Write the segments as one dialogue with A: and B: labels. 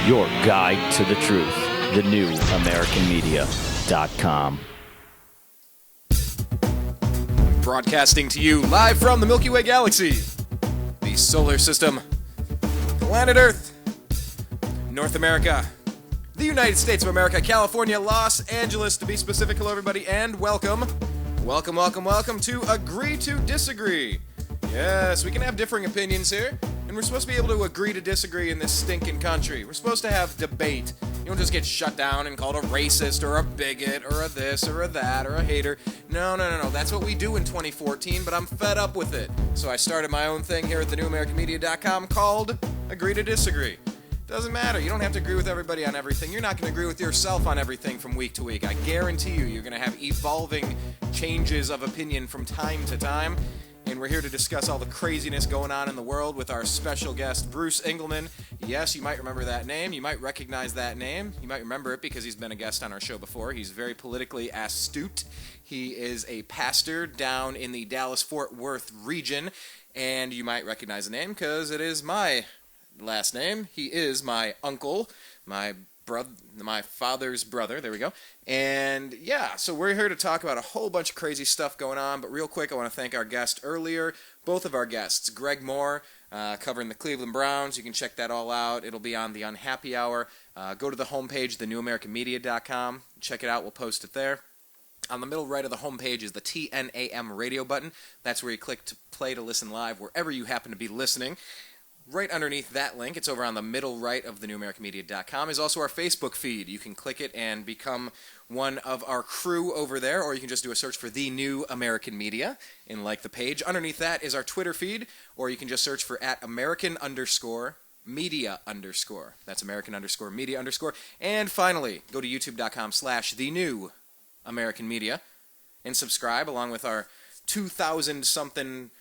A: your guide to the truth. thenewamericanmedia.com.
B: Broadcasting to you live from the Milky Way galaxy, the solar system, planet Earth, North America, the United States of America, California, Los Angeles, to be specific. Hello, everybody, and welcome to Agree to Disagree. Yes, we can have differing opinions here, and we're supposed to be able to agree to disagree in this stinking country. We're supposed to have debate. You don't just get shut down and called a racist or a bigot or a this or a that or a hater. No. That's what we do in 2014, but I'm fed up with it. So I started my own thing here at thenewamericanmedia.com called Agree to Disagree. Doesn't matter. You don't have to agree with everybody on everything. You're not going to agree with yourself on everything from week to week. I guarantee you're going to have evolving changes of opinion from time to time. And we're here to discuss all the craziness going on in the world with our special guest, Bruce Engelman. Yes, you might remember that name. You might recognize that name. You might remember it because he's been a guest on our show before. He's very politically astute. He is a pastor down in the Dallas-Fort Worth region. And you might recognize the name because it is my last name. He is my uncle, my father's brother. There we go. And yeah, so we're here to talk about a whole bunch of crazy stuff going on. But real quick, I want to thank our guest earlier, both of our guests, Greg Moore, covering the Cleveland Browns. You can check that all out. It'll be on the Unhappy Hour. Go to the homepage, thenewamericanmedia.com. Check it out. We'll post it there. On the middle right of the homepage is the TNAM radio button. That's where you click to play to listen live wherever you happen to be listening. Right underneath that link, it's over on the middle right of thenewamericanmedia.com, is also our Facebook feed. You can click it and become one of our crew over there, or you can just do a search for The New American Media and like the page. Underneath that is our Twitter feed, or you can just search for @American_media_. That's American_media_. And finally, go to youtube.com/The New American Media and subscribe along with our 2,000-something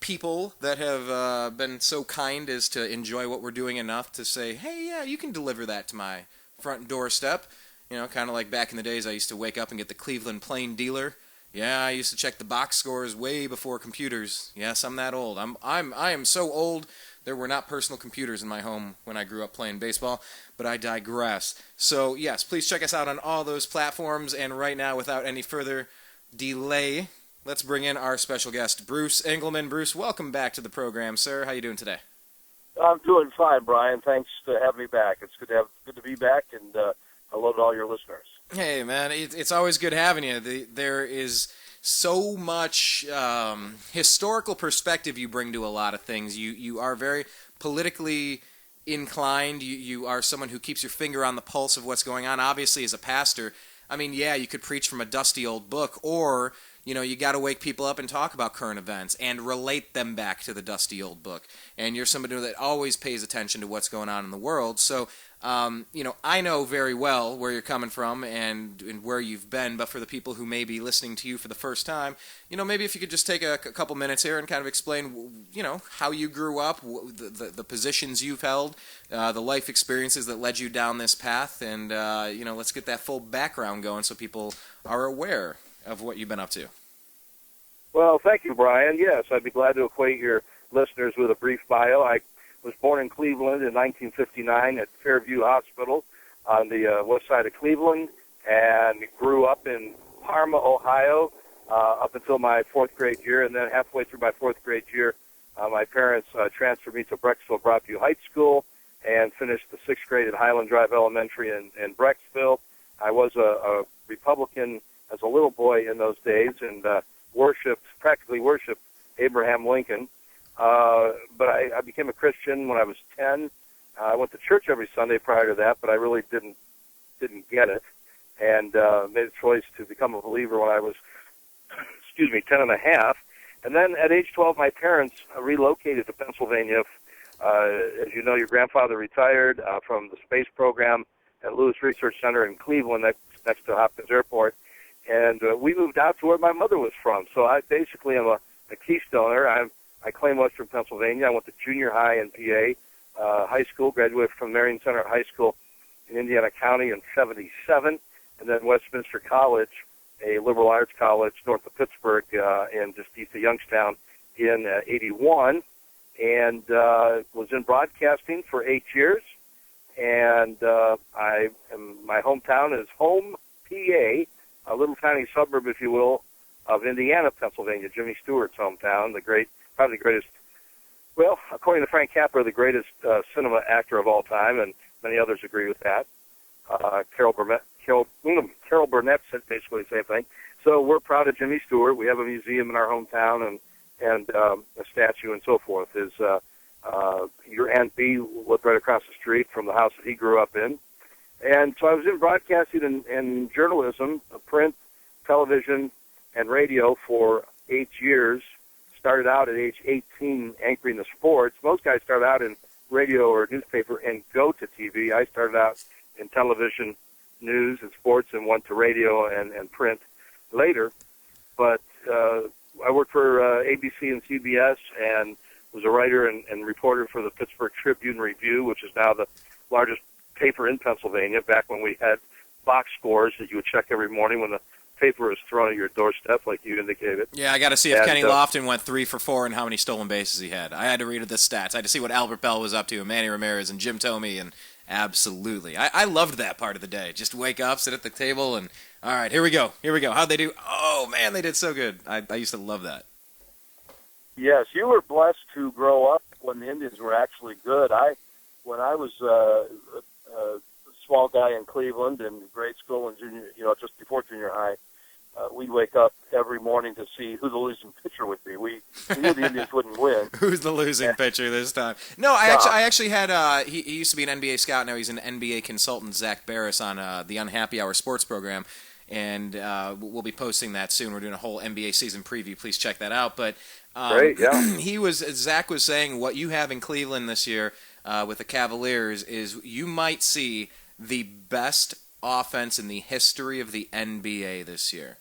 B: people that have been so kind as to enjoy what we're doing enough to say, hey, yeah, you can deliver that to my front doorstep. You know, kind of like back in the days I used to wake up and get the Cleveland Plain Dealer. Yeah, I used to check the box scores way before computers. Yes, I'm that old. I am so old. There were not personal computers in my home when I grew up playing baseball, but I digress. So, yes, please check us out on all those platforms, and right now, without any further delay, let's bring in our special guest, Bruce Engelman. Bruce, welcome back to the program, sir. How you doing today?
C: I'm doing fine, Brian. Thanks to have me back. It's good to be back, and hello to all your listeners.
B: Hey, man, it's always good having you. There is so much historical perspective you bring to a lot of things. You are very politically inclined. You are someone who keeps your finger on the pulse of what's going on. Obviously, as a pastor, I mean, yeah, you could preach from a dusty old book, or you know, you got to wake people up and talk about current events and relate them back to the dusty old book. And you're somebody that always pays attention to what's going on in the world. So, you know, I know very well where you're coming from and where you've been. But for the people who may be listening to you for the first time, you know, maybe if you could just take a couple minutes here and kind of explain, you know, how you grew up, the positions you've held, the life experiences that led you down this path. And, you know, let's get that full background going so people are aware of what you've been up to.
C: Well, thank you, Brian. Yes, I'd be glad to acquaint your listeners with a brief bio. I was born in Cleveland in 1959 at Fairview Hospital on the west side of Cleveland, and grew up in Parma, Ohio, up until my fourth grade year. And then halfway through my fourth grade year, my parents transferred me to Brecksville Broadview High School and finished the sixth grade at Highland Drive Elementary in Brecksville. I was a Republican as a little boy in those days, and practically worshipped Abraham Lincoln. But I became a Christian when I was 10. I went to church every Sunday prior to that, but I really didn't get it, and made a choice to become a believer when I was, 10 and a half. And then at age 12, my parents relocated to Pennsylvania. As you know, your grandfather retired from the space program at Lewis Research Center in Cleveland, next to Hopkins Airport. And we moved out to where my mother was from. So I basically am a Keystoner. I claim Western Pennsylvania. I went to junior high in PA, high school, graduated from Marion Center High School in Indiana County in 77, and then Westminster College, a liberal arts college north of Pittsburgh and just east of Youngstown in 81, and was in broadcasting for 8 years. and my hometown is Home, PA, a little tiny suburb, if you will, of Indiana, Pennsylvania, Jimmy Stewart's hometown, probably the greatest, well, according to Frank Capra, the greatest cinema actor of all time, and many others agree with that. Carol Burnett said basically the same thing. So we're proud of Jimmy Stewart. We have a museum in our hometown and a statue and so forth. Your Aunt B lived right across the street from the house that he grew up in. And so I was in broadcasting and journalism, print, television, and radio for 8 years. Started out at age 18 anchoring the sports. Most guys start out in radio or newspaper and go to TV. I started out in television, news, and sports and went to radio and print later. But I worked for ABC and CBS and was a writer and reporter for the Pittsburgh Tribune-Review, which is now the largest paper in Pennsylvania, back when we had box scores that you would check every morning when the paper was thrown at your doorstep, like you indicated.
B: Yeah, I got to see if Kenny Lofton went 3 for 4 and how many stolen bases he had. I had to read the stats. I had to see what Albert Bell was up to, and Manny Ramirez, and Jim Thome, and absolutely. I loved that part of the day. Just wake up, sit at the table, and all right, here we go. How'd they do? Oh, man, they did so good. I used to love that.
C: Yes, you were blessed to grow up when the Indians were actually good. When I was a small guy in Cleveland in grade school and junior, just before junior high, we'd wake up every morning to see who the losing pitcher would be. We knew the Indians wouldn't win.
B: Who's the losing pitcher this time? No, I actually had, he used to be an NBA scout, now he's an NBA consultant, Zach Barris, on the Unhappy Hour sports program, and we'll be posting that soon. We're doing a whole NBA season preview. Please check that out. But
C: great, yeah.
B: Zach was saying what you have in Cleveland this year with the Cavaliers is you might see the best offense in the history of the NBA this year.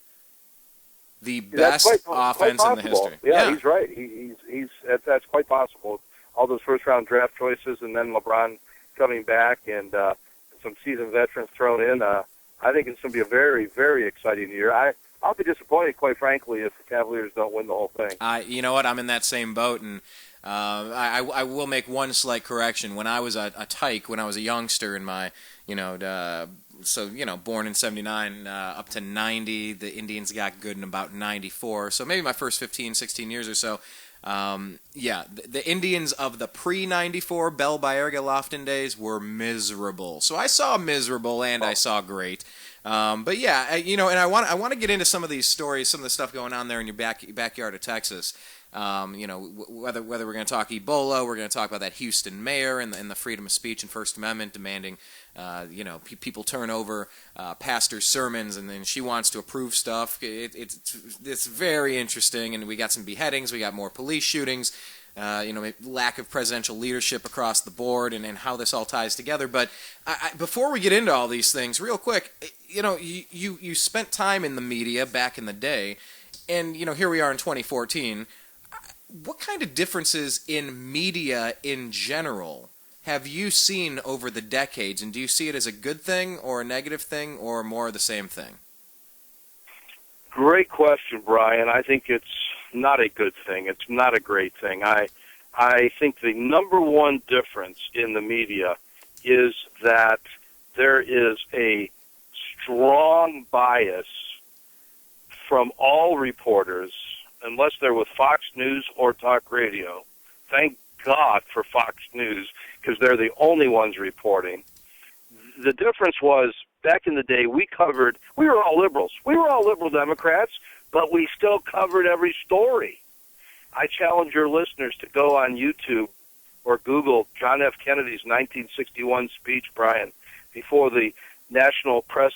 B: The best offense in the history.
C: Yeah, he's right. That's quite possible. All those first-round draft choices, and then LeBron coming back, and some seasoned veterans thrown in. I think it's going to be a very, very exciting year. I'll be disappointed, quite frankly, if the Cavaliers don't win the whole thing.
B: You know what? I'm in that same boat, and I will make one slight correction. When I was a tyke, when I was a youngster in my, born in 79 up to 90, the Indians got good in about 94. So maybe my first 15, 16 years or so. The Indians of the pre-94 Bell, Baerga, Lofton days were miserable. So I saw miserable and I saw great. And I want to get into some of these stories, some of the stuff going on there in your backyard of Texas. Whether we're going to talk Ebola, we're going to talk about that Houston mayor and the freedom of speech and First Amendment demanding, people turn over pastors' sermons, and then she wants to approve stuff. It's very interesting, and we got some beheadings, we got more police shootings, lack of presidential leadership across the board, and how this all ties together. But before we get into all these things, real quick, you spent time in the media back in the day, and here we are in 2014. What kind of differences in media in general have you seen over the decades, and do you see it as a good thing or a negative thing or more of the same thing?
C: Great question, Brian. I think it's not a good thing. It's not a great thing. I think the number one difference in the media is that there is a strong bias from all reporters, unless they're with Fox News or talk radio. Thank God for Fox News, because they're the only ones reporting. The difference was, back in the day, we were all liberals. We were all liberal Democrats, but we still covered every story. I challenge your listeners to go on YouTube or Google John F. Kennedy's 1961 speech, Brian, before the National Press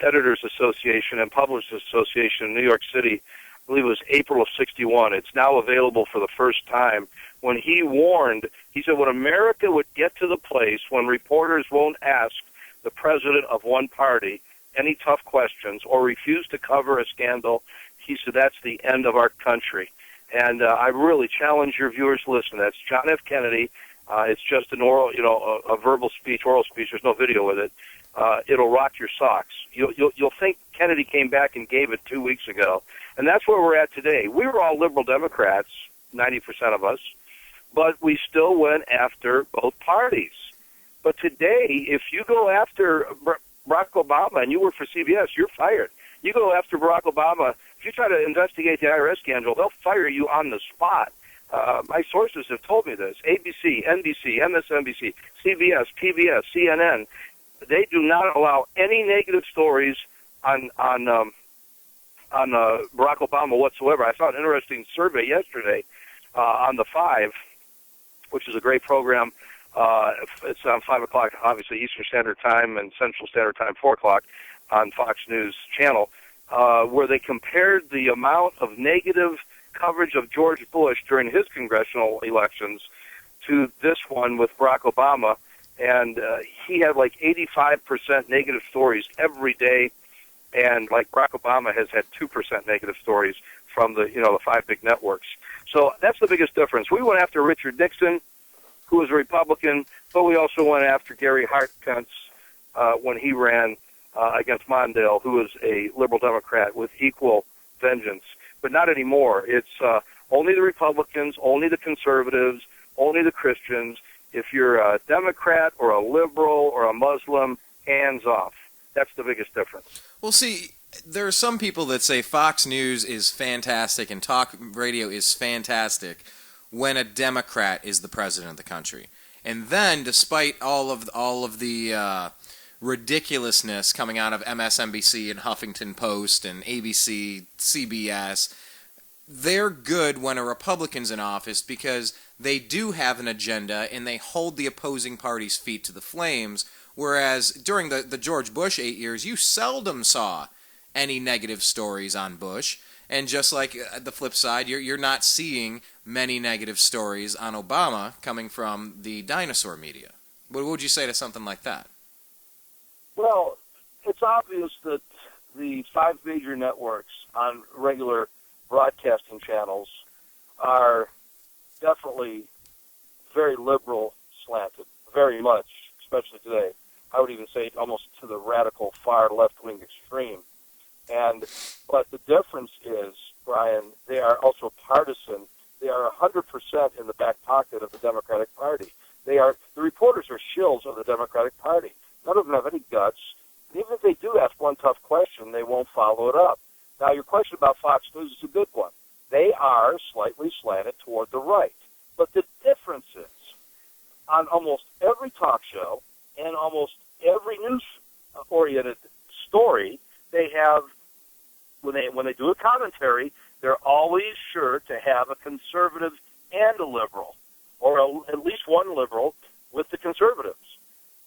C: Editors Association and Publishers Association in New York City. I believe it was April of 61. It's now available for the first time. When he warned, he said, when America would get to the place when reporters won't ask the president of one party any tough questions or refuse to cover a scandal, he said, that's the end of our country. And I really challenge your viewers to listen. That's John F. Kennedy. It's just an oral, a verbal speech, oral speech. There's no video with it. It'll rock your socks. You'll think Kennedy came back and gave it 2 weeks ago. And that's where we're at today. We were all liberal Democrats, 90% of us, but we still went after both parties. But today, if you go after Barack Obama and you work for CBS, you're fired. You go after Barack Obama, if you try to investigate the IRS scandal, they'll fire you on the spot. My sources have told me this. ABC, NBC, MSNBC, CBS, PBS, CNN, they do not allow any negative stories on Barack Obama whatsoever. I saw an interesting survey yesterday on The Five, which is a great program. It's on 5 o'clock, obviously, Eastern Standard Time, and Central Standard Time, 4 o'clock, on Fox News Channel, where they compared the amount of negative coverage of George Bush during his congressional elections to this one with Barack Obama, and he had like 85% negative stories every day, and like Barack Obama has had 2% negative stories from the 5 big networks. So that's the biggest difference. We went after Richard Nixon, who was a Republican, but we also went after Gary Hartkens when he ran against Mondale, who was a liberal Democrat, with equal vengeance. But not anymore. It's only the Republicans, only the conservatives, only the Christians. If you're a Democrat or a liberal or a Muslim, hands off. That's the biggest difference.
B: Well, see, there are some people that say Fox News is fantastic and talk radio is fantastic when a Democrat is the president of the country. And then, despite all of the ridiculousness coming out of MSNBC and Huffington Post and ABC, CBS, they're good when a Republican's in office because they do have an agenda and they hold the opposing party's feet to the flames, whereas during the George Bush 8 years, you seldom saw any negative stories on Bush. And just like the flip side, you're not seeing many negative stories on Obama coming from the dinosaur media. What would you say to something like that?
C: Well, it's obvious that the 5 major networks on regular broadcasting channels are definitely very liberal slanted, very much, especially today. I would even say almost to the radical far left-wing extreme. But the difference is, Brian, they are also partisan. They are 100% in the back pocket of the Democratic Party. The reporters are shills of the Democratic Party. None of them have any guts. And even if they do ask one tough question, they won't follow it up. Now, your question about Fox News is a good one. They are slightly slanted toward the right. But the difference is, on almost every talk show and almost every news-oriented story, they have, when they do a commentary, they're always sure to have a conservative and a liberal, or at least one liberal with the conservatives.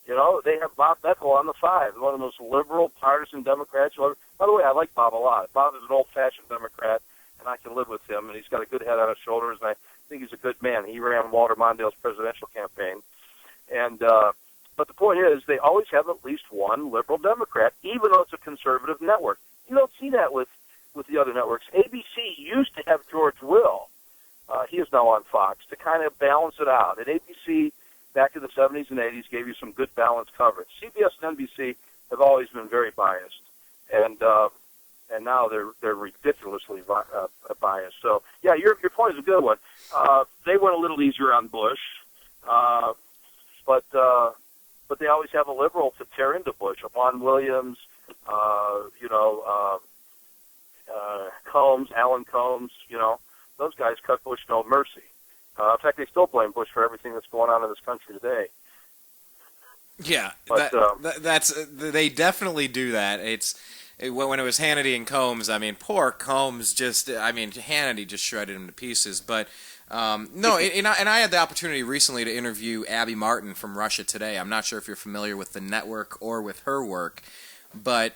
C: You know, they have Bob Beckel on the 5, one of the most liberal, partisan Democrats. By the way, I like Bob a lot. Bob is an old-fashioned Democrat, and I can live with him, and he's got a good head on his shoulders, and I think he's a good man. He ran Walter Mondale's presidential campaign. But the point is, they always have at least one liberal Democrat, even though it's a conservative network. You don't see that with the other networks. ABC used to have George Will. He is now on Fox to kind of balance it out. And ABC, back in the 70s and 80s, gave you some good balanced coverage. CBS and NBC have always been very biased, and now they're ridiculously biased. So yeah, your point is a good one. They went a little easier on Bush, but they always have a liberal to tear into Bush. Juan Williams, Combs, Alan Combs, those guys cut Bush no mercy. In fact, they still blame Bush for everything that's going on in this country today.
B: Yeah,
C: but,
B: they definitely do that. When it was Hannity and Combs, I mean, poor Combs Hannity just shredded him to pieces. But and I had the opportunity recently to interview Abby Martin from Russia Today. I'm not sure if you're familiar with the network or with her work, but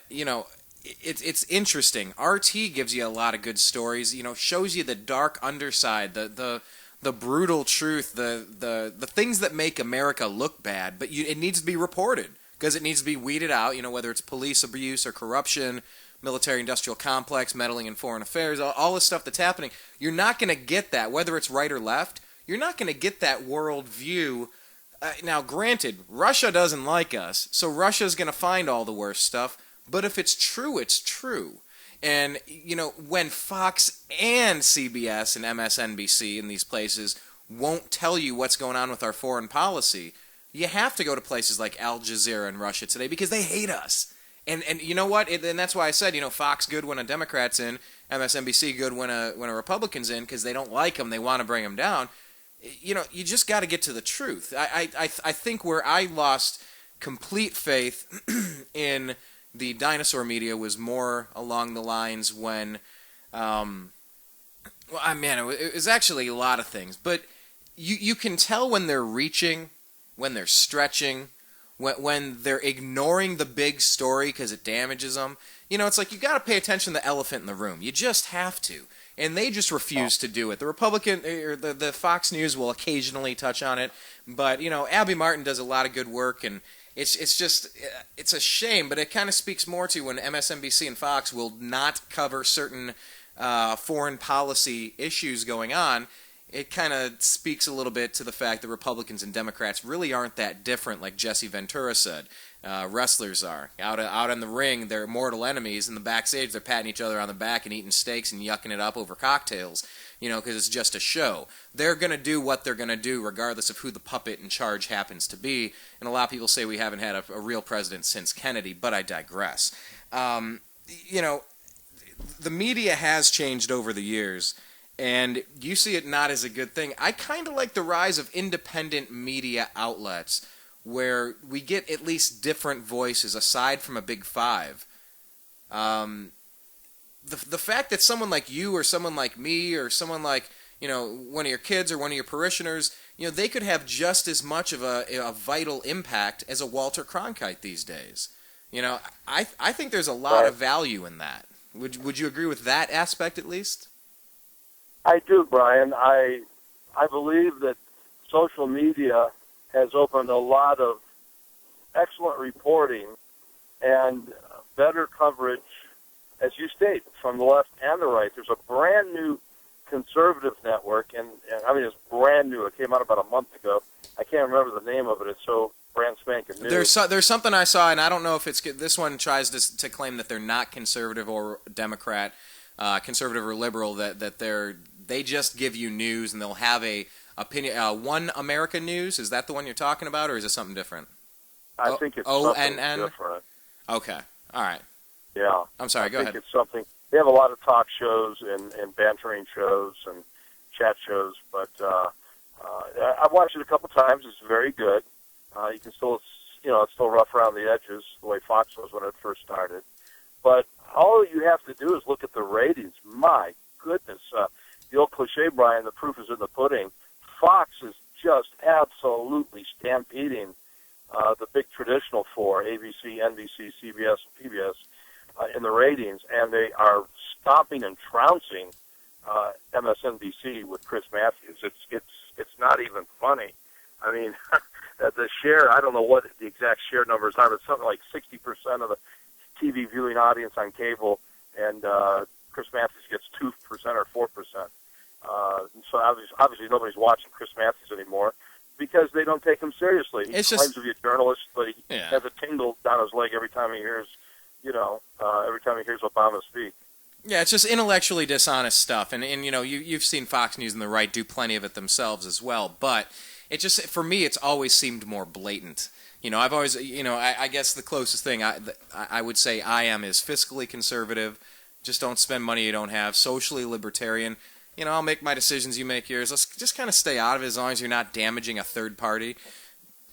B: it's interesting. RT gives you a lot of good stories. Shows you the dark underside, the brutal truth, the things that make America look bad. But it needs to be reported because it needs to be weeded out. Whether it's police abuse or corruption, military-industrial complex, meddling in foreign affairs, all this stuff that's happening. You're not going to get that, whether it's right or left. You're not going to get that world view. Now, granted, Russia doesn't like us, so Russia's going to find all the worst stuff. But if it's true, it's true. And, when Fox and CBS and MSNBC and these places won't tell you what's going on with our foreign policy, You have to go to places like Al Jazeera in Russia today because they hate us. And you know what? And that's why I said, Fox good when a Democrat's in, MSNBC good when a Republican's in, because they don't like them, they want to bring them down. You just got to get to the truth. I think where I lost complete faith in the dinosaur media was more along the lines when, it was actually a lot of things, but you can tell when they're reaching, when they're stretching, when they're ignoring the big story because it damages them. It's like you got to pay attention to the elephant in the room. You just have to. And they just refuse to do it. The Republican or the Fox News will occasionally touch on it, but Abby Martin does a lot of good work, and it's just it's a shame. But it kind of speaks more to when MSNBC and Fox will not cover certain foreign policy issues going on. It kind of speaks a little bit to the fact that Republicans and Democrats really aren't that different, like Jesse Ventura said. Wrestlers are. Out in the ring, they're mortal enemies. In the backstage, they're patting each other on the back and eating steaks and yucking it up over cocktails, because it's just a show. They're going to do what they're going to do regardless of who the puppet in charge happens to be. And a lot of people say we haven't had a real president since Kennedy, but I digress. The media has changed over the years, and you see it not as a good thing. I kind of like the rise of independent media outlets where we get at least different voices aside from a big five. The fact that someone like you or someone like me or someone like, one of your kids or one of your parishioners, they could have just as much of a vital impact as a Walter Cronkite these days. I think there's a lot of value in that. Would you agree with that aspect at least?
C: I do, Brian. I believe that social media has opened a lot of excellent reporting and better coverage, as you state, from the left and the right. There's a brand new conservative network, and I mean, it's brand new. It came out about a month ago. I can't remember the name of it. It's so brand spanking new.
B: There's something I saw, and I don't know if it's this one tries to claim that they're not conservative or Democrat, conservative or liberal. That they just give you news, and they'll have a opinion. One America News, is that the one you're talking about, or is it something different?
C: I think it's something different.
B: Okay, all right.
C: Yeah.
B: I'm sorry, go ahead.
C: I think it's something. They have a lot of talk shows and bantering shows and chat shows, but I've watched it a couple times. It's very good. You can still, it's still rough around the edges, the way Fox was when it first started. But all you have to do is look at the ratings. My goodness. The old cliche, Brian, the proof is in the pudding. Fox is just absolutely stampeding the big traditional four, ABC, NBC, CBS, and PBS, in the ratings, and they are stomping and trouncing MSNBC with Chris Matthews. It's not even funny. I mean, the share, I don't know what the exact share numbers are, but something like 60% of the TV viewing audience on cable, and Chris Matthews gets 2% or 4%. So obviously nobody's watching Chris Matthews anymore because they don't take him seriously. He claims to be a journalist, but he has a tingle down his leg every time he hears, Obama speak.
B: Yeah, it's just intellectually dishonest stuff, and you've seen Fox News and the right do plenty of it themselves as well. But it just, for me, it's always seemed more blatant. I've always, I guess the closest thing I would say I am is fiscally conservative. Just don't spend money you don't have. Socially libertarian. I'll make my decisions, you make yours. Let's just kind of stay out of it as long as you're not damaging a third party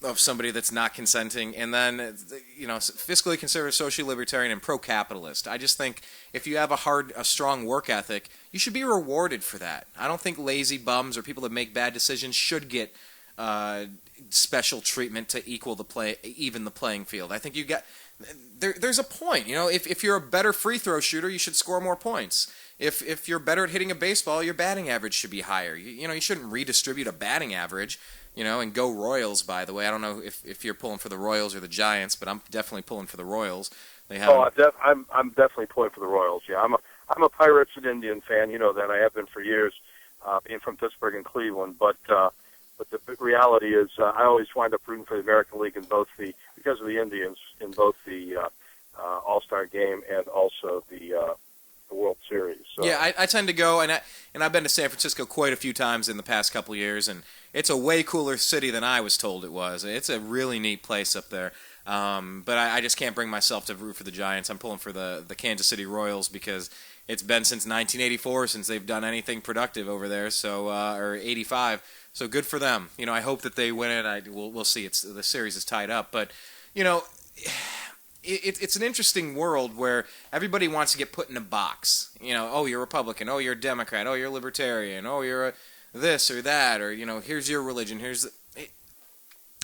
B: of somebody that's not consenting. And then, fiscally conservative, socially libertarian, and pro-capitalist. I just think if you have a strong work ethic, you should be rewarded for that. I don't think lazy bums or people that make bad decisions should get special treatment to even the playing field. I think there's a point. If you're a better free throw shooter, you should score more points. If you're better at hitting a baseball, your batting average should be higher. You shouldn't redistribute a batting average, and go Royals, by the way. I don't know if you're pulling for the Royals or the Giants, but I'm definitely pulling for the Royals.
C: I'm definitely pulling for the Royals. Yeah, I'm a Pirates and Indian fan. You know that. I have been for years, being from Pittsburgh and Cleveland. But the reality is, I always wind up rooting for the American League because of the Indians in both the All-Star game and also the the World Series. So.
B: Yeah, I tend to go, and I've been to San Francisco quite a few times in the past couple of years, and it's a way cooler city than I was told it was. It's a really neat place up there. But I just can't bring myself to root for the Giants. I'm pulling for the Kansas City Royals because it's been since 1984 since they've done anything productive over there. So or 85. So good for them. You know, I hope that they win it. We'll see. The series is tied up, but you know, it's an interesting world where everybody wants to get put in a box. You know, oh, you're Republican. Oh, you're a Democrat. Oh, you're Libertarian. Oh, you're a this or that. Or, you know, here's your religion.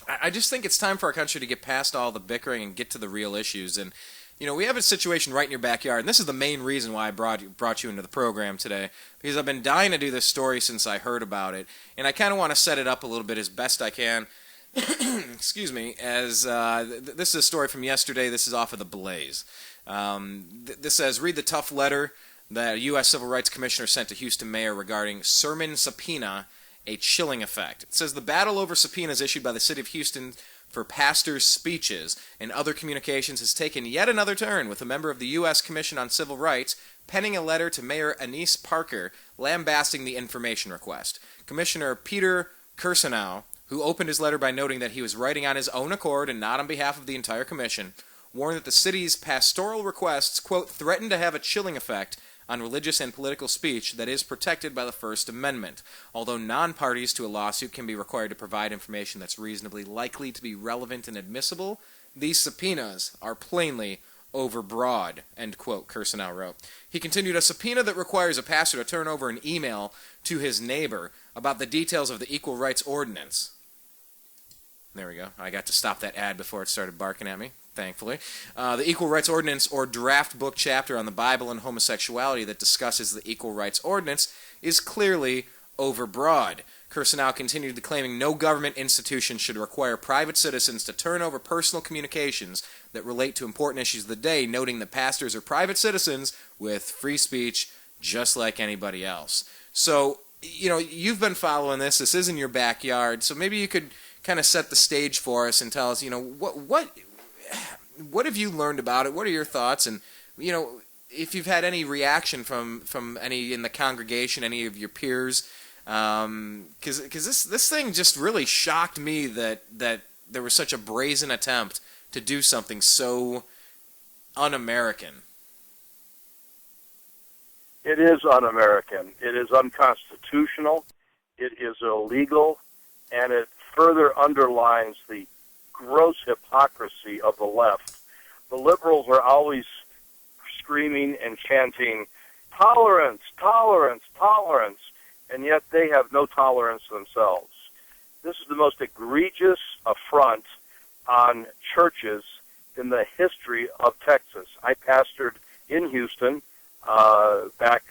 B: I just think it's time for our country to get past all the bickering and get to the real issues. And, you know, we have a situation right in your backyard. And this is the main reason why I brought you into the program today. Because I've been dying to do this story since I heard about it. And I kind of want to set it up a little bit as best I can. Excuse me, as this is a story from yesterday. This is off of the Blaze. This says, read the tough letter that a U.S. Civil Rights Commissioner sent to Houston Mayor regarding sermon subpoena, a chilling effect. It says the battle over subpoenas issued by the city of Houston for pastors' speeches and other communications has taken yet another turn, with a member of the U.S. Commission on Civil Rights penning a letter to Mayor Anise Parker lambasting the information request. Commissioner Peter Kirsanow, who opened his letter by noting that he was writing on his own accord and not on behalf of the entire commission, warned that the city's pastoral requests, quote, threaten to have a chilling effect on religious and political speech that is protected by the First Amendment. Although non-parties to a lawsuit can be required to provide information that's reasonably likely to be relevant and admissible, these subpoenas are plainly overbroad, end quote, Kirsanow wrote. He continued, a subpoena that requires a pastor to turn over an email to his neighbor about the details of the Equal Rights Ordinance. There we go. I got to stop that ad before it started barking at me, thankfully. The Equal Rights Ordinance, or draft book chapter on the Bible and homosexuality that discusses the Equal Rights Ordinance, is clearly overbroad. Kirsanow continued claiming no government institution should require private citizens to turn over personal communications that relate to important issues of the day, noting that pastors are private citizens with free speech just like anybody else. So, you know, you've been following this. This is in your backyard. So maybe you could kind of set the stage for us and tell us, you know, what have you learned about it? What are your thoughts? And, you know, if you've had any reaction from any in the congregation, any of your peers, because this thing just really shocked me that there was such a brazen attempt to do something so un-American.
C: It is un-American. It is unconstitutional. It is illegal, and it further underlines the gross hypocrisy of the left. The liberals are always screaming and chanting, tolerance, tolerance, tolerance, and yet they have no tolerance themselves. This is the most egregious affront on churches in the history of Texas. I pastored in Houston back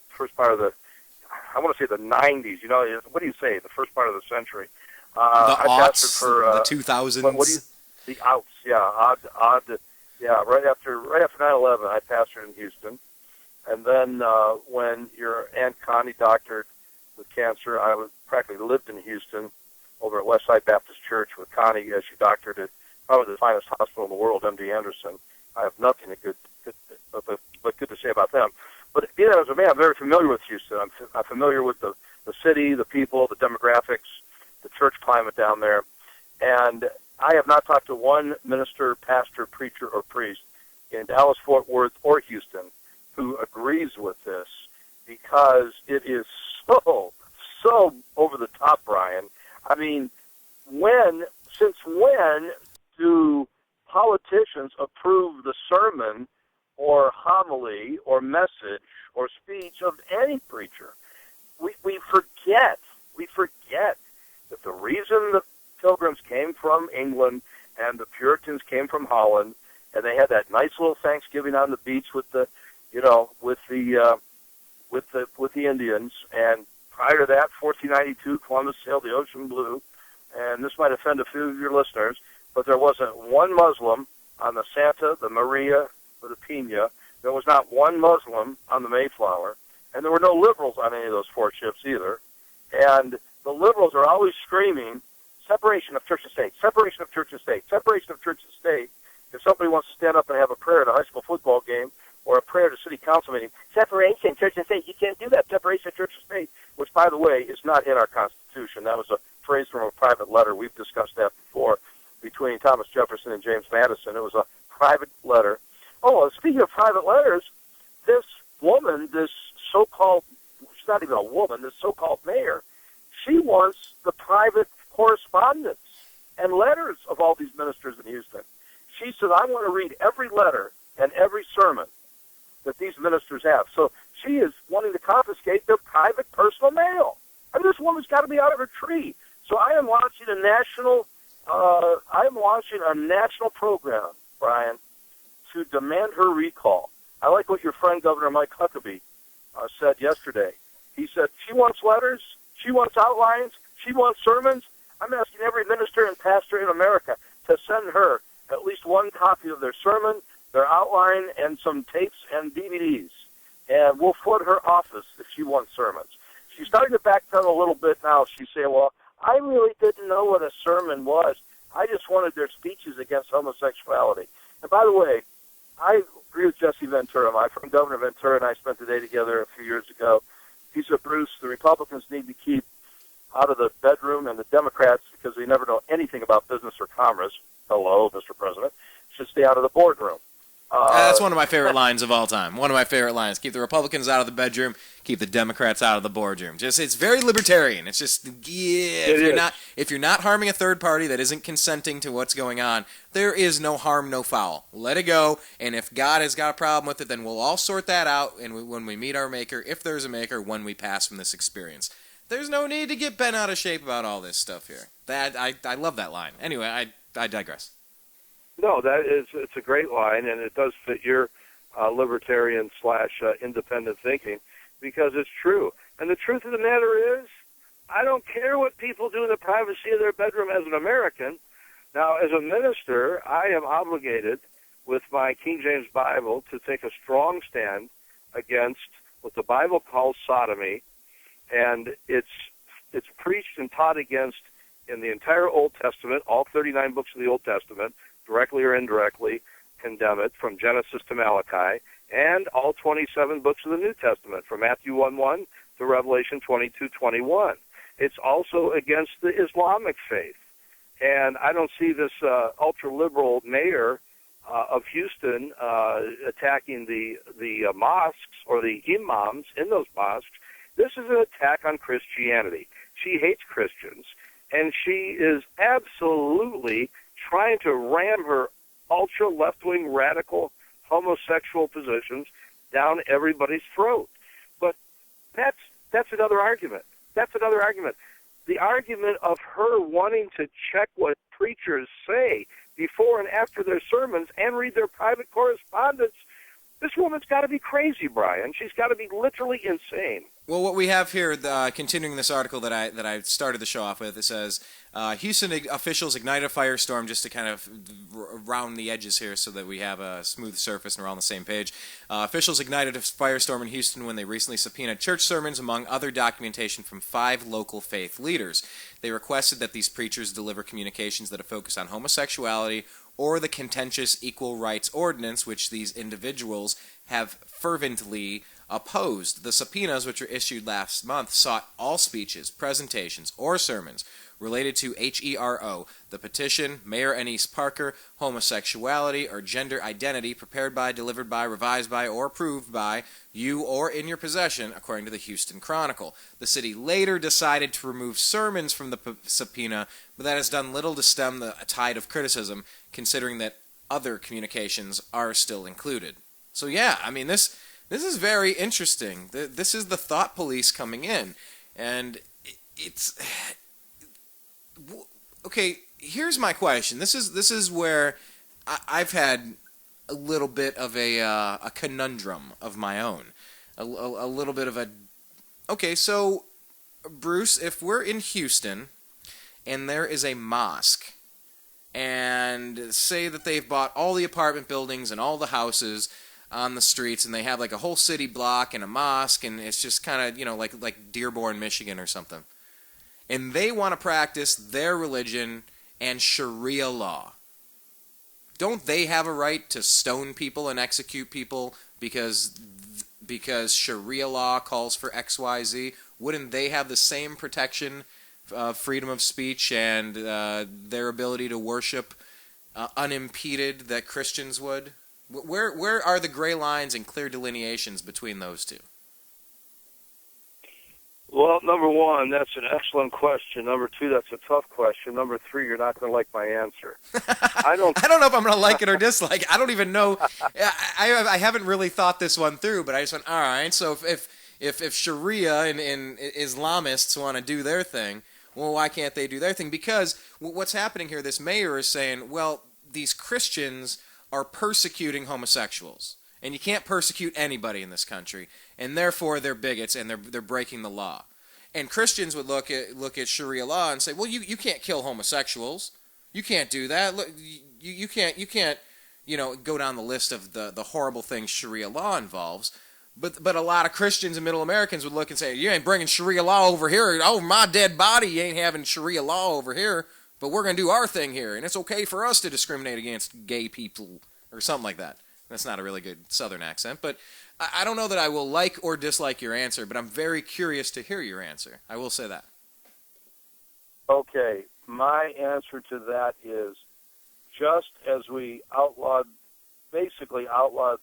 C: first part of I want to say the 90s. You know, what do you say? The first part of the century.
B: I
C: pastored for
B: the 2000s.
C: The outs? Yeah, yeah. Right after 9/11, I pastored in Houston, and then when your Aunt Connie doctored with cancer, I practically lived in Houston over at Westside Baptist Church with Connie as she doctored at probably the finest hospital in the world, MD Anderson. I have nothing but good to say about them. But being that as a man, I'm very familiar with Houston. I'm familiar with the city, the people, the demographics, the church climate down there. And I have not talked to one minister, pastor, preacher, or priest in Dallas, Fort Worth, or Houston who agrees with this, because it is so over the top, Brian. I mean, since when do politicians approve the sermon or homily or message or speech of any preacher? We forget that the reason the Pilgrims came from England and the Puritans came from Holland, and they had that nice little Thanksgiving on the beach with the Indians, and prior to that, 1492, Columbus sailed the ocean blue, and this might offend a few of your listeners, but there wasn't one Muslim on the Santa, the Maria, or the Pina. There was not one Muslim on the Mayflower, and there were no liberals on any of those four ships either. And the liberals are always screaming, separation of church and state, separation of church and state, separation of church and state. If somebody wants to stand up and have a prayer at a high school football game or a prayer at a city council meeting. Separation, church and state. You can't do that. Separation of church and state, which, by the way, is not in our Constitution. That was a phrase from a private letter. We've discussed that before between Thomas Jefferson and James Madison. It was a private letter. Oh, speaking of private letters, this woman, this so-called, she's not even a woman, this so-called mayor, she wants the private correspondence and letters of all these ministers in Houston. She said, I want to read every letter and every sermon that these ministers have. So she is wanting to confiscate their private personal mail. I mean, this woman's got to be out of her tree. So I am launching a national program, Brian, to demand her recall. I like what your friend Governor Mike Huckabee said yesterday. He said she wants letters, she wants outlines, she wants sermons. I'm asking every minister and pastor in America to send her at least one copy of their sermon, their outline, and some tapes and DVDs. And we'll flood her office if she wants sermons. She's starting to backpedal a little bit now. She's saying, well, I really didn't know what a sermon was. I just wanted their speeches against homosexuality. And by the way, I agree with Jesse Ventura. My friend Governor Ventura and I spent the day together a few years ago. He said, Bruce, the Republicans need to keep out of the bedroom, and the Democrats, because they never know anything about business or commerce, hello, Mr. President, should stay out of the boardroom.
B: That's one of my favorite lines of all time. One of my favorite lines. Keep the Republicans out of the bedroom, keep the Democrats out of the boardroom. Just, it's very libertarian. It's just, yeah, if you're not harming a third party that isn't consenting to what's going on, there is no harm, no foul. Let it go, and if God has got a problem with it, then we'll all sort that out, and when we meet our maker, if there's a maker, when we pass from this experience. There's no need to get bent out of shape about all this stuff here. I love that line. Anyway, I digress.
C: No, it's a great line, and it does fit your libertarian / independent thinking, because it's true. And the truth of the matter is, I don't care what people do in the privacy of their bedroom as an American. Now, as a minister, I am obligated with my King James Bible to take a strong stand against what the Bible calls sodomy, and it's preached and taught against in the entire Old Testament. All 39 books of the Old Testament, directly or indirectly, condemn it from Genesis to Malachi, and all 27 books of the New Testament, from Matthew 1:1 to Revelation 22:21. It's also against the Islamic faith. And I don't see this ultra-liberal mayor of Houston attacking the mosques or the imams in those mosques. This is an attack on Christianity. She hates Christians, and she is absolutely trying to ram her ultra-left-wing radical homosexual positions down everybody's throat. But that's another argument. That's another argument. The argument of her wanting to check what preachers say before and after their sermons and read their private correspondence, this woman's got to be crazy, Brian. She's got to be literally insane.
B: Well, what we have here, continuing this article that I started the show off with, it says, Houston officials ignited a firestorm, just to kind of round the edges here so that we have a smooth surface and we're all on the same page. Officials ignited a firestorm in Houston when they recently subpoenaed church sermons, among other documentation from 5 local faith leaders. They requested that these preachers deliver communications that focus on homosexuality or the contentious equal rights ordinance, which these individuals have fervently opposed. The subpoenas, which were issued last month, sought all speeches, presentations, or sermons related to HERO, the petition, Mayor Anise Parker, homosexuality or gender identity, prepared by, delivered by, revised by, or approved by you or in your possession, according to the Houston Chronicle. The city later decided to remove sermons from the subpoena, but that has done little to stem the tide of criticism, considering that other communications are still included. So yeah, I mean, this is very interesting. This is the thought police coming in, and it's okay. Here's my question. This is where I've had a little bit of a conundrum of my own, a little bit of a. Okay, so Bruce, if we're in Houston and there is a mosque, and say that they've bought all the apartment buildings and all the houses on the streets, and they have like a whole city block and a mosque, and it's just kind of, you know, like Dearborn, Michigan or something. And they want to practice their religion and Sharia law. Don't they have a right to stone people and execute people because because Sharia law calls for XYZ, wouldn't they have the same protection of freedom of speech and their ability to worship unimpeded that Christians would? Where are the gray lines and clear delineations between those two?
C: Well, number one, that's an excellent question. Number two, that's a tough question. Number three, you're not going to like my answer. I don't
B: know if I'm going to like it or dislike it. I don't even know. I haven't really thought this one through, but I just went, all right, so if Sharia and Islamists want to do their thing, well, why can't they do their thing? Because what's happening here, this mayor is saying, well, these Christians are persecuting homosexuals. And you can't persecute anybody in this country, and therefore they're bigots and they're breaking the law. And Christians would look at Sharia law and say, well, you can't kill homosexuals, you can't do that. Look, you can't go down the list of the horrible things Sharia law involves. But a lot of Christians and Middle Americans would look and say, you ain't bringing Sharia law over here. Oh, my dead body, you ain't having Sharia law over here. But we're going to do our thing here, and it's okay for us to discriminate against gay people or something like that. That's not a really good Southern accent, but I don't know that I will like or dislike your answer, but I'm very curious to hear your answer. I will say that.
C: Okay, my answer to that is just as we basically outlawed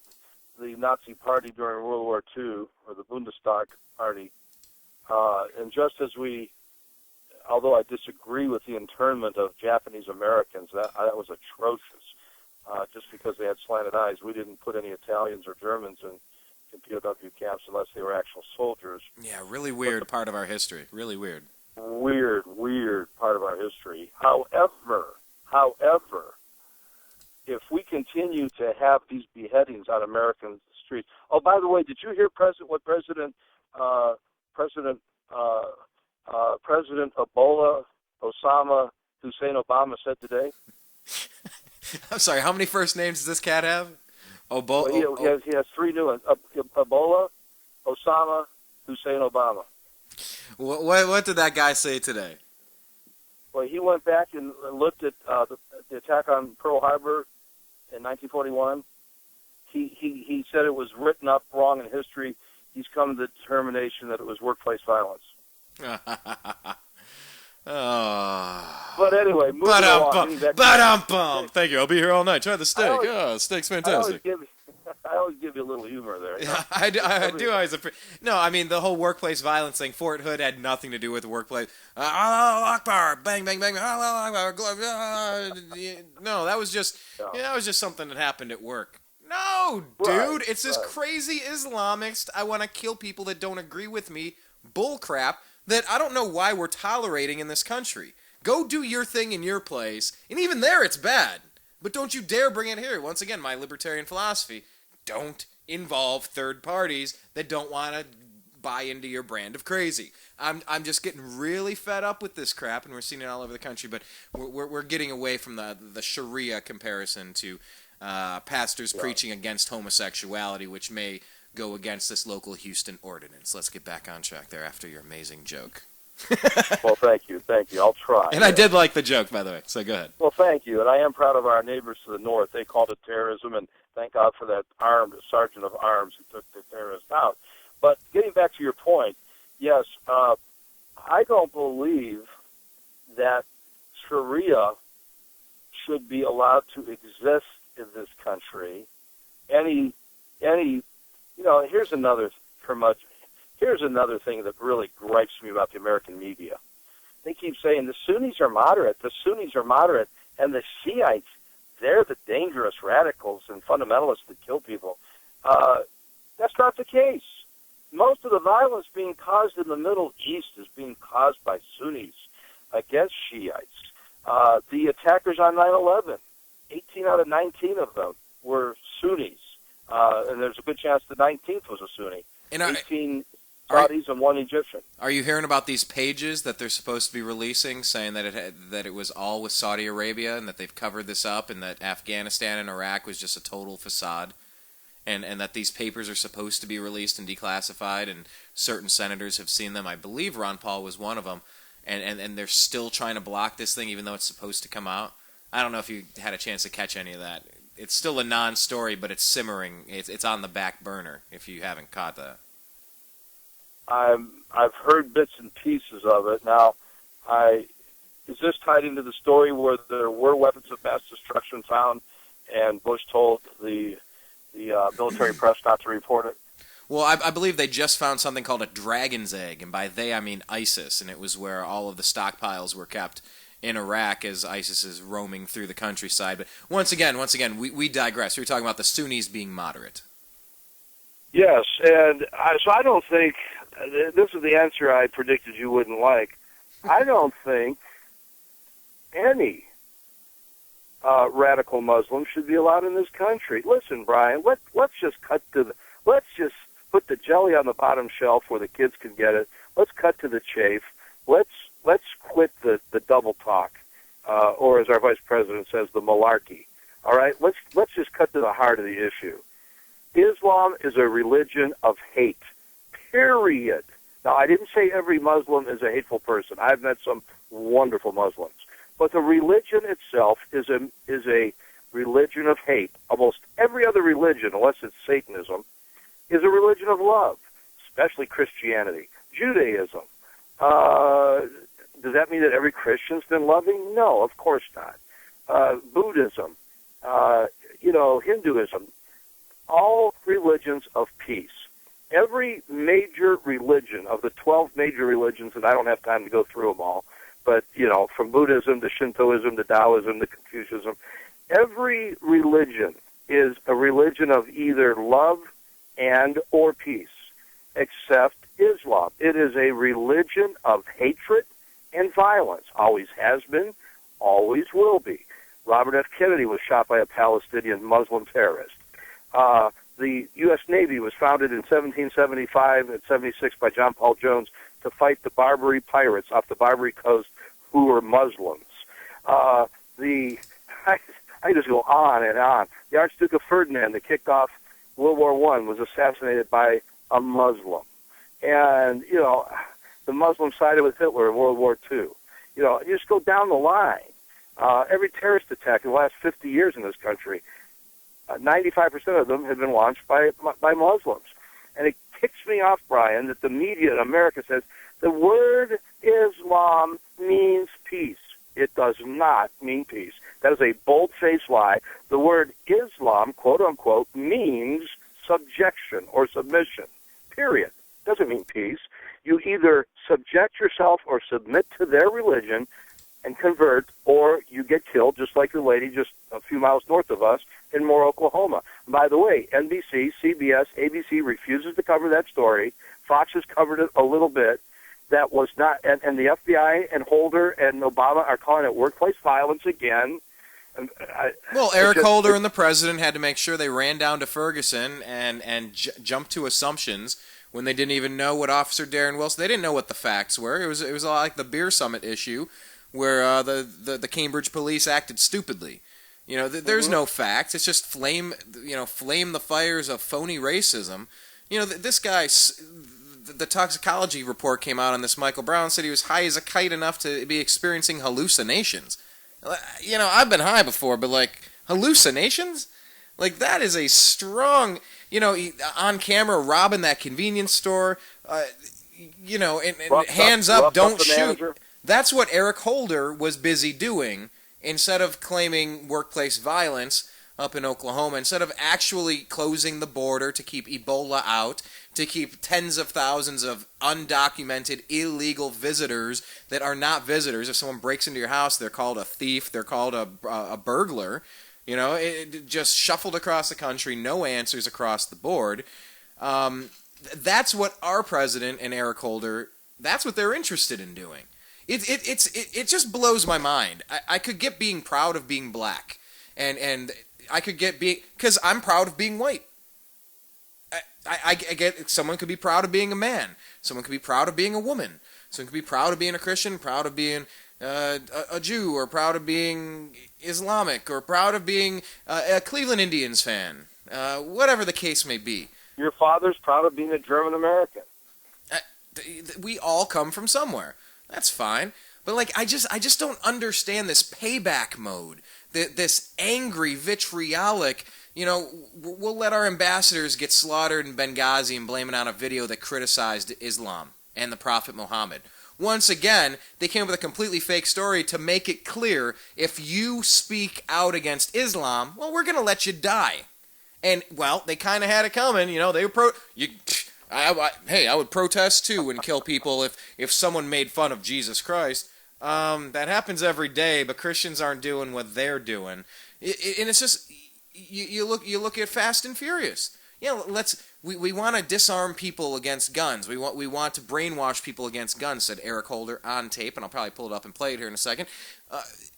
C: the Nazi Party during World War II, or the Bundestag Party, and just as although I disagree with the internment of Japanese Americans, that was atrocious. Just because they had slanted eyes, we didn't put any Italians or Germans in POW camps unless they were actual soldiers.
B: Yeah, really weird part of our history. Really weird.
C: Weird part of our history. However, if we continue to have these beheadings on American streets. Oh, by the way, did you hear what President Ebola Osama Hussein Obama said today?
B: I'm sorry, how many first names does this cat have?
C: Well, he has three new ones. Ebola, Osama, Hussein Obama.
B: What did that guy say today?
C: Well, he went back and looked at the attack on Pearl Harbor in 1941. He said it was written up wrong in history. He's come to the determination that it was workplace violence.
B: Oh.
C: But anyway, moving on.
B: Thank you. I'll be here all night. Try the steak. Steak's fantastic.
C: I always give you a little humor there. You know?
B: I do always No, I mean, the whole workplace violence thing, Fort Hood had nothing to do with the workplace. Allahu Akbar, bang, bang, bang, Allahu Akbar. No, that was just something that happened at work. No, dude, it's this crazy Islamist, I want to kill people that don't agree with me bullcrap that I don't know why we're tolerating in this country. Go do your thing in your place, and even there it's bad. But don't you dare bring it here. Once again, my libertarian philosophy, don't involve third parties that don't want to buy into your brand of crazy. I'm just getting really fed up with this crap, and we're seeing it all over the country, but we're getting away from the Sharia comparison to pastors preaching against homosexuality, which may go against this local Houston ordinance. Let's get back on track there after your amazing joke.
C: Well, thank you. I'll try.
B: And I did like the joke, by the way, so go ahead.
C: Well, thank you, and I am proud of our neighbors to the north. They called it terrorism, and thank God for that sergeant of arms who took the terrorists out. But getting back to your point, yes, I don't believe that Sharia should be allowed to exist in this country. Here's another thing that really gripes me about the American media. They keep saying the Sunnis are moderate, and the Shiites, they're the dangerous radicals and fundamentalists that kill people. That's not the case. Most of the violence being caused in the Middle East is being caused by Sunnis against Shiites. The attackers on 9/11, 18 out of 19 of them were Sunnis. And there's a good chance the 19th was a Sunni. 18 Saudis and one Egyptian.
B: Are you hearing about these pages that they're supposed to be releasing, saying that it was all with Saudi Arabia and that they've covered this up and that Afghanistan and Iraq was just a total facade? And that these papers are supposed to be released and declassified, and certain senators have seen them. I believe Ron Paul was one of them. And they're still trying to block this thing even though it's supposed to come out. I don't know if you had a chance to catch any of that. it's still a non-story, but it's simmering. It's on the back burner. If you haven't caught that,
C: I've heard bits and pieces of it. Now, is this tied into the story where there were weapons of mass destruction found, and Bush told the military press not to report it?
B: Well, I believe they just found something called a dragon's egg, and by they I mean ISIS, and it was where all of the stockpiles were kept in Iraq as ISIS is roaming through the countryside. But once again, we digress. We were talking about the Sunnis being moderate.
C: Yes, and so I don't think, this is the answer I predicted you wouldn't like, I don't think any radical Muslims should be allowed in this country. Listen, Brian, let's just let's just put the jelly on the bottom shelf where the kids can get it. Let's cut to the chase. Let's quit the double talk, or as our vice president says, the malarkey. All right, let's just cut to the heart of the issue. Islam is a religion of hate. Period. Now, I didn't say every Muslim is a hateful person. I've met some wonderful Muslims, but the religion itself is a religion of hate. Almost every other religion, unless it's Satanism, is a religion of love, especially Christianity. Judaism. Does that mean that every Christian's been loving? No, of course not. Buddhism, Hinduism, all religions of peace. Every major religion of the 12 major religions, and I don't have time to go through them all, but, from Buddhism to Shintoism to Taoism to Confucianism, every religion is a religion of either love and or peace, except Islam. It is a religion of hatred and violence. Always has been, always will be. Robert F. Kennedy was shot by a Palestinian Muslim terrorist. The U.S. Navy was founded in 1775 and 76 by John Paul Jones to fight the Barbary pirates off the Barbary coast who were Muslims. I just go on and on. The Archduke of Ferdinand that kicked off World War I was assassinated by a Muslim. And, the Muslim sided with Hitler in World War II. You just go down the line. Every terrorist attack in the last 50 years in this country, 95% of them have been launched by Muslims. And it kicks me off, Brian, that the media in America says the word Islam means peace. It does not mean peace. That is a bold-faced lie. The word Islam, quote-unquote, means subjection or submission, period. Doesn't mean peace. You either subject yourself or submit to their religion and convert, or you get killed, just like the lady just a few miles north of us in Moore, Oklahoma. By the way, NBC, CBS, ABC refuses to cover that story. Fox has covered it a little bit. That was not, and the FBI and Holder and Obama are calling it workplace violence again.
B: Eric Holder and the president had to make sure they ran down to Ferguson and jumped to assumptions when they didn't even know what Officer Darren Wilson. They didn't know what the facts were. It was a lot like the beer summit issue, where the Cambridge police acted stupidly. There's no facts. It's just flame the fires of phony racism. This guy, the toxicology report came out on this Michael Brown, said he was high as a kite enough to be experiencing hallucinations. I've been high before, but hallucinations? That is a strong, on camera robbing that convenience store, hands up, don't shoot. Manager. That's what Eric Holder was busy doing. Instead of claiming workplace violence up in Oklahoma, instead of actually closing the border to keep Ebola out, to keep tens of thousands of undocumented illegal visitors that are not visitors. If someone breaks into your house, they're called a thief, they're called a burglar. It just shuffled across the country, no answers across the board. That's what our president and Eric Holder, that's what they're interested in doing. It just blows my mind. I could get being proud of being black, and I could get because I'm proud of being white. I get someone could be proud of being a man. Someone could be proud of being a woman. Someone could be proud of being a Christian, proud of being a Jew, or proud of being Islamic, or proud of being a Cleveland Indians fan. Whatever the case may be.
C: Your father's proud of being a German American.
B: We all come from somewhere. That's fine. But I just don't understand this payback mode this angry, vitriolic, we'll let our ambassadors get slaughtered in Benghazi and blame it on a video that criticized Islam and the Prophet Muhammad. Once again, they came up with a completely fake story to make it clear, if you speak out against Islam, well, we're going to let you die. And, well, they kind of had it coming. They were I would protest too and kill people if someone made fun of Jesus Christ. That happens every day, but Christians aren't doing what they're doing. And it's just, you look at Fast and Furious. We want to disarm people against guns. We want to brainwash people against guns, said Eric Holder on tape, and I'll probably pull it up and play it here in a second.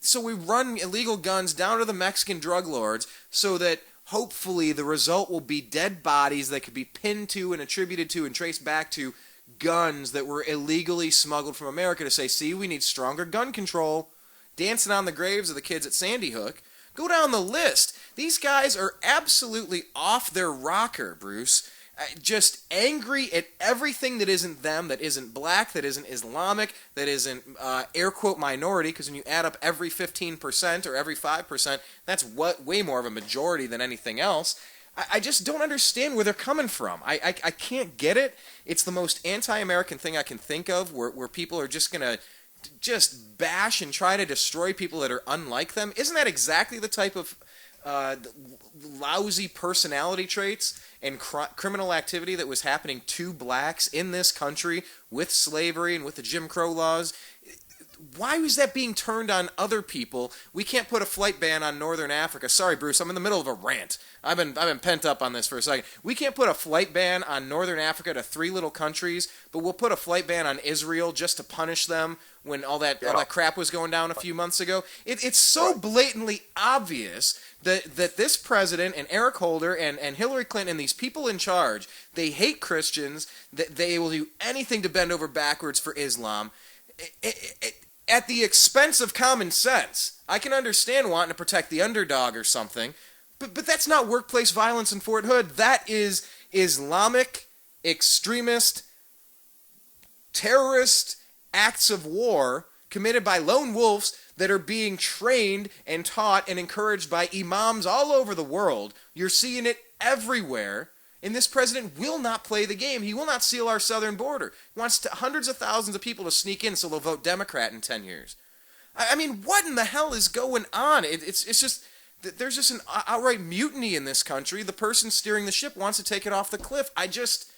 B: So we run illegal guns down to the Mexican drug lords so that hopefully the result will be dead bodies that could be pinned to and attributed to and traced back to guns that were illegally smuggled from America, to say, see, we need stronger gun control. Dancing on the graves of the kids at Sandy Hook. Go down the list. These guys are absolutely off their rocker, Bruce. Just angry at everything that isn't them, that isn't black, that isn't Islamic, that isn't air quote minority, because when you add up every 15% or every 5%, that's way more of a majority than anything else. I just don't understand where they're coming from. I can't get it. It's the most anti-American thing I can think of, where people are just going to just bash and try to destroy people that are unlike them. Isn't that exactly the type of lousy personality traits and criminal activity that was happening to blacks in this country with slavery and with the Jim Crow laws? Why was that being turned on other people? We can't put a flight ban on Northern Africa. Sorry, Bruce, I'm in the middle of a rant. I've been pent up on this for a second. We can't put a flight ban on Northern Africa to 3 little countries, but we'll put a flight ban on Israel just to punish them when all that crap was going down a few months ago. It's so blatantly obvious that this president and Eric Holder and Hillary Clinton and these people in charge, they hate Christians, that they will do anything to bend over backwards for Islam. At the expense of common sense. I can understand wanting to protect the underdog or something, but that's not workplace violence in Fort Hood. That is Islamic, extremist, terrorist acts of war committed by lone wolves that are being trained and taught and encouraged by imams all over the world. You're seeing it everywhere. And this president will not play the game. He will not seal our southern border. He wants hundreds of thousands of people to sneak in so they'll vote Democrat in 10 years. I mean, what in the hell is going on? It's just, there's just an outright mutiny in this country. The person steering the ship wants to take it off the cliff. I just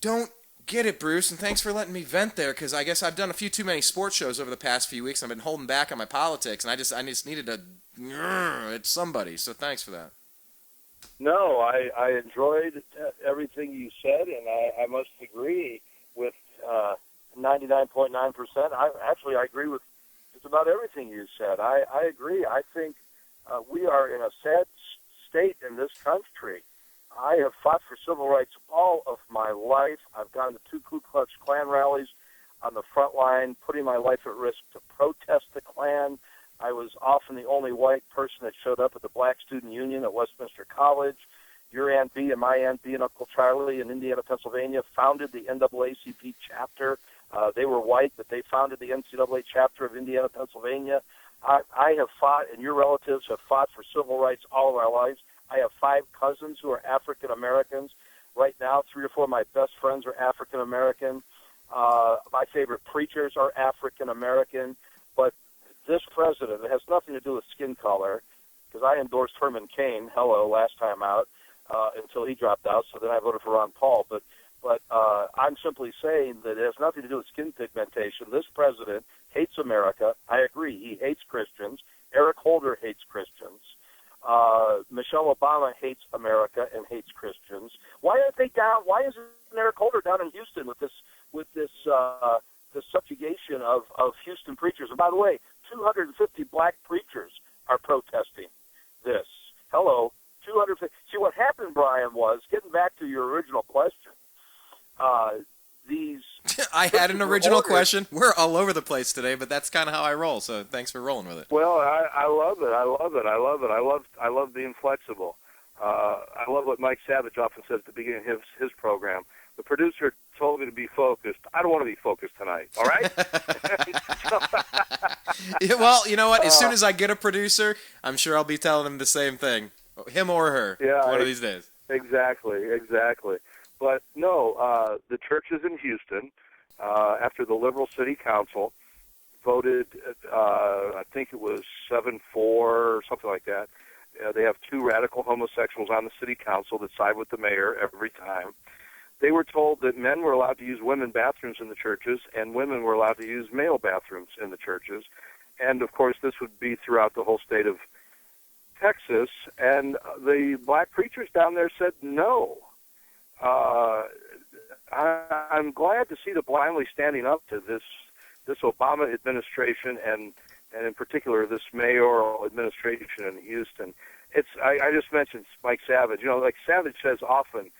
B: don't get it, Bruce. And thanks for letting me vent there, because I guess I've done a few too many sports shows over the past few weeks. I've been holding back on my politics, and I just needed to at somebody. So thanks for that.
C: No, I enjoyed everything you said, and I must agree with 99.9%. I agree with just about everything you said. I agree. I think we are in a sad state in this country. I have fought for civil rights all of my life. I've gone to 2 Ku Klux Klan rallies on the front line, putting my life at risk to protest the Klan. I was often the only white person that showed up at the Black Student Union at Westminster College. Your Aunt B and my Aunt B and Uncle Charlie in Indiana, Pennsylvania founded the NAACP chapter. They were white, but they founded the NCAA chapter of Indiana, Pennsylvania. I have fought, and your relatives have fought for civil rights all of our lives. I have 5 cousins who are African Americans. Right now, 3 or 4 of my best friends are African American. My favorite preachers are African American. But this president, it has nothing to do with skin color, because I endorsed Herman Cain, last time out, until he dropped out, so then I voted for Ron Paul. But I'm simply saying that it has nothing to do with skin pigmentation. This president hates America. I agree. He hates Christians. Eric Holder hates Christians. Michelle Obama hates America and hates Christians. Why aren't they down? Why isn't Eric Holder down in Houston with this subjugation of Houston preachers? And by the way, 250 black preachers are protesting this. 250. See, what happened, Brian, was, getting back to your original question, these...
B: I had an original question. We're all over the place today, but that's kind of how I roll, so thanks for rolling with it.
C: Well, I love it. I love being flexible. I love what Mike Savage often says at the beginning of his program. The producer told me to be focused. I don't want to be focused tonight, all right?
B: Yeah, well, you know what? As soon as I get a producer, I'm sure I'll be telling him the same thing. Him or her.
C: Yeah,
B: one of these days.
C: Exactly. But no, the churches in Houston, after the liberal city council voted, I think it was 7-4 or something like that. They have two radical homosexuals on the city council that side with the mayor every time. They were told that men were allowed to use women bathrooms in the churches and women were allowed to use male bathrooms in the churches. And, of course, this would be throughout the whole state of Texas. And the black preachers down there said no. I'm glad to see the blindly standing up to this Obama administration and in particular this mayoral administration in Houston. I just mentioned Mike Savage. You know, like Savage says often,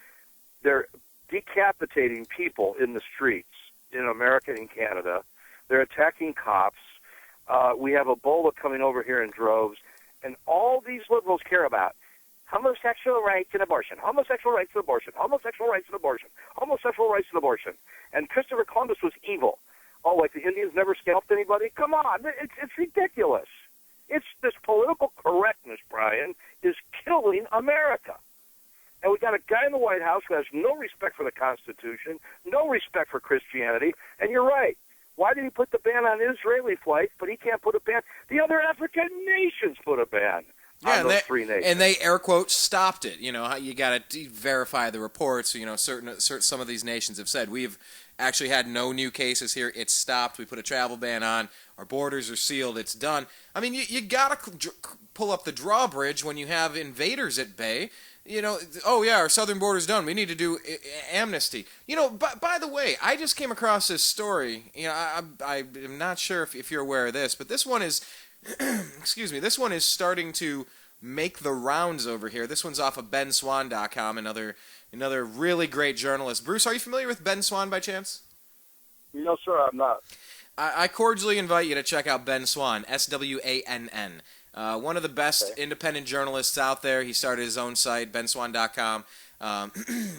C: they're decapitating people in the streets in America and Canada. They're attacking cops. We have Ebola coming over here in droves. And all these liberals care about homosexual rights and abortion, homosexual rights and abortion, homosexual rights and abortion, homosexual rights and abortion. And Christopher Columbus was evil. Oh, like the Indians never scalped anybody? Come on, it's ridiculous. It's this political correctness, Brian, is killing America. And we got a guy in the White House who has no respect for the Constitution, no respect for Christianity. And you're right. Why did he put the ban on Israeli flights, but he can't put a ban? The other African nations put a ban on those three nations.
B: And they, air quotes, stopped it. You know, you got to verify the reports. You know, certain some of these nations have said, we've actually had no new cases here. It's stopped. We put a travel ban on. Our borders are sealed. It's done. I mean, you got to pull up the drawbridge when you have invaders at bay. You know, oh yeah, our southern border's done. We need to do amnesty. You know, by the way, I just came across this story. You know, I'm not sure if you're aware of this, but this one is, excuse me, this one is starting to make the rounds over here. This one's off of BenSwan.com, another really great journalist. Bruce, are you familiar with Ben Swan by chance?
C: No, sir, I'm not.
B: I cordially invite you to check out Ben Swan, SWANN. One of the best independent journalists out there. He started his own site, benswan.com.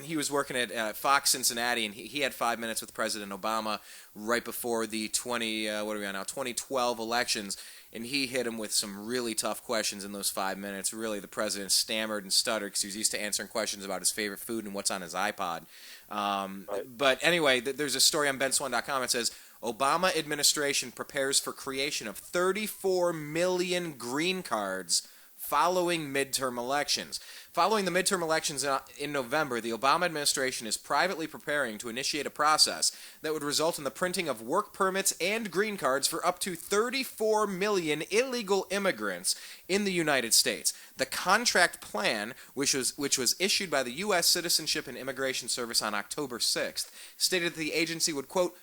B: He was working at Fox Cincinnati, and he had 5 minutes with President Obama right before the 2012 elections, and he hit him with some really tough questions in those 5 minutes. Really, the president stammered and stuttered because he was used to answering questions about his favorite food and what's on his iPod. But anyway, there's a story on benswan.com that says, Obama administration prepares for creation of 34 million green cards following midterm elections. Following the midterm elections in November, the Obama administration is privately preparing to initiate a process that would result in the printing of work permits and green cards for up to 34 million illegal immigrants in the United States. The contract plan, which was issued by the U.S. Citizenship and Immigration Service on October 6th, stated that the agency would, quote,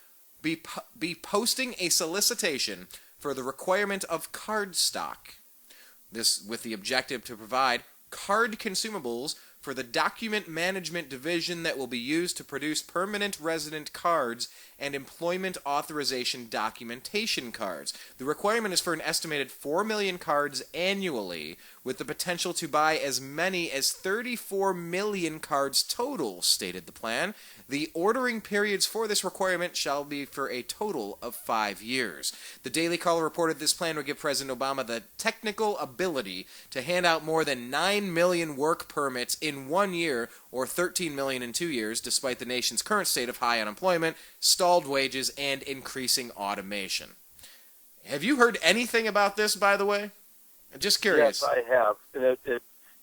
B: be posting a solicitation for the requirement of card stock. This with the objective to provide card consumables for the document management division that will be used to produce permanent resident cards and employment authorization documentation cards. The requirement is for an estimated 4 million cards annually, with the potential to buy as many as 34 million cards total, stated the plan. The ordering periods for this requirement shall be for a total of 5 years. The Daily Caller reported this plan would give President Obama the technical ability to hand out more than 9 million work permits in 1 year, or 13 million in 2 years, despite the nation's current state of high unemployment, stalled wages, and increasing automation. Have you heard anything about this, by the way? I'm just curious.
C: Yes, I have.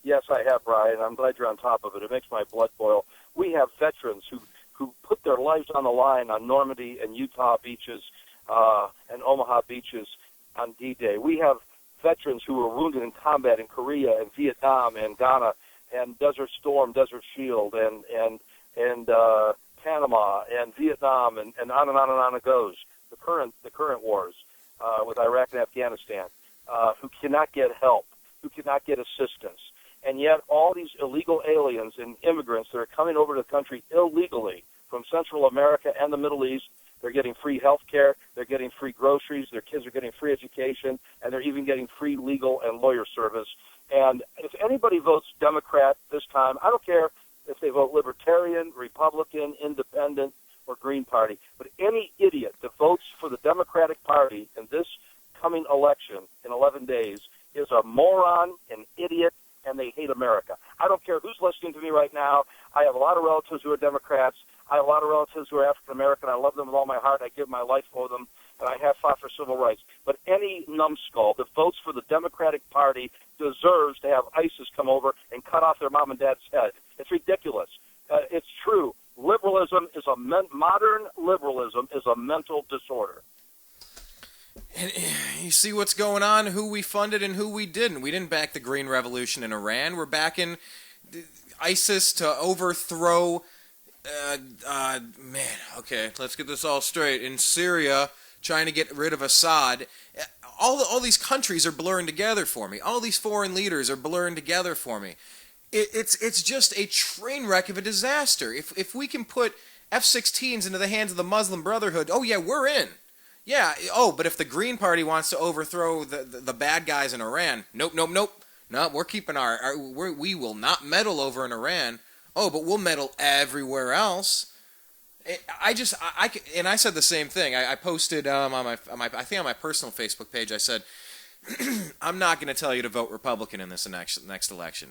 C: Yes, I have, Brian. I'm glad you're on top of it. It makes my blood boil. We have veterans who put their lives on the line on Normandy and Utah beaches and Omaha beaches on D-Day. We have veterans who were wounded in combat in Korea and Vietnam and Ghana and Desert Storm, Desert Shield, and Panama and Vietnam, and on and on and on it goes. The current wars with Iraq and Afghanistan, who cannot get help, who cannot get assistance, and yet all these illegal aliens and immigrants that are coming over to the country illegally from Central America and the Middle East, they're getting free health care, they're getting free groceries, their kids are getting free education, and they're even getting free legal and lawyer service. And if anybody votes Democrat this time, I don't care if they vote Libertarian, Republican, Independent, or Green Party, but any idiot that votes for the Democratic Party in this coming election in 11 days is a moron, an idiot, and they hate America. I don't care who's listening to me right now. I have a lot of relatives who are Democrats. I have a lot of relatives who are African American. I love them with all my heart. I give my life for them, and I have fought for civil rights. But any numbskull that votes for the Democratic Party deserves to have ISIS come over and cut off their mom and dad's head. It's ridiculous. It's true. Liberalism is modern liberalism is a mental disorder.
B: And you see what's going on, who we funded and who we didn't. We didn't back the Green Revolution in Iran. We're backing ISIS to overthrow, okay, let's get this all straight. In Syria, trying to get rid of Assad. All these countries are blurring together for me. All these foreign leaders are blurring together for me. It's just a train wreck of a disaster. If we can put F-16s into the hands of the Muslim Brotherhood, oh yeah, we're in. Yeah, but if the Green Party wants to overthrow the bad guys in Iran, nope. No, we're keeping we will not meddle over in Iran. Oh, but we'll meddle everywhere else. I said the same thing. I posted on my personal Facebook page. I said, I'm not going to tell you to vote Republican in this next election.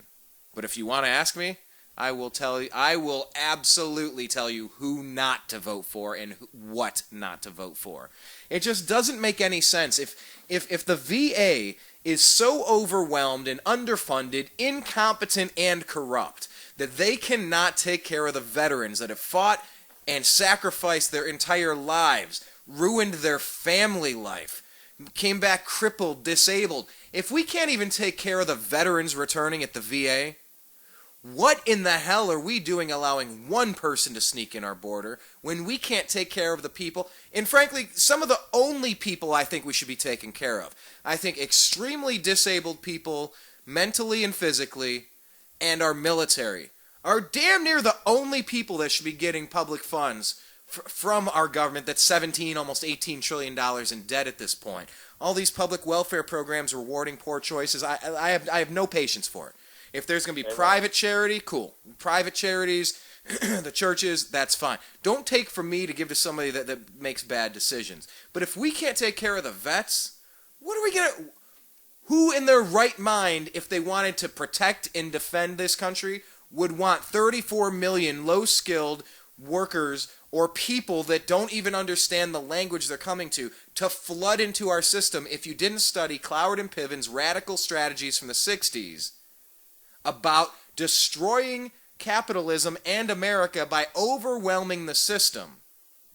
B: But if you want to ask me, I will absolutely tell you who not to vote for and what not to vote for. It just doesn't make any sense. If the VA is so overwhelmed and underfunded, incompetent, and corrupt that they cannot take care of the veterans that have fought and sacrificed their entire lives, ruined their family life, came back crippled, disabled. If we can't even take care of the veterans returning at the VA, what in the hell are we doing allowing one person to sneak in our border when we can't take care of the people? And frankly, some of the only people I think we should be taking care of. I think extremely disabled people, mentally and physically, and our military are damn near the only people that should be getting public funds from our government that's almost $18 trillion in debt at this point. All these public welfare programs rewarding poor choices, I have no patience for it. If there's going to be private charity, cool. Private charities, the churches, that's fine. Don't take from me to give to somebody that makes bad decisions. But if we can't take care of the vets, what are we going to... Who in their right mind, if they wanted to protect and defend this country, would want 34 million low-skilled workers or people that don't even understand the language they're coming to flood into our system if you didn't study Cloward and Piven's radical strategies from the 60s about destroying capitalism and America by overwhelming the system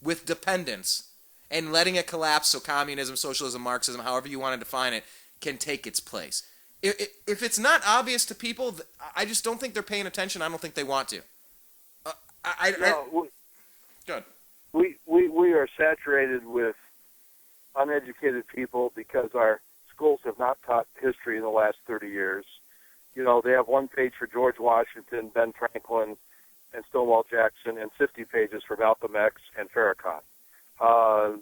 B: with dependence and letting it collapse so communism, socialism, Marxism, however you want to define it, can take its place. If it's not obvious to people, I just don't think they're paying attention. I don't think they want to. Good.
C: We are saturated with uneducated people because our schools have not taught history in the last 30 years. You know, they have one page for George Washington, Ben Franklin, and Stonewall Jackson, and 50 pages for Malcolm X and Farrakhan.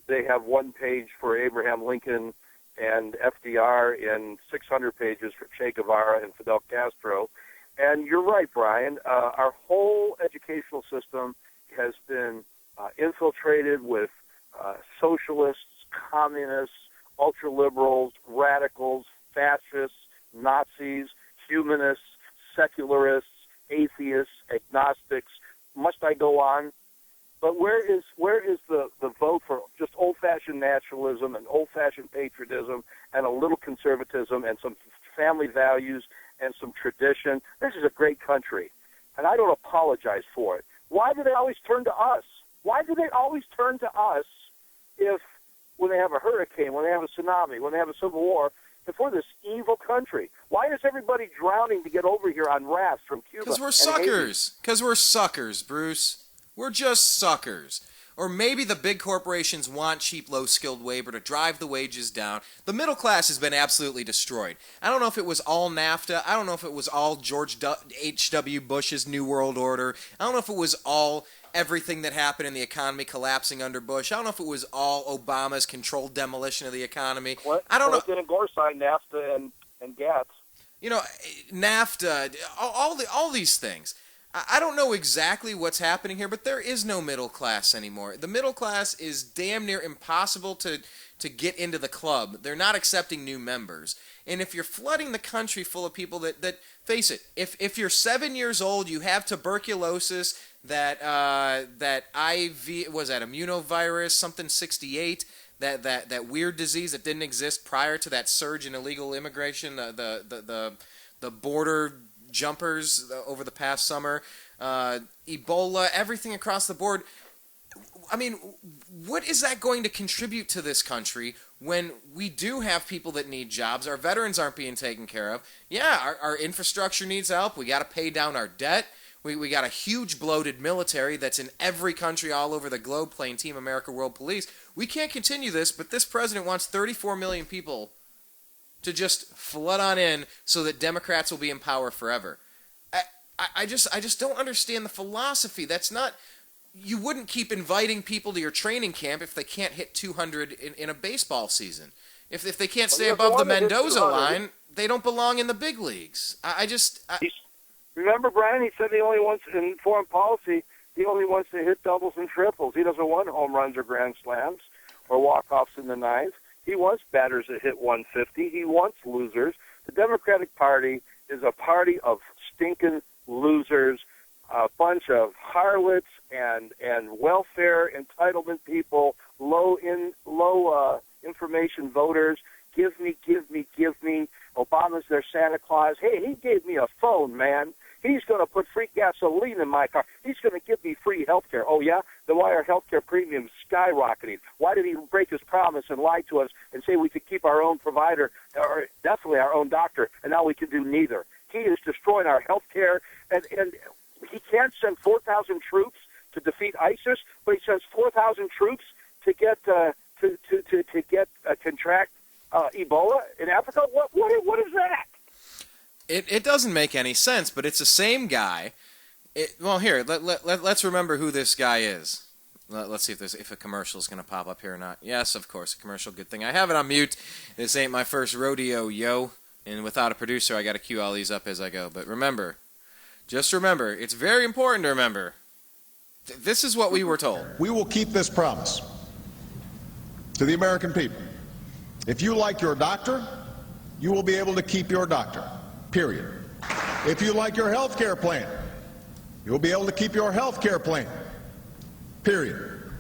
C: They have one page for Abraham Lincoln and FDR, and 600 pages for Che Guevara and Fidel Castro. And you're right, Brian. Our whole educational system has been infiltrated with socialists, communists, ultra-liberals, radicals, fascists, Nazis, humanists, secularists, atheists, agnostics. Must I go on? But where is the vote for just old-fashioned nationalism and old-fashioned patriotism and a little conservatism and some family values and some tradition? This is a great country, and I don't apologize for it. Why do they always turn to us? Why do they always turn to us if when they have a hurricane, when they have a tsunami, when they have a civil war, if we're this evil country? Why is everybody drowning to get over here on rafts from Cuba?
B: Because we're suckers. Because we're suckers, Bruce. We're just suckers. Or maybe the big corporations want cheap, low-skilled labor to drive the wages down. The middle class has been absolutely destroyed. I don't know if it was all NAFTA. I don't know if it was all George H.W. Bush's New World Order. I don't know if it was all everything that happened in the economy collapsing under Bush. I don't know if it was all Obama's controlled demolition of the economy. I don't know.
C: President Gore signed NAFTA and GATT.
B: You know, NAFTA, all these things. I don't know exactly what's happening here, but there is no middle class anymore. The middle class is damn near impossible to get into the club. They're not accepting new members. And if you're flooding the country full of people that face it, if you're 7 years old, you have tuberculosis, that IV, was that immunovirus, something 68, that weird disease that didn't exist prior to that surge in illegal immigration, the border jumpers over the past summer, Ebola, everything across the board. I mean, what is that going to contribute to this country when we do have people that need jobs? Our veterans aren't being taken care of. Yeah, our infrastructure needs help. We got to pay down our debt. We got a huge bloated military that's in every country all over the globe playing Team America World Police. We can't continue this, but this president wants 34 million people to just flood on in so that Democrats will be in power forever. I just don't understand the philosophy. That's not... You wouldn't keep inviting people to your training camp if they can't hit 200 in a baseball season. If they can't stay above the Mendoza line, they don't belong in the big leagues.
C: Remember, Brian, he said he only wants, in foreign policy, he only wants to hit doubles and triples. He doesn't want home runs or grand slams or walk-offs in the ninth. He wants batters that hit 150. He wants losers. The Democratic Party is a party of stinking losers, a bunch of harlots and welfare entitlement people, low information voters. Give me. Obama's their Santa Claus. Hey, he gave me a phone, man. He's going to put free gasoline in my car. He's going to give me free health care. Oh, yeah? Then why are health care premiums skyrocketing? Why did he break his promise and lie to us and say we could keep our own provider, or definitely our own doctor, and now we can do neither? He is destroying our health care, and he can't send 4,000 troops to defeat ISIS, but he sends 4,000 troops to get contract Ebola in Africa. What is that?
B: It doesn't make any sense, but it's the same guy. Let's remember who this guy is. Let's see if a commercial is going to pop up here or not. Yes, of course, a commercial. Good thing I have it on mute. This ain't my first rodeo, yo. And without a producer, I got to cue all these up as I go. But remember, just remember, it's very important to remember. This is what we were told.
D: We will keep this promise to the American people. If you like your doctor, you will be able to keep your doctor. Period. If you like your health care plan, you'll be able to keep your health care plan. Period.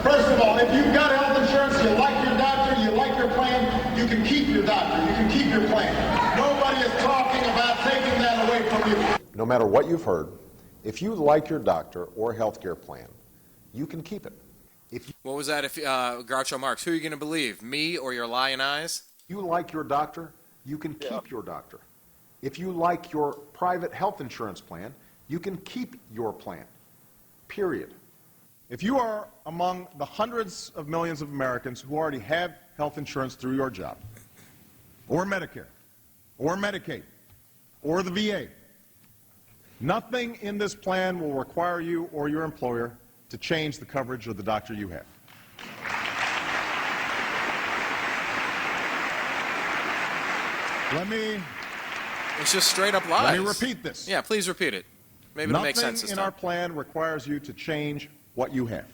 E: First of all, if you've got health insurance, you like your doctor, you like your plan, you can keep your doctor, you can keep your plan. Nobody is talking about taking that away from you.
F: No matter what you've heard, if you like your doctor or health care plan, you can keep it.
B: What was that? If Groucho Marx, who are you going to believe, me or your lying eyes?
F: You like your doctor, you can keep your doctor. If you like your private health insurance plan, you can keep your plan. Period.
D: If you are among the hundreds of millions of Americans who already have health insurance through your job, or Medicare, or Medicaid, or the VA, nothing in this plan will require you or your employer to change the coverage of the doctor you have.
B: It's just straight up lies.
D: Let me repeat this.
B: Yeah, please repeat it. Maybe it'll make sense this
D: Nothing in
B: time.
D: our plan requires you to change what you have.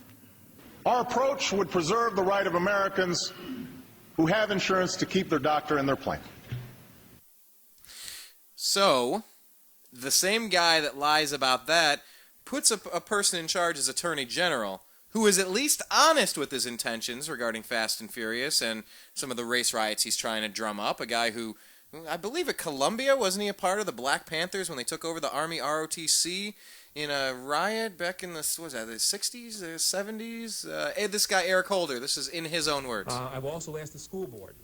D: Our approach would preserve the right of Americans who have insurance to keep their doctor and their plan.
B: So, the same guy that lies about that puts a person in charge as Attorney General who is at least honest with his intentions regarding Fast and Furious and some of the race riots he's trying to drum up. A guy who, I believe at Columbia, wasn't he a part of the Black Panthers when they took over the Army ROTC in a riot back in the 60s, 70s? This guy, Eric Holder, this is in his own words.
G: I've also asked the school board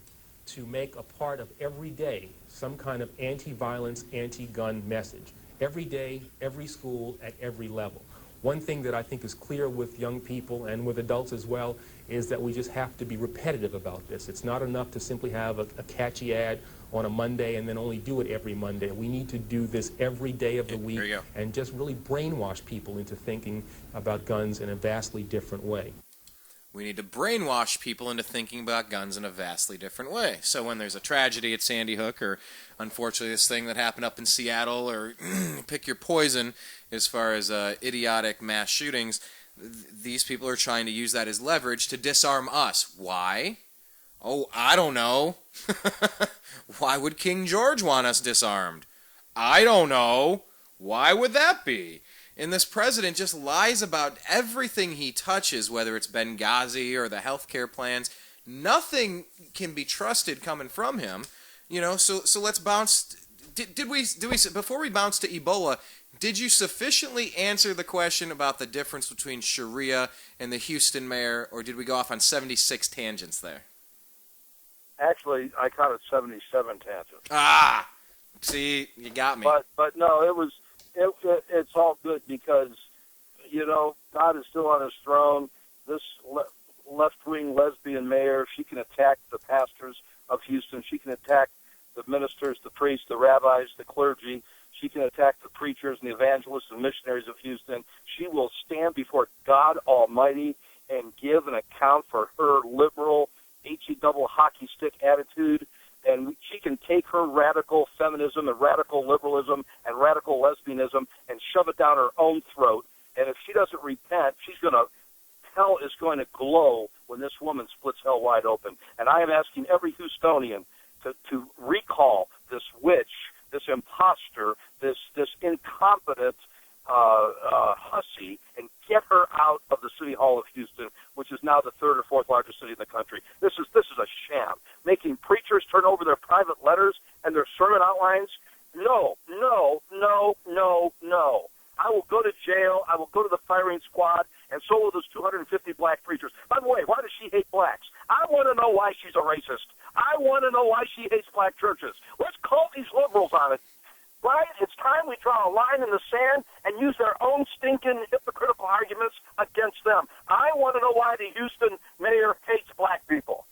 G: to make a part of every day some kind of anti-violence, anti-gun message. Every day, every school, at every level. One thing that I think is clear with young people and with adults as well is that we just have to be repetitive about this. It's not enough to simply have a catchy ad on a Monday and then only do it every Monday. We need to do this every day of the week and just really brainwash people into thinking about guns in a vastly different way.
B: We need to brainwash people into thinking about guns in a vastly different way. So when there's a tragedy at Sandy Hook, or unfortunately this thing that happened up in Seattle, or pick your poison as far as idiotic mass shootings, these people are trying to use that as leverage to disarm us. Why? Oh, I don't know. Why would King George want us disarmed? I don't know. Why would that be? And this president just lies about everything he touches, whether it's Benghazi or the healthcare plans. Nothing can be trusted coming from him. So let's bounce. Did we before we bounce to Ebola, did you sufficiently answer the question about the difference between Sharia and the Houston mayor, or did we go off on 76 tangents there?
C: Actually, I counted 77 tangents.
B: Ah, see, you got me.
C: But no, it's all good because, God is still on his throne. This left-wing lesbian mayor, she can attack the pastors of Houston. She can attack the ministers, the priests, the rabbis, the clergy. She can attack the preachers and the evangelists and missionaries of Houston. She will stand before God Almighty and give an account for her liberal, H-E-double hockey stick attitude. And she can take her radical feminism and radical liberalism and radical lesbianism and shove it down her own throat. And if she doesn't repent, hell is going to glow when this woman splits hell wide open. And I am asking every Houstonian to recall this witch, this imposter, this incompetent hussy, and get her out of the City Hall of Houston, which is now the third or fourth largest city in the country. This is a sham. Making preachers turn over their private letters and their sermon outlines. No. I will go to jail. I will go to the firing squad, and so will those 250 black preachers. By the way, why does she hate blacks? I want to know why she's a racist. I want to know why she hates black churches. Let's call these liberals on it. Right? It's time we draw a line in the sand and use their own stinking hypocritical arguments against them. I want to know why the Houston mayor hates black people.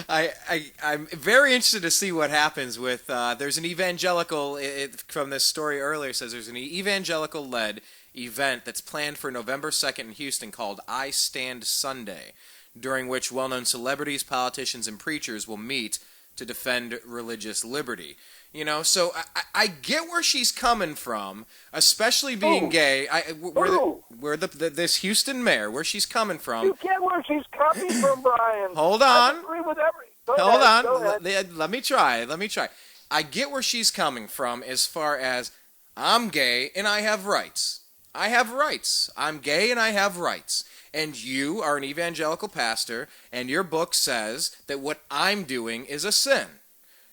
B: I'm very interested to see what happens with, there's an evangelical, from this story earlier, says there's an evangelical-led event that's planned for November 2nd in Houston called I Stand Sunday, during which well-known celebrities, politicians, and preachers will meet to defend religious liberty. So I get where she's coming from, especially being gay. This Houston mayor, where she's coming from.
C: You get where she's coming from, Brian.
B: Hold on.
C: I agree with
B: Hold on. Let me try. I get where she's coming from as far as I'm gay and I have rights. I'm gay and I have rights. And you are an evangelical pastor, and your book says that what I'm doing is a sin.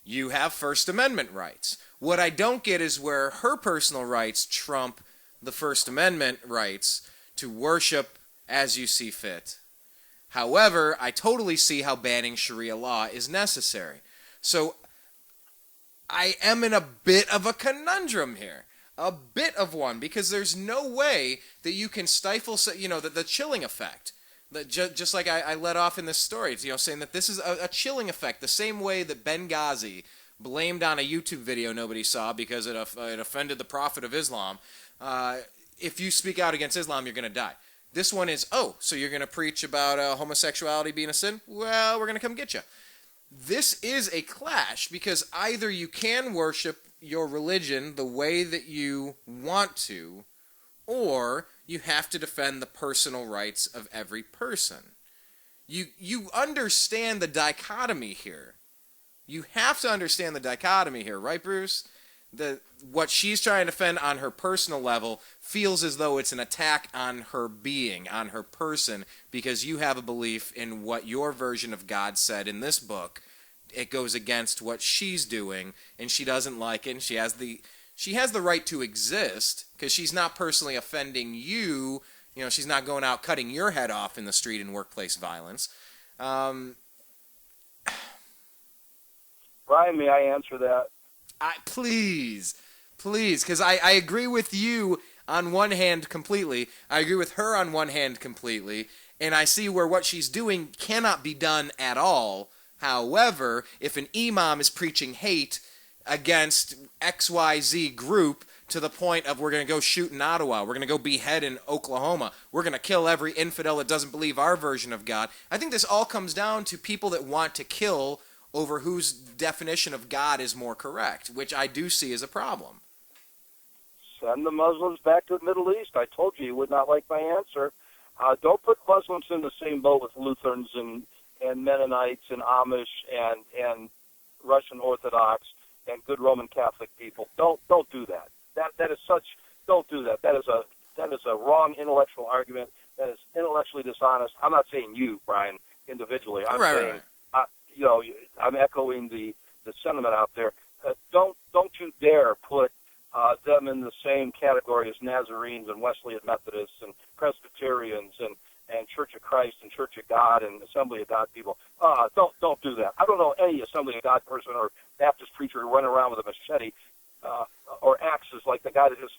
B: You have First Amendment rights. What I don't get is where her personal rights trump the First Amendment rights to worship as you see fit. However, I totally see how banning Sharia law is necessary. So I am in a bit of a conundrum here. A bit of one, because there's no way that you can stifle, the chilling effect. Just like I let off in this story, saying that this is a chilling effect, the same way that Benghazi blamed on a YouTube video nobody saw because it offended the Prophet of Islam. If you speak out against Islam, you're going to die. This one is, so you're going to preach about homosexuality being a sin? Well, we're going to come get you. This is a clash, because either you can worship your religion the way that you want to, or you have to defend the personal rights of every person. You understand the dichotomy here. You have to understand the dichotomy here, right, Bruce? What she's trying to defend on her personal level feels as though it's an attack on her being, on her person, because you have a belief in what your version of God said in this book. It goes against what she's doing, and she doesn't like it, and she has the right to exist, because she's not personally offending you. She's not going out cutting your head off in the street in workplace violence.
C: Brian, may I answer that?
B: Please, because I agree with you on one hand completely. I agree with her on one hand completely, and I see where what she's doing cannot be done at all. However, if an imam is preaching hate against XYZ group, to the point of we're going to go shoot in Ottawa, we're going to go behead in Oklahoma, we're going to kill every infidel that doesn't believe our version of God. I think this all comes down to people that want to kill over whose definition of God is more correct, which I do see as a problem.
C: Send the Muslims back to the Middle East. I told you would not like my answer. Don't put Muslims in the same boat with Lutherans and Mennonites and Amish and Russian Orthodox and good Roman Catholic people. Don't do that. That is such. Don't do that. That is a wrong intellectual argument. That is intellectually dishonest. I'm not saying you, Brian, individually. I'm saying, I'm echoing the sentiment out there. Don't you dare put them in the same category as Nazarenes and Wesleyan Methodists and Presbyterians and Church of Christ and Church of God and Assembly of God people. Don't do that. I don't know any Assembly of God person or Baptist preacher who run around with a machete or axes like the guy that just.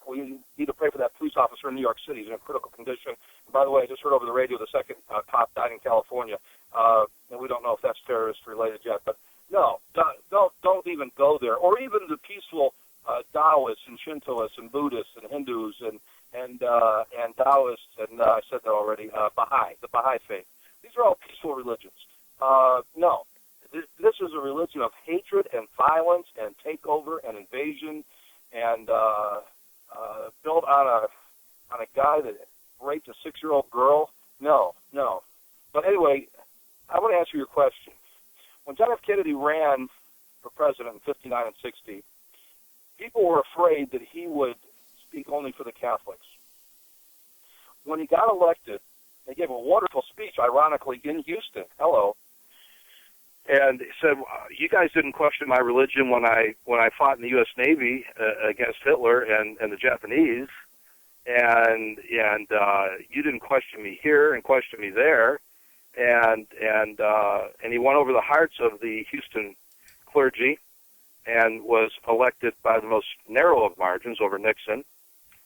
C: We need to pray for that police officer in New York City. He's in a critical condition. And by the way, I just heard over the radio the second cop died in California, and we don't know if that's terrorist related yet. But no, don't even go there. Or even the peaceful Taoists and Shintoists and Buddhists and Hindus and Taoists and I said that already. The Baha'i faith. These are all peaceful religions. No, this is a religion of hatred and violence and takeover and invasion. And built on a guy that raped a 6-year-old girl? No. But anyway, I want to answer your question. When John F. Kennedy ran for president in 59 and 60, people were afraid that he would speak only for the Catholics. When he got elected, they gave a wonderful speech, ironically, in Houston. Hello. And he said, "You guys didn't question my religion when I fought in the U.S. Navy against Hitler and the Japanese, and you didn't question me here and question me there, and he won over the hearts of the Houston clergy, and was elected by the most narrow of margins over Nixon,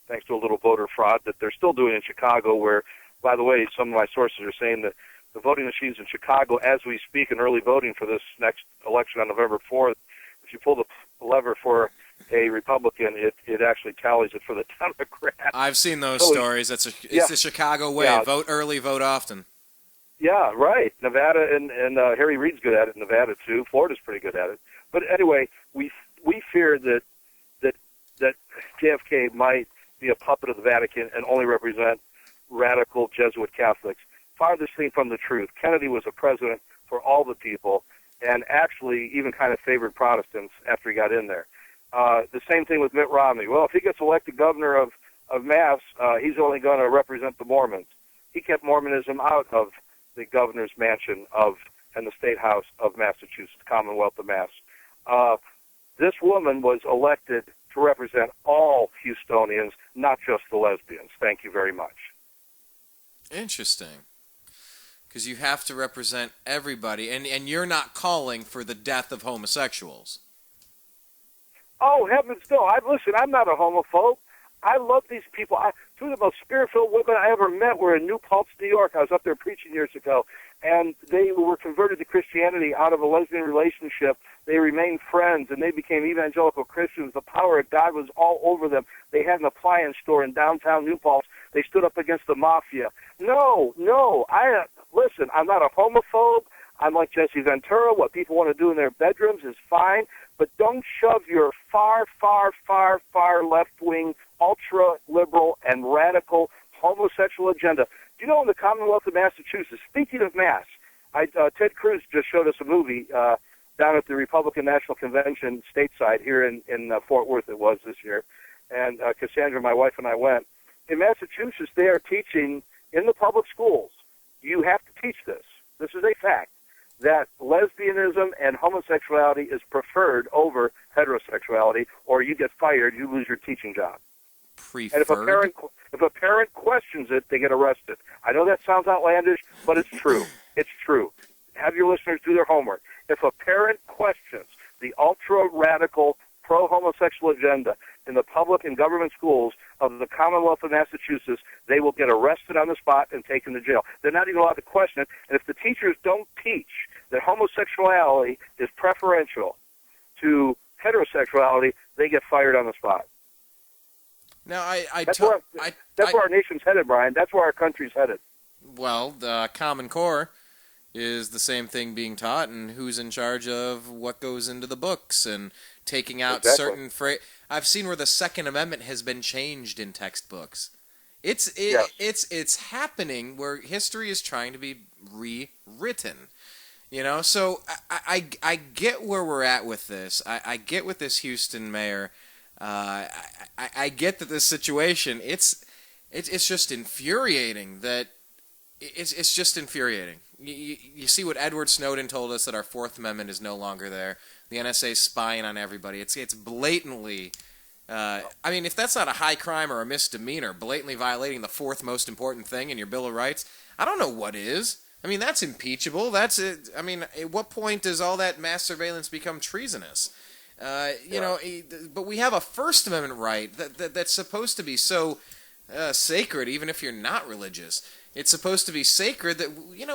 C: thanks to a little voter fraud that they're still doing in Chicago, where, by the way, some of my sources are saying that." The voting machines in Chicago, as we speak, in early voting for this next election on November 4th, if you pull the lever for a Republican, it actually tallies it for the Democrat.
B: I've seen those stories. It's the Chicago way. Yeah. Vote early, vote often.
C: Yeah, right. Nevada and Harry Reid's good at it in Nevada, too. Florida's pretty good at it. But anyway, we fear that JFK might be a puppet of the Vatican and only represent radical Jesuit Catholics. Farthest thing from the truth. Kennedy was a president for all the people, and actually even kind of favored Protestants after he got in there. The same thing with Mitt Romney. Well, if he gets elected governor of Mass, he's only going to represent the Mormons. He kept Mormonism out of the governor's mansion and the state house of Massachusetts, Commonwealth of Mass. This woman was elected to represent all Houstonians, not just the lesbians. Thank you very much.
B: Interesting. Because you have to represent everybody, and you're not calling for the death of homosexuals.
C: Oh, heavens no. Listen, I'm not a homophobe. I love these people. Two of the most spirit-filled women I ever met were in New Paltz, New York. I was up there preaching years ago, and they were converted to Christianity out of a lesbian relationship. They remained friends, and they became evangelical Christians. The power of God was all over them. They had an appliance store in downtown New Paltz. They stood up against the mafia. No. Listen, I'm not a homophobe. I'm like Jesse Ventura. What people want to do in their bedrooms is fine, but don't shove your far left-wing, ultra-liberal, and radical homosexual agenda. Do you know in the Commonwealth of Massachusetts, speaking of Mass, Ted Cruz just showed us a movie down at the Republican National Convention stateside here in Fort Worth it was this year, and Cassandra, my wife, and I went. In Massachusetts, they are teaching in the public schools, you have to teach this. This is a fact, that lesbianism and homosexuality is preferred over heterosexuality, or you get fired, you lose your teaching job.
B: Preferred?
C: And if a parent questions it, they get arrested. I know that sounds outlandish, but it's true. It's true. Have your listeners do their homework. If a parent questions the ultra-radical pro-homosexual agenda in the public and government schools of the Commonwealth of Massachusetts, they will get arrested on the spot and taken to jail. They're not even allowed to question it. And if the teachers don't teach that homosexuality is preferential to heterosexuality, they get fired on the spot.
B: Now,
C: That's where our nation's headed, Brian. That's where our country's headed.
B: Well, the Common Core is the same thing being taught, and who's in charge of what goes into the books and taking out certain I've seen where the Second Amendment has been changed in textbooks. It's happening where history is trying to be rewritten. So I get where we're at with this. I get with this Houston mayor. I get that this situation. It's just infuriating that it's just infuriating. You see what Edward Snowden told us, that our Fourth Amendment is no longer there. The NSA is spying on everybody. It's blatantly. If that's not a high crime or a misdemeanor, blatantly violating the fourth most important thing in your Bill of Rights, I don't know what is. That's impeachable. That's it. At what point does all that mass surveillance become treasonous? But we have a First Amendment right that's supposed to be so sacred, even if you're not religious. It's supposed to be sacred that,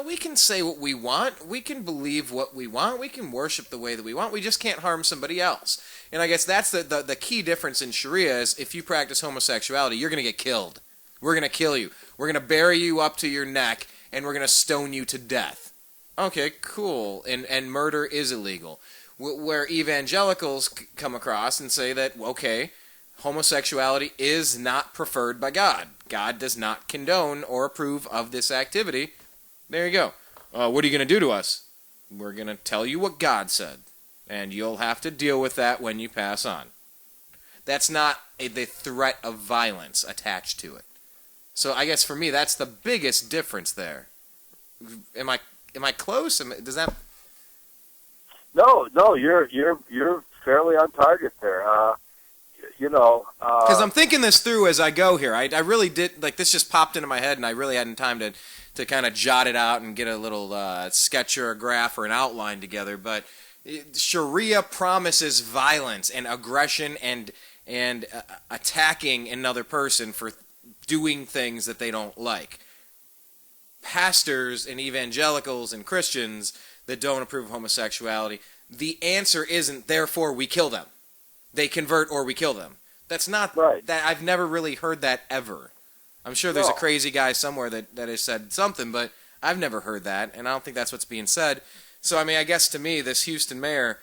B: we can say what we want, we can believe what we want, we can worship the way that we want, we just can't harm somebody else. And I guess that's the key difference in Sharia is if you practice homosexuality, you're going to get killed. We're going to kill you. We're going to bury you up to your neck, and we're going to stone you to death. Okay, cool. And murder is illegal. Where evangelicals come across and say that, okay, homosexuality is not preferred by God. God does not condone or approve of this activity. There you go. What are you going to do to us? We're going to tell you what God said, and you'll have to deal with that when you pass on. That's not the threat of violence attached to it. So I guess for me, that's the biggest difference there. Am I close? Does that?
C: No, you're fairly on target there.
B: Because I'm thinking this through as I go here. I really did, this just popped into my head, and I really hadn't time to kind of jot it out and get a little sketch or a graph or an outline together. But Sharia promises violence and aggression and attacking another person for doing things that they don't like. Pastors and evangelicals and Christians that don't approve of homosexuality, the answer isn't, therefore we kill them. They convert or we kill them. That's not right. That I've never really heard that ever. I'm sure there's a crazy guy somewhere that has said something, but I've never heard that, and I don't think that's what's being said. So, I guess to me, this Houston mayor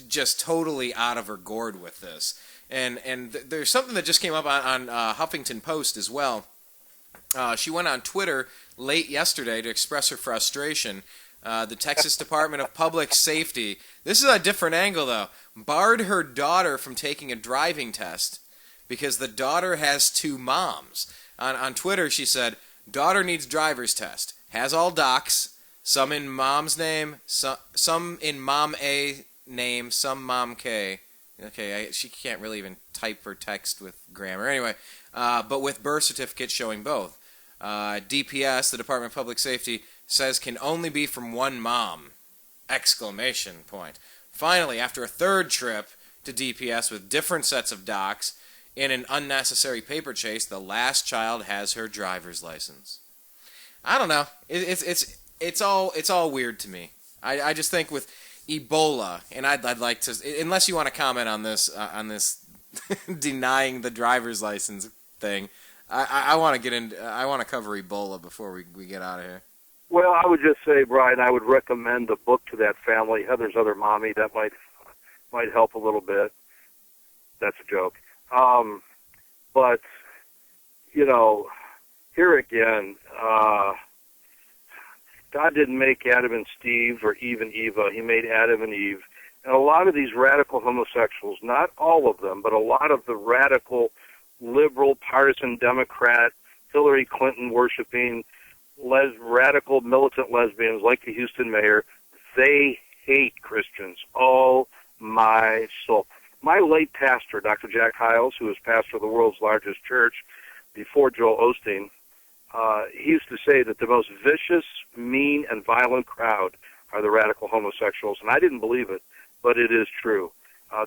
B: just totally out of her gourd with this. And there's something that just came up on Huffington Post as well. She went on Twitter late yesterday to express her frustration. The Texas Department of Public Safety, this is a different angle though, barred her daughter from taking a driving test because the daughter has two moms. On Twitter she said, daughter needs driver's test, has all docs, some in mom's name, some in mom A name, some mom K. Okay, she can't really even type or text with grammar. Anyway, but with birth certificate showing both. DPS, the Department of Public Safety, says can only be from one mom! Exclamation point. Finally, after a third trip to DPS with different sets of docs, in an unnecessary paper chase, the last child has her driver's license. I don't know. It's all weird to me. I just think with Ebola, and I'd like to, unless you want to comment on this denying the driver's license thing, I want to get into. I want to cover Ebola before we get out of here.
C: Well, I would just say, Brian, I would recommend a book to that family, Heather's Other Mommy. That might help a little bit. That's a joke. But, here again, God didn't make Adam and Steve or Eve and Eva. He made Adam and Eve. And a lot of these radical homosexuals, not all of them, but a lot of the radical, liberal, partisan Democrat, Hillary Clinton worshiping, radical militant lesbians like the Houston mayor, they hate Christians. Oh, my soul. My late pastor, Dr. Jack Hiles, who was pastor of the world's largest church before Joel Osteen, he used to say that the most vicious, mean, and violent crowd are the radical homosexuals. And I didn't believe it, but it is true.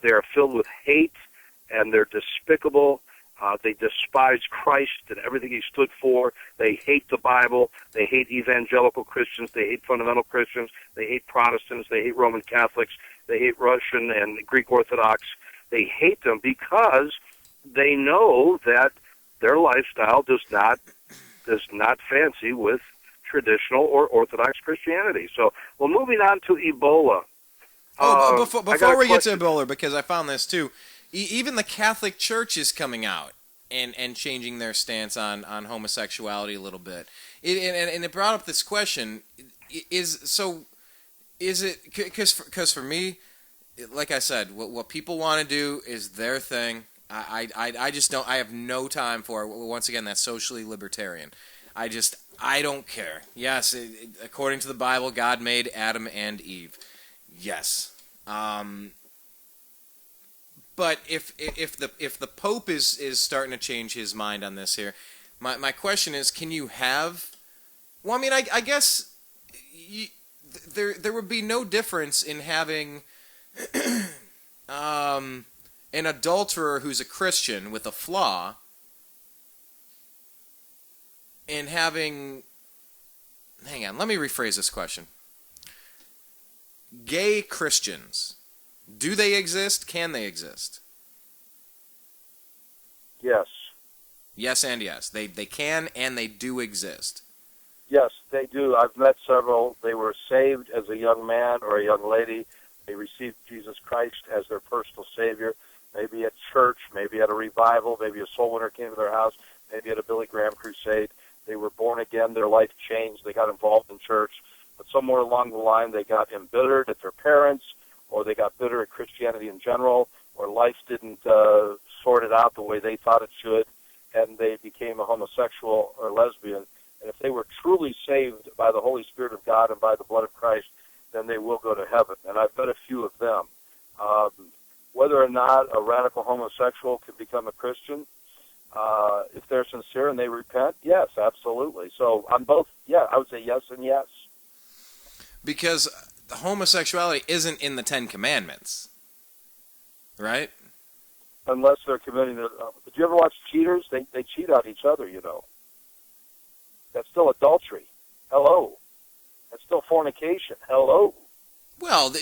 C: They are filled with hate, and they're despicable. They despise Christ and everything he stood for. They hate the Bible. They hate evangelical Christians. They hate fundamental Christians. They hate Protestants. They hate Roman Catholics. They hate Russian and Greek Orthodox. They hate them because they know that their lifestyle does not fancy with traditional or Orthodox Christianity. So, well, moving on to Ebola.
B: Before we get to Ebola, because I found this too, even the Catholic Church is coming out and changing their stance on homosexuality a little bit. And it brought up this question: is it because for me, like I said, what people want to do is their thing. I just don't. I have no time for it. Once again, that's socially libertarian. I don't care. Yes, according to the Bible, God made Adam and Eve. Yes. But if the Pope is starting to change his mind on this here, my question is, can you have? Well, I mean, I guess there would be no difference in having an adulterer who's a Christian with a flaw and having. Hang on, let me rephrase this question. Gay Christians, do they exist? Can they exist?
C: Yes.
B: Yes and yes. They can and they do exist.
C: Yes, they do. I've met several. They were saved as a young man or a young lady. They received Jesus Christ as their personal Savior, maybe at church, maybe at a revival, maybe a soul winner came to their house, maybe at a Billy Graham crusade. They were born again. Their life changed. They got involved in church. But somewhere along the line, they got embittered at their parents, or they got bitter at Christianity in general, or life didn't sort it out the way they thought it should, and they became a homosexual or lesbian. And if they were truly saved by the Holy Spirit of God and by the blood of Christ, then they will go to heaven. And I've met a few of them. Whether or not a radical homosexual can become a Christian, if they're sincere and they repent, yes, absolutely. So on both, yeah, I would say yes and yes.
B: Because homosexuality isn't in the Ten Commandments, right?
C: Unless they're committing did you ever watch Cheaters? They cheat on each other, you know. That's still adultery. Hello. That's still fornication. Hello.
B: Well,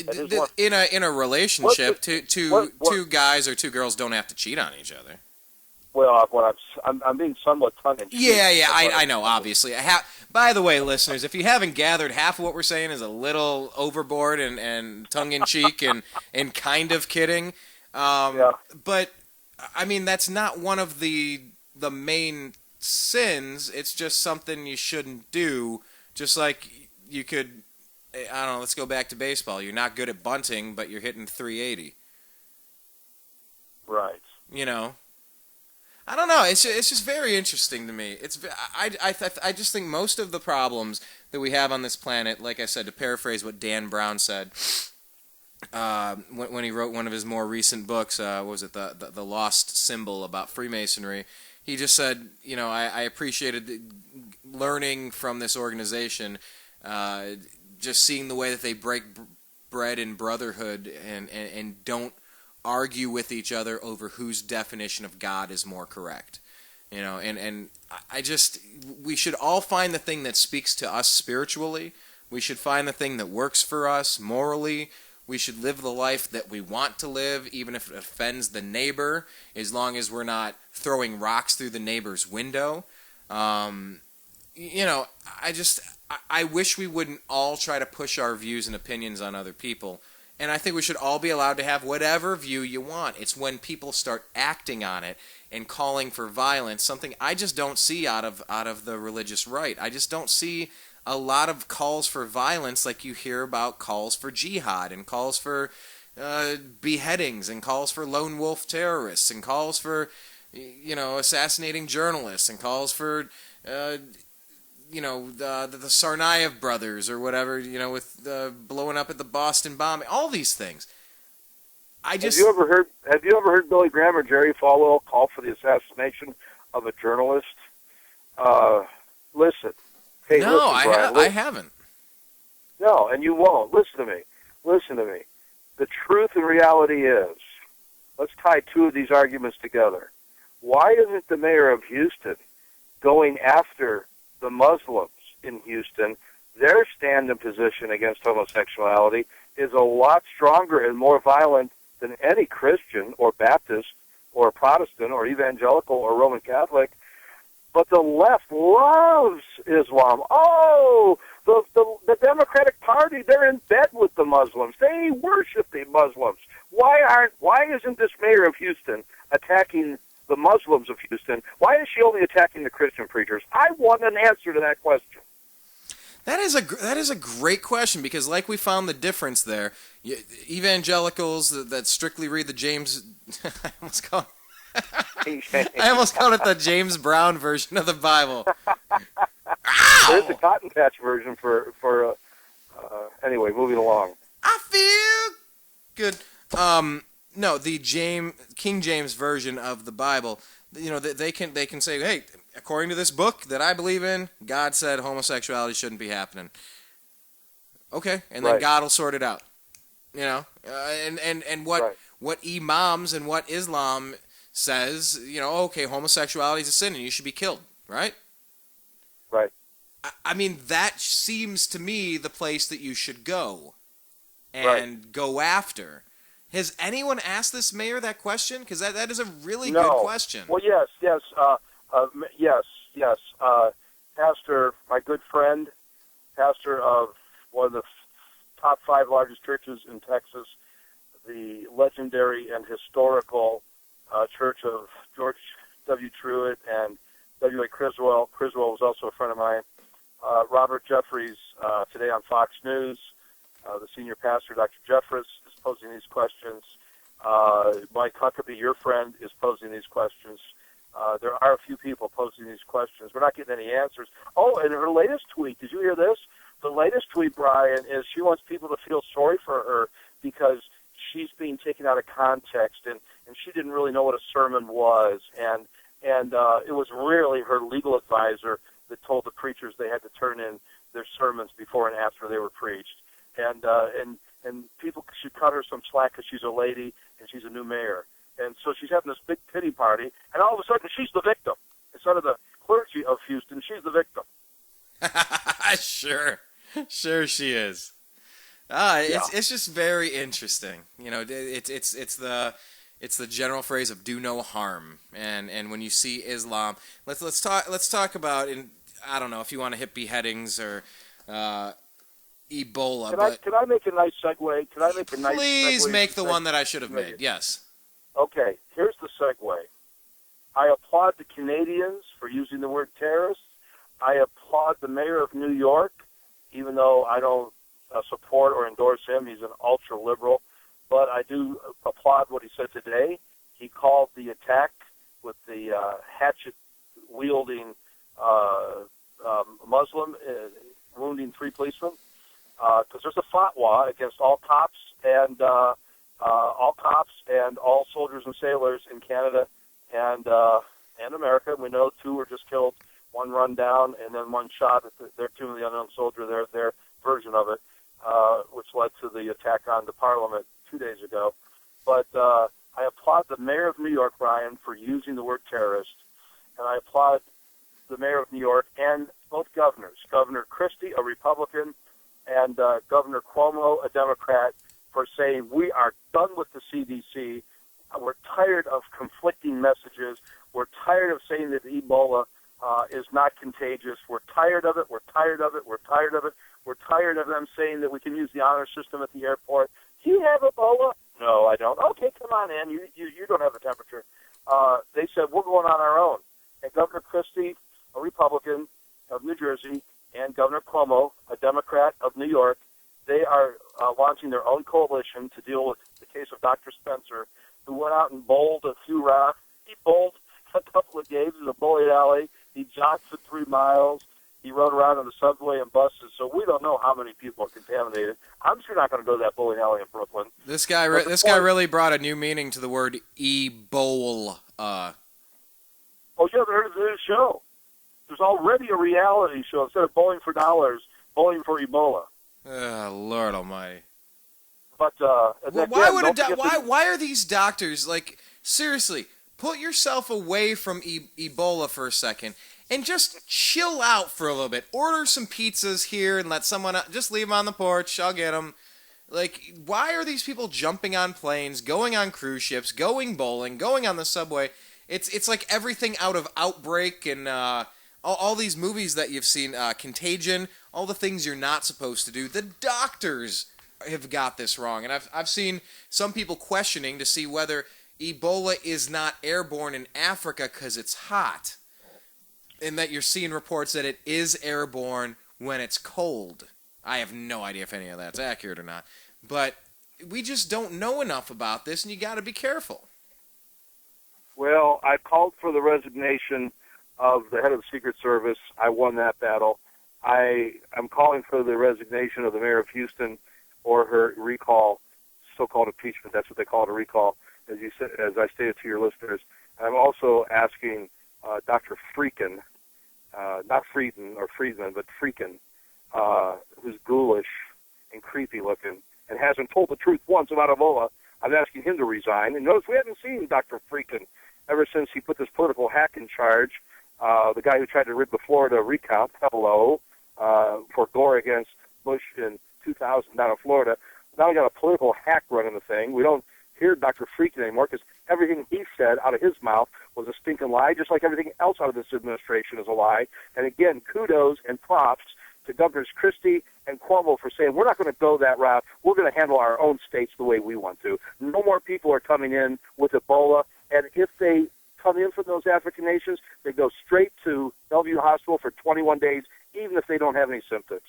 B: in a relationship, two guys or two girls don't have to cheat on each other.
C: Well, I'm being somewhat tongue-in-cheek.
B: Yeah, I know, obviously. By the way, listeners, if you haven't gathered, half of what we're saying is a little overboard and tongue-in-cheek and kind of kidding.
C: Yeah.
B: But, I mean, that's not one of the main sins. It's just something you shouldn't do. Just like you could, I don't know, let's go back to baseball. You're not good at bunting, but you're hitting .380.
C: Right.
B: You know? I don't know. It's just very interesting to me. I just think most of the problems that we have on this planet, like I said, to paraphrase what Dan Brown said when he wrote one of his more recent books, what was it, the Lost Symbol about Freemasonry. He just said, you know, I appreciated learning from this organization, just seeing the way that they break bread in brotherhood and don't argue with each other over whose definition of God is more correct. You know, and we should all find the thing that speaks to us spiritually. We should find the thing that works for us morally. We should live the life that we want to live, even if it offends the neighbor, as long as we're not throwing rocks through the neighbor's window. You know, I wish we wouldn't all try to push our views and opinions on other people. And I think we should all be allowed to have whatever view you want. It's when people start acting on it and calling for violence, something I just don't see out of the religious right. I just don't see a lot of calls for violence like you hear about calls for jihad and calls for beheadings and calls for lone wolf terrorists and calls for, you know, assassinating journalists and calls for you know, the Tsarnaev brothers or whatever, you know, with blowing up at the Boston bombing, all these things. Have you ever heard Billy Graham or Jerry Falwell call for the assassination of a journalist? Listen. Hey, no, listen, Brian, I haven't. No, and you won't. Listen to me. The truth and reality is, let's tie two of these arguments together. Why isn't the mayor of Houston going after the Muslims in Houston, their stand and position against homosexuality,
C: is a lot stronger and more violent than any Christian or Baptist or Protestant or evangelical or Roman Catholic. But the left loves Islam. Oh, the Democratic Party, they're in bed with the Muslims. They worship the Muslims. Why isn't this mayor of Houston attacking the Muslims of Houston? Why is she only attacking the Christian preachers? I want an answer to that question.
B: That is a great question, because like we found the difference there, evangelicals that strictly read the James, I almost call it the James Brown version of the Bible.
C: There's the Cotton Patch version for anyway, moving along.
B: I feel good. No, the King James version of the Bible. You know, they can say, hey, according to this book that I believe in, God said homosexuality shouldn't be happening. Okay, and then God will sort it out. You know, and what imams and what Islam says, you know, okay, homosexuality is a sin and you should be killed, right?
C: Right.
B: I mean, that seems to me the place that you should go and go after. Has anyone asked this mayor that question? Because that is a really good question.
C: Well, yes. Pastor, my good friend, pastor of one of the top 5 largest churches in Texas, the legendary and historical Church of George W. Truett and W.A. Criswell. Criswell was also a friend of mine. Robert Jeffries, today on Fox News, the senior pastor, Dr. Jeffries, is posing these questions. Mike Huckabee, your friend, is posing these questions. There are a few people posing these questions. We're not getting any answers. Oh, and her latest tweet, did you hear this? The latest tweet, Brian, is she wants people to feel sorry for her because she's being taken out of context, and she didn't really know what a sermon was. And it was really her legal advisor that told the preachers they had to turn in their sermons before and after they were preached. And people should cut her some slack because she's a lady and she's a new mayor. And so she's having this big pity party, and all of a sudden she's the victim. Instead of the clergy of Houston, she's the victim.
B: Sure she is. It's just very interesting. You know, it's the general phrase of do no harm. And when you see Islam, let's talk about, and I don't know if you want to hit beheadings or Ebola.
C: Can I make a nice segue?
B: Please make the one that I should have made. Yes.
C: Okay, here's the segue. I applaud the Canadians for using the word terrorist. I applaud the mayor of New York, even though I don't support or endorse him. He's an ultra-liberal. But I do applaud what he said today. He called the attack with the hatchet-wielding Muslim wounding 3 policemen, because there's a fatwa against all cops and all soldiers and sailors in Canada and America. We know 2 were just killed, 1 run down, and then 1 shot at their Tomb of the Unknown Soldier, their version of it, which led to the attack on the Parliament 2 days ago. But I applaud the mayor of New York, Brian, for using the word terrorist, and I applaud the mayor of New York and both governors, Governor Christie, a Republican, and Governor Cuomo, a Democrat, for saying we are done with the CDC. We're tired of conflicting messages. We're tired of saying that Ebola is not contagious. We're tired of it. We're tired of it. We're tired of it. We're tired of them saying that we can use the honor system at the airport. Do you have Ebola? No, I don't. Okay, come on in. You don't have a temperature. They said, we're going on our own. And Governor Christie, a Republican of New Jersey, and Governor Cuomo, a Democrat of New York, they are launching their own coalition to deal with the case of Dr. Spencer, who went out and bowled a few rocks. He bowled a couple of games in a bowling alley. He jogged for 3 miles. He rode around on the subway and buses, so we don't know how many people are contaminated. I'm sure not going to go to that bowling alley in Brooklyn.
B: This guy really brought a new meaning to the word Ebola.
C: Oh, you haven't heard of the show? There's already a reality show. Instead of bowling for dollars, bowling for Ebola.
B: Lord Almighty!
C: But
B: why are these doctors, like, seriously? Put yourself away from Ebola for a second and just chill out for a little bit. Order some pizzas here and let someone just leave them on the porch. I'll get them. Like, why are these people jumping on planes, going on cruise ships, going bowling, going on the subway? It's like everything out of Outbreak and all these movies that you've seen, Contagion, all the things you're not supposed to do. The doctors have got this wrong. And I've seen some people questioning to see whether Ebola is not airborne in Africa because it's hot. And that you're seeing reports that it is airborne when it's cold. I have no idea if any of that's accurate or not. But we just don't know enough about this, and you got to be careful.
C: Well, I called for the resignation of the head of the Secret Service. I won that battle. I'm calling for the resignation of the mayor of Houston or her recall, so-called impeachment. That's what they call it, a recall, as you said, as I stated to your listeners. I'm also asking Dr. Freakin, not Frieden or Friedman, but Freakin, who's ghoulish and creepy looking and hasn't told the truth once about Ebola. I'm asking him to resign. And notice we haven't seen Dr. Freakin ever since he put this political hack in charge, the guy who tried to rig the Florida recount, for Gore against Bush in 2000 down in Florida. Now we got a political hack running the thing. We don't hear Dr. Freakin anymore because everything he said out of his mouth was a stinking lie, just like everything else out of this administration is a lie. And again, kudos and props to Governors Christie and Cuomo for saying, we're not going to go that route. We're going to handle our own states the way we want to. No more people are coming in with Ebola. And if they come in from those African nations, they go straight to Bellevue Hospital for 21 days, even if they don't have any symptoms.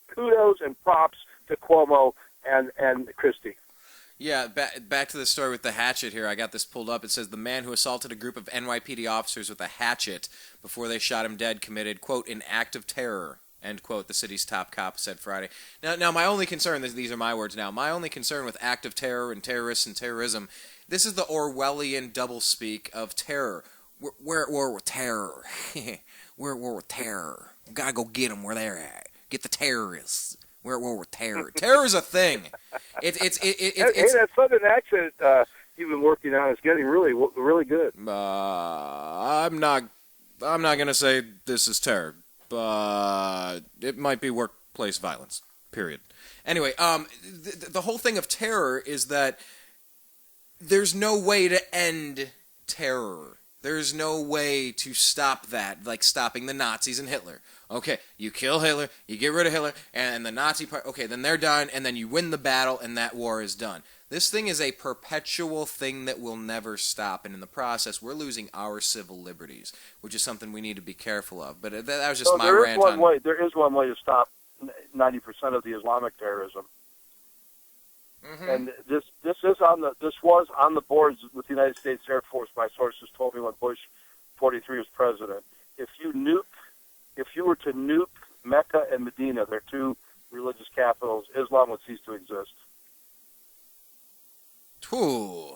C: Kudos and props to Cuomo and Christie.
B: Yeah, back to the story with the hatchet here. I got this pulled up. It says the man who assaulted a group of NYPD officers with a hatchet before they shot him dead committed, quote, an act of terror, end quote, the city's top cop said Friday. Now my only concern, these are my words now, my only concern with act of terror and terrorists and terrorism, this is the Orwellian doublespeak of terror. We're at war with terror. We're at war with terror. We gotta go get them where they're at. Get the terrorists. We're at war with terror. Terror is a thing. Hey,
C: that southern accent you've been working on is getting really good.
B: I'm not gonna say this is terror, but it might be workplace violence. Period. Anyway, the whole thing of terror is that there's no way to end terror. There's no way to stop that, like stopping the Nazis and Hitler. Okay, you kill Hitler, you get rid of Hitler, and the Nazi part, okay, then they're done, and then you win the battle, and that war is done. This thing is a perpetual thing that will never stop, and in the process, we're losing our civil liberties, which is something we need to be careful of. But that was just my rant on...
C: There is one way to stop 90% of the Islamic terrorism. Mm-hmm. And this was on the boards with the United States Air Force. My sources told me when Bush 43 was president. If you were to nuke Mecca and Medina, their two religious capitals, Islam would cease to exist.
B: Ooh.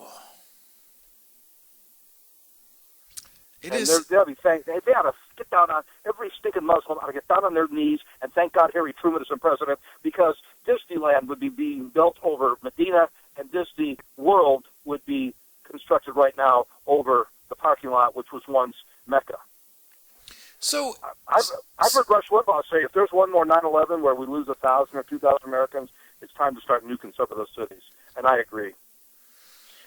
C: They'll be saying they ought to get down on every stinking Muslim ought to get down on their knees and thank God Harry Truman isn't president, because Disneyland would be being built over Medina and Disney World would be constructed right now over the parking lot which was once Mecca.
B: So
C: I've heard Rush Limbaugh say if there's one more 9/11 where we lose 1,000 or 2,000 Americans, it's time to start nuking some of those cities, and I agree.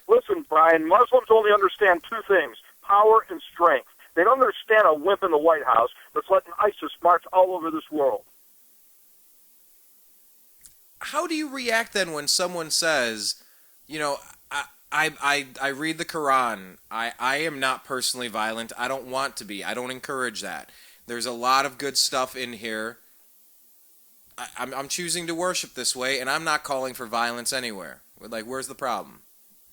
C: Listen, Brian, Muslims only understand two things: power and strength. They don't understand a wimp in the White House that's letting ISIS march all over this world.
B: How do you react then when someone says, you know, I read the Quran. I am not personally violent. I don't want to be. I don't encourage that. There's a lot of good stuff in here. I'm choosing to worship this way, and I'm not calling for violence anywhere. Like, where's the problem?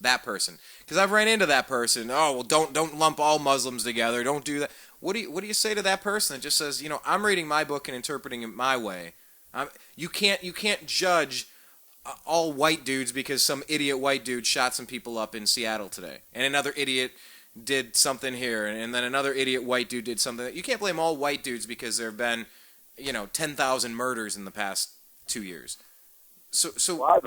B: That person, because I've ran into that person. Oh, well, don't lump all Muslims together. Don't do that. What do you say to that person that just says, you know, I'm reading my book and interpreting it my way. You can't judge all white dudes because some idiot white dude shot some people up in Seattle today, and another idiot did something here, and then another idiot white dude did something. You can't blame all white dudes because there have been, 10,000 murders in the past 2 years. So
C: why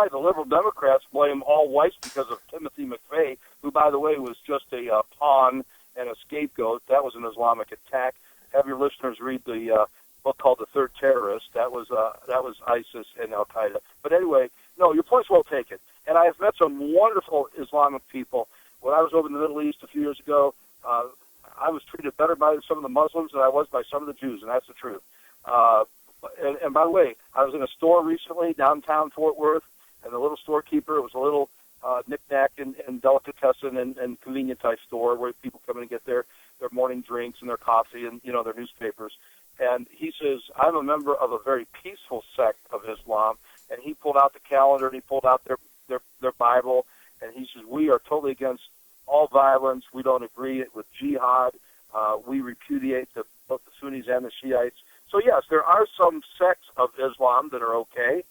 C: the liberal Democrats blame all whites because of Timothy McVeigh, who, by the way, was just a pawn and a scapegoat. That was an Islamic attack. Have your listeners read the book called The Third Terrorist. That was ISIS and Al Qaeda. But But anyway, no, your point's well taken. And I have met some wonderful Islamic people. When I was over in the Middle East a few years ago, I was treated better by some of the Muslims than I was by some of the Jews, and that's the truth. And by the way, I was in a store recently downtown Fort Worth, and the little storekeeper, it was a little knick-knack and delicatessen and convenient type store where people come in and get their morning drinks and their coffee and, you know, their newspapers. And he says, I'm a member of a very peaceful sect of Islam. And he pulled out the calendar and he pulled out their Bible. And he says, we are totally against all violence. We don't agree with jihad. We repudiate both the Sunnis and the Shiites. So, yes, there are some sects of Islam that are okay.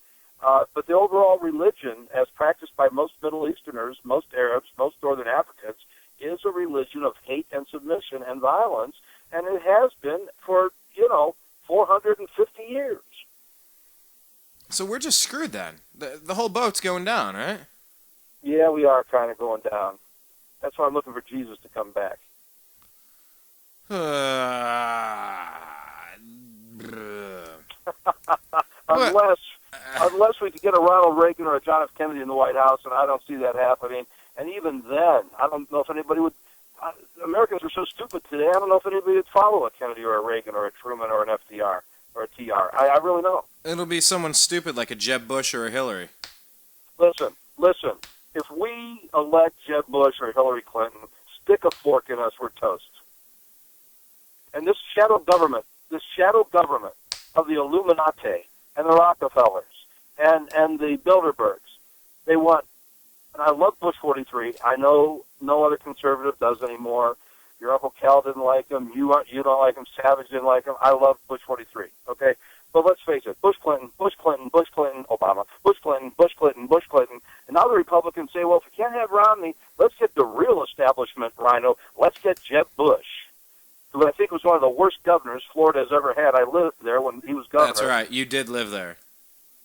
C: But the overall religion, as practiced by most Middle Easterners, most Arabs, most Northern Africans, is a religion of hate and submission and violence. And it has been for, 450 years.
B: So we're just screwed then. The whole boat's going down, right?
C: Yeah, we are kind of going down. That's why I'm looking for Jesus to come back. Unless we could get a Ronald Reagan or a John F. Kennedy in the White House, and I don't see that happening. And even then, I don't know if anybody would. Americans are so stupid today. I don't know if anybody would follow a Kennedy or a Reagan or a Truman or an FDR or a TR. I really don't.
B: It'll be someone stupid like a Jeb Bush or a Hillary.
C: Listen. If we elect Jeb Bush or Hillary Clinton, stick a fork in us, we're toast. And this shadow government of the Illuminati and the Rockefellers and the Bilderbergs, they want, and I love Bush 43. I know no other conservative does anymore. Your Uncle Cal didn't like him. You don't like him. Savage didn't like him. I love Bush 43, okay? But let's face it, Bush Clinton, Obama, Bush Clinton. And now the Republicans say, well, if we can't have Romney, let's get the real establishment, Rhino. Let's get Jeb Bush, who I think was one of the worst governors Florida has ever had. I lived there when he was governor.
B: That's right. You did live there.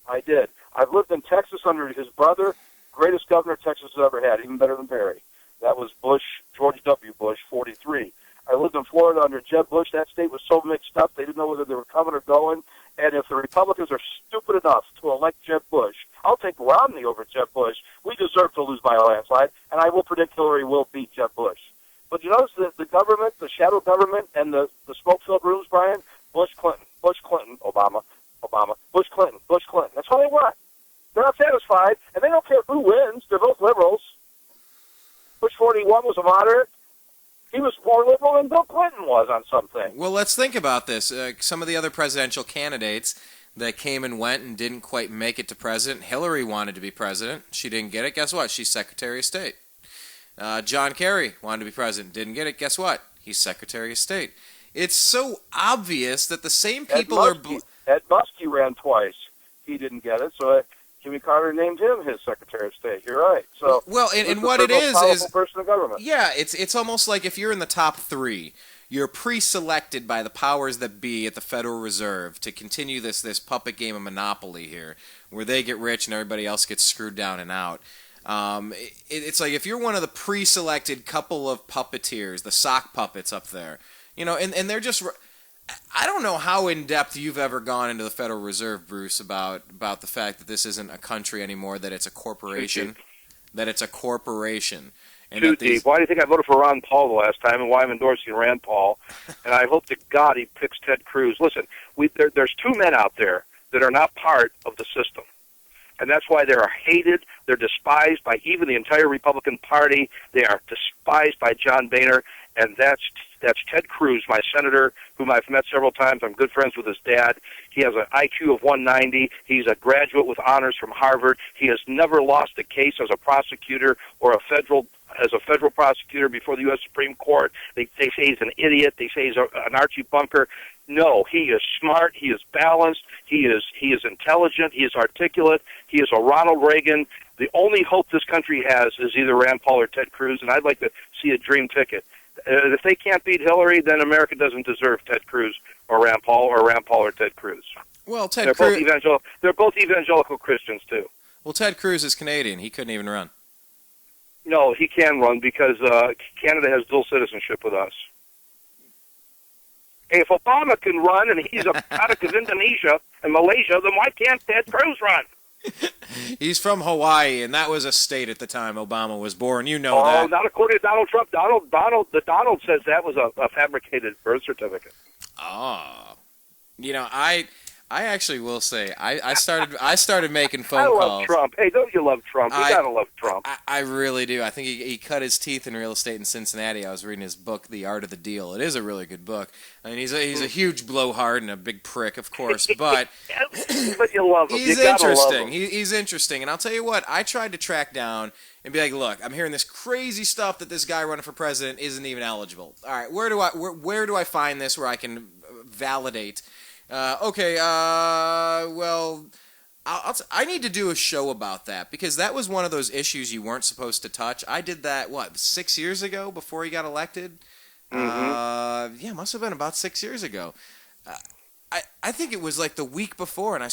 C: I did. I've lived in Texas under his brother, greatest governor Texas has ever had, even better than Perry. That was George W. Bush, 43. I lived in Florida under Jeb Bush. That state was so mixed up, they didn't know whether they were coming or going. And if the Republicans are stupid enough to elect Jeb Bush, I'll take Romney over Jeb Bush. We deserve to lose by a landslide, and I will predict Hillary will beat Jeb Bush. But you notice the government, the shadow government, and the smoke-filled rooms, Brian? Bush, Clinton, Obama, Bush, Clinton. That's all they want. They're not satisfied, and they don't care who wins. They're both liberals. Bush 41 was a moderate. He was more liberal than Bill Clinton was on something.
B: Well, let's think about this. Some of the other presidential candidates that came and went and didn't quite make it to president. Hillary wanted to be president. She didn't get it. Guess what? She's Secretary of State. John Kerry wanted to be president. Didn't get it. Guess what? He's Secretary of State. It's so obvious that the same people
C: Ed Muskie ran twice. He didn't get it, so Jimmy Carter named him his Secretary of State. You're right. So
B: well, and what it is
C: person in government.
B: Yeah, it's almost like if you're in the top three, you're pre-selected by the powers that be at the Federal Reserve to continue this puppet game of Monopoly here, where they get rich and everybody else gets screwed down and out. It's like if you're one of the pre-selected couple of puppeteers, the sock puppets up there, and they're just. I don't know how in-depth you've ever gone into the Federal Reserve, Bruce, about the fact that this isn't a country anymore, that it's a corporation. That it's a corporation. And
C: Too deep. Why do you think I voted for Ron Paul the last time, and why I'm endorsing Rand Paul? And I hope to God he picks Ted Cruz. Listen, there's two men out there that are not part of the system. And that's why they are hated. They're despised by even the entire Republican Party. They are despised by John Boehner, and that's Ted Cruz, my senator, whom I've met several times. I'm good friends with his dad. He has an IQ of 190. He's a graduate with honors from Harvard. He has never lost a case as a prosecutor or as a federal prosecutor before the U.S. Supreme Court. They say he's an idiot. They say he's an Archie Bunker. No, he is smart. He is balanced. He is intelligent. He is articulate. He is a Ronald Reagan. The only hope this country has is either Rand Paul or Ted Cruz, and I'd like to see a dream ticket. If they can't beat Hillary, then America doesn't deserve Ted Cruz or Rand Paul or Ted Cruz.
B: Well,
C: They're both evangelical Christians too.
B: Well, Ted Cruz is Canadian. He couldn't even run.
C: No, he can run because Canada has dual citizenship with us. Hey, if Obama can run and he's a product of Indonesia and Malaysia, then why can't Ted Cruz run?
B: He's from Hawaii, and that was a state at the time Obama was born. You know
C: Oh,
B: that.
C: not according to Donald Trump. Donald says that was a fabricated birth certificate.
B: Oh. You know, I actually will say I started making phone calls.
C: I love Trump. Hey, don't you love Trump? You gotta love Trump.
B: I really do. I think he cut his teeth in real estate in Cincinnati. I was reading his book, The Art of the Deal. It is a really good book. I mean, he's a huge blowhard and a big prick, of course, but
C: but you love him.
B: He's
C: you gotta
B: interesting.
C: Love him.
B: He's interesting, and I'll tell you what. I tried to track down and be like, look, I'm hearing this crazy stuff that this guy running for president isn't even eligible. All right, where do I find this where I can validate? Well, I need to do a show about that because that was one of those issues you weren't supposed to touch. I did that, 6 years ago before he got elected?
C: Mm-hmm.
B: Yeah, must have been about 6 years ago. I think it was like the week before, and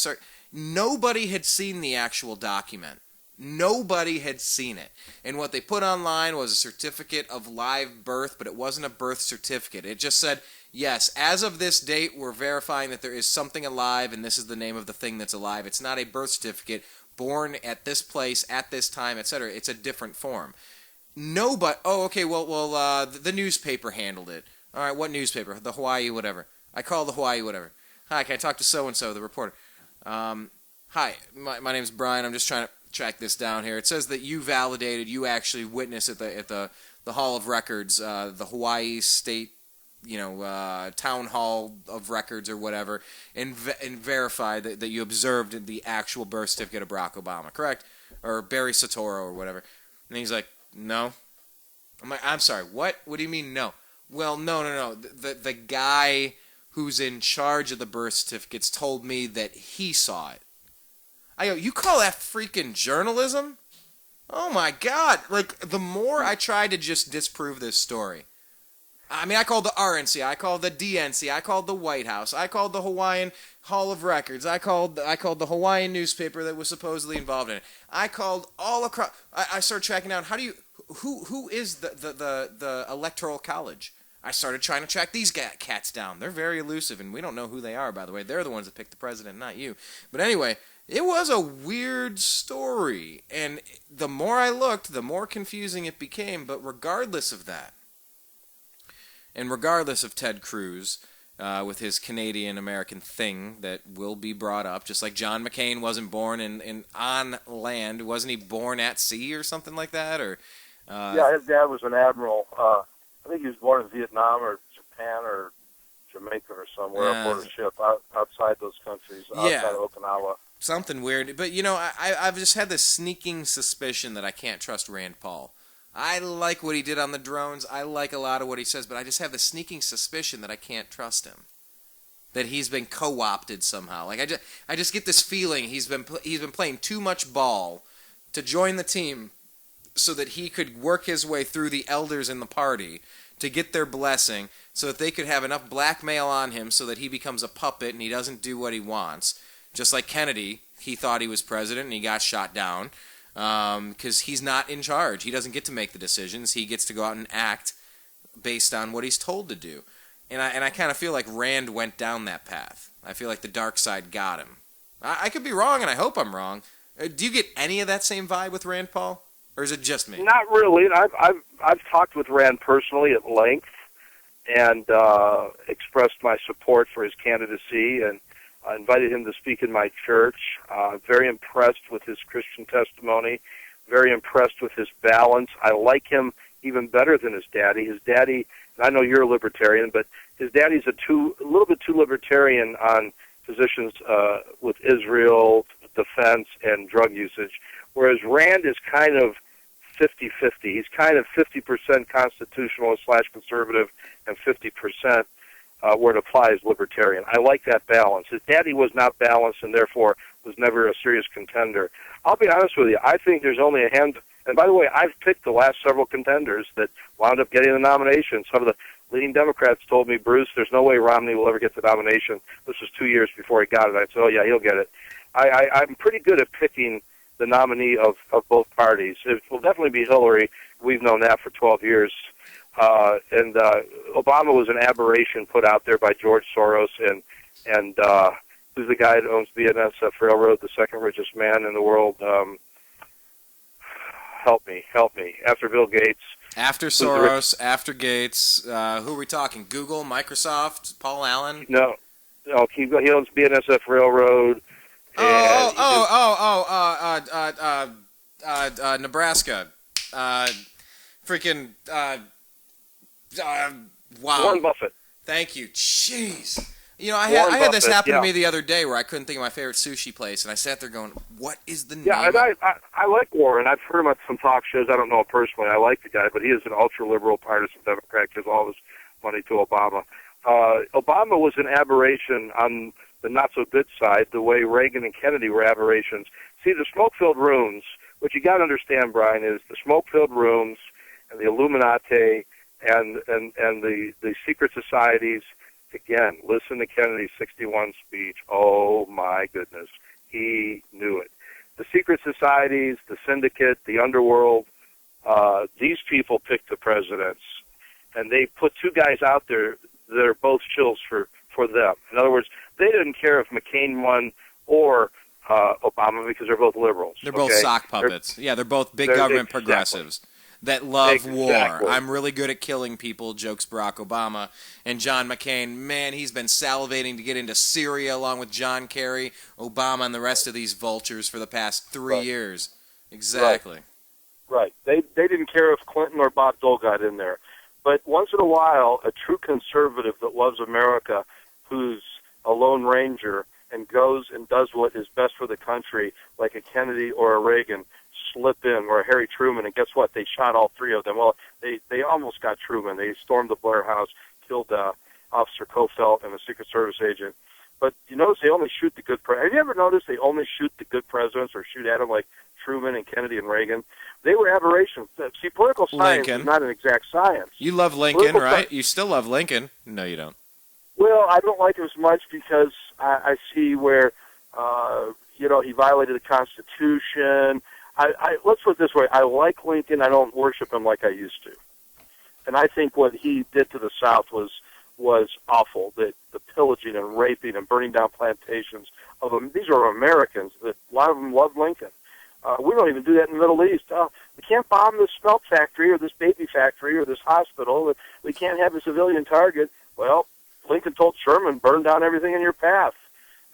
B: nobody had seen the actual document. Nobody had seen it. And what they put online was a certificate of live birth, but it wasn't a birth certificate. It just said, yes, as of this date, we're verifying that there is something alive, and this is the name of the thing that's alive. It's not a birth certificate, born at this place, at this time, etc. It's a different form. Nobody. Oh, okay. Well, the newspaper handled it. All right, what newspaper? The Hawaii whatever. I call the Hawaii whatever. Hi, can I talk to so and so, the reporter? Hi, my name's Brian. I'm just trying to track this down here. It says that you actually witnessed at the Hall of Records, the Hawaii State, Town Hall of Records or whatever, and verified that you observed the actual birth certificate of Barack Obama, correct? Or Barry Soetoro or whatever. And he's like, no. I'm like, I'm sorry, what? What do you mean no? Well, no. The guy who's in charge of the birth certificates told me that he saw it. I go, you call that freaking journalism? Oh my God. Like, the more I tried to just disprove this story, I mean, I called the RNC, I called the DNC, I called the White House, I called the Hawaiian Hall of Records, I called the Hawaiian newspaper that was supposedly involved in it. I called all across. I started tracking down. Who is the Electoral College? I started trying to track these cats down. They're very elusive, and we don't know who they are, by the way. They're the ones that picked the president, not you. But anyway, it was a weird story, and the more I looked, the more confusing it became. But regardless of that, and regardless of Ted Cruz with his Canadian-American thing that will be brought up, just like John McCain wasn't born on land, wasn't he born at sea or something like that? Or
C: yeah, his dad was an admiral. I think he was born in Vietnam or Japan or Jamaica or somewhere aboard a ship outside those countries, outside of Okinawa.
B: Something weird. But, I've just had this sneaking suspicion that I can't trust Rand Paul. I like what he did on the drones. I like a lot of what he says, but I just have the sneaking suspicion that I can't trust him. That he's been co-opted somehow. Like I just get this feeling he's been playing too much ball to join the team so that he could work his way through the elders in the party to get their blessing so that they could have enough blackmail on him so that he becomes a puppet and he doesn't do what he wants. Just like Kennedy, he thought he was president and he got shot down because he's not in charge. He doesn't get to make the decisions. He gets to go out and act based on what he's told to do. And I kind of feel like Rand went down that path. I feel like the dark side got him. I could be wrong, and I hope I'm wrong. Do you get any of that same vibe with Rand Paul? Or is it just me?
C: Not really. I've talked with Rand personally at length and expressed my support for his candidacy, and I invited him to speak in my church. Very impressed with his Christian testimony, very impressed with his balance. I like him even better than his daddy. His daddy, I know you're a libertarian, but his daddy's a little bit too libertarian on positions with Israel, defense, and drug usage, whereas Rand is kind of 50-50. He's kind of 50% constitutional/conservative and 50% where it applies libertarian. I like that balance. His daddy was not balanced and therefore was never a serious contender. I'll be honest with you. I think there's only a hand. And by the way, I've picked the last several contenders that wound up getting the nomination. Some of the leading Democrats told me, Bruce, there's no way Romney will ever get the nomination. This was 2 years before he got it. I said, oh, yeah, he'll get it. I'm pretty good at picking the nominee of both parties. It will definitely be Hillary. We've known that for 12 years. Obama was an aberration put out there by George Soros and who's the guy that owns BNSF Railroad, the second richest man in the world. Help me. After Bill Gates.
B: After Soros, after Gates, who are we talking? Google, Microsoft, Paul Allen?
C: No, he owns BNSF Railroad.
B: Nebraska. Wow.
C: Warren Buffett.
B: Thank you. Jeez. I had this happen to me the other day where I couldn't think of my favorite sushi place, and I sat there going, what is the name?
C: Yeah, and I like Warren. I've heard him at some talk shows. I don't know him personally. I like the guy, but he is an ultra-liberal partisan Democrat, gives all his money to Obama. Obama was an aberration on the not-so-good side, the way Reagan and Kennedy were aberrations. See, the smoke-filled rooms, what you got to understand, Brian, is the smoke-filled rooms and the Illuminati and the secret societies. Again, listen to Kennedy's 61 speech. Oh, my goodness. He knew it. The secret societies, the syndicate, the underworld, these people picked the presidents, and they put two guys out there that are both shills for them. In other words, they didn't care if McCain won or Obama because they're both liberals.
B: They're both sock puppets. They're both big government progressives that love war. I'm really good at killing people, jokes Barack Obama. And John McCain, man, he's been salivating to get into Syria along with John Kerry, Obama, and the rest of these vultures for the past 3 years. Exactly.
C: Right. They didn't care if Clinton or Bob Dole got in there. But once in a while, a true conservative that loves America, who's a lone ranger and goes and does what is best for the country, like a Kennedy or a Reagan, slip in, or a Harry Truman, and guess what? They shot all three of them. Well, they almost got Truman. They stormed the Blair House, killed Officer Kofelt and a Secret Service agent. But you notice they only shoot the good presidents. Have you ever noticed they only shoot the good presidents or shoot at them like Truman and Kennedy and Reagan? They were aberrations. See, political science is not an exact science.
B: You love Lincoln, right? You still love Lincoln. No, you don't.
C: Well, I don't like him as much because I see where, he violated the Constitution. Let's put it this way. I like Lincoln. I don't worship him like I used to. And I think what he did to the South was awful. The pillaging and raping and burning down plantations of them. These are Americans. A lot of them love Lincoln. We don't even do that in the Middle East. We can't bomb this smelt factory or this baby factory or this hospital. We can't have a civilian target. Well, Lincoln told Sherman, burn down everything in your path.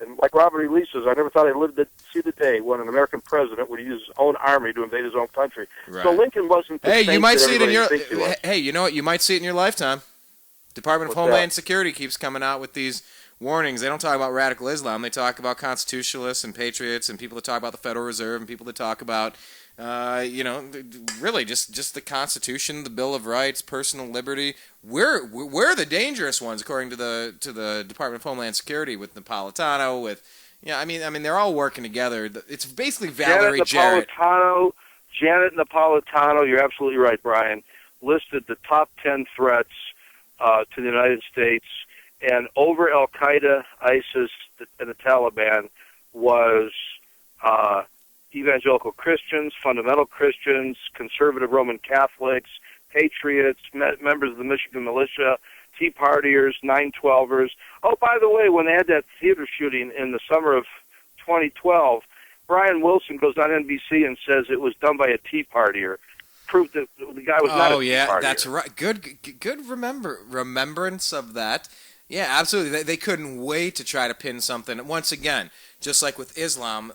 C: And like Robert E. Lee says, I never thought I'd live to see the day when an American president would use his own army to invade his own country. Right. So Lincoln wasn't the
B: you might see it in your.
C: Hey,
B: you know what? You might see it in your lifetime. Department of Homeland Security keeps coming out with these warnings. They don't talk about radical Islam. They talk about constitutionalists and patriots and people that talk about the Federal Reserve and people that talk about, really just the Constitution, the Bill of Rights, personal liberty. We're the dangerous ones, according to the Department of Homeland Security, with Napolitano, with I mean they're all working together. It's basically Valerie Jarrett.
C: Janet Napolitano, you're absolutely right, Brian, listed the top 10 threats to the United States, and over Al-Qaeda, ISIS, and the Taliban was evangelical Christians, fundamental Christians, conservative Roman Catholics, patriots, members of the Michigan militia, Tea Partiers, 9/12ers. Oh, by the way, when they had that theater shooting in the summer of 2012, Brian Wilson goes on NBC and says it was done by a Tea Partier. Proved that the guy was not a Tea Partier.
B: That's right. Good remembrance of that. Yeah, absolutely. They couldn't wait to try to pin something. Once again, just like with Islam,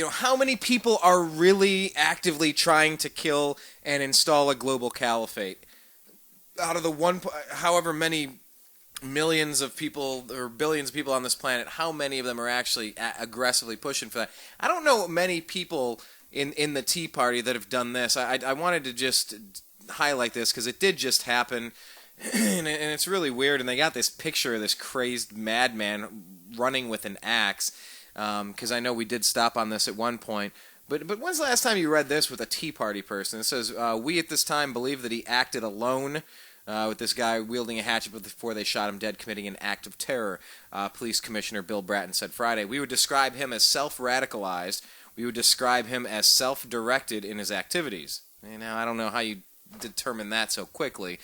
B: how many people are really actively trying to kill and install a global caliphate? Out of the however many millions of people or billions of people on this planet, how many of them are actually aggressively pushing for that? I don't know many people in the Tea Party that have done this. I wanted to just highlight this because it did just happen, and it's really weird. And they got this picture of this crazed madman running with an axe, because I know we did stop on this at one point. But when's the last time you read this with a Tea Party person? It says, we at this time believe that he acted alone, with this guy wielding a hatchet before they shot him dead, committing an act of terror. Police Commissioner Bill Bratton said Friday. We would describe him as self-radicalized. We would describe him as self-directed in his activities. I don't know how you determine that so quickly.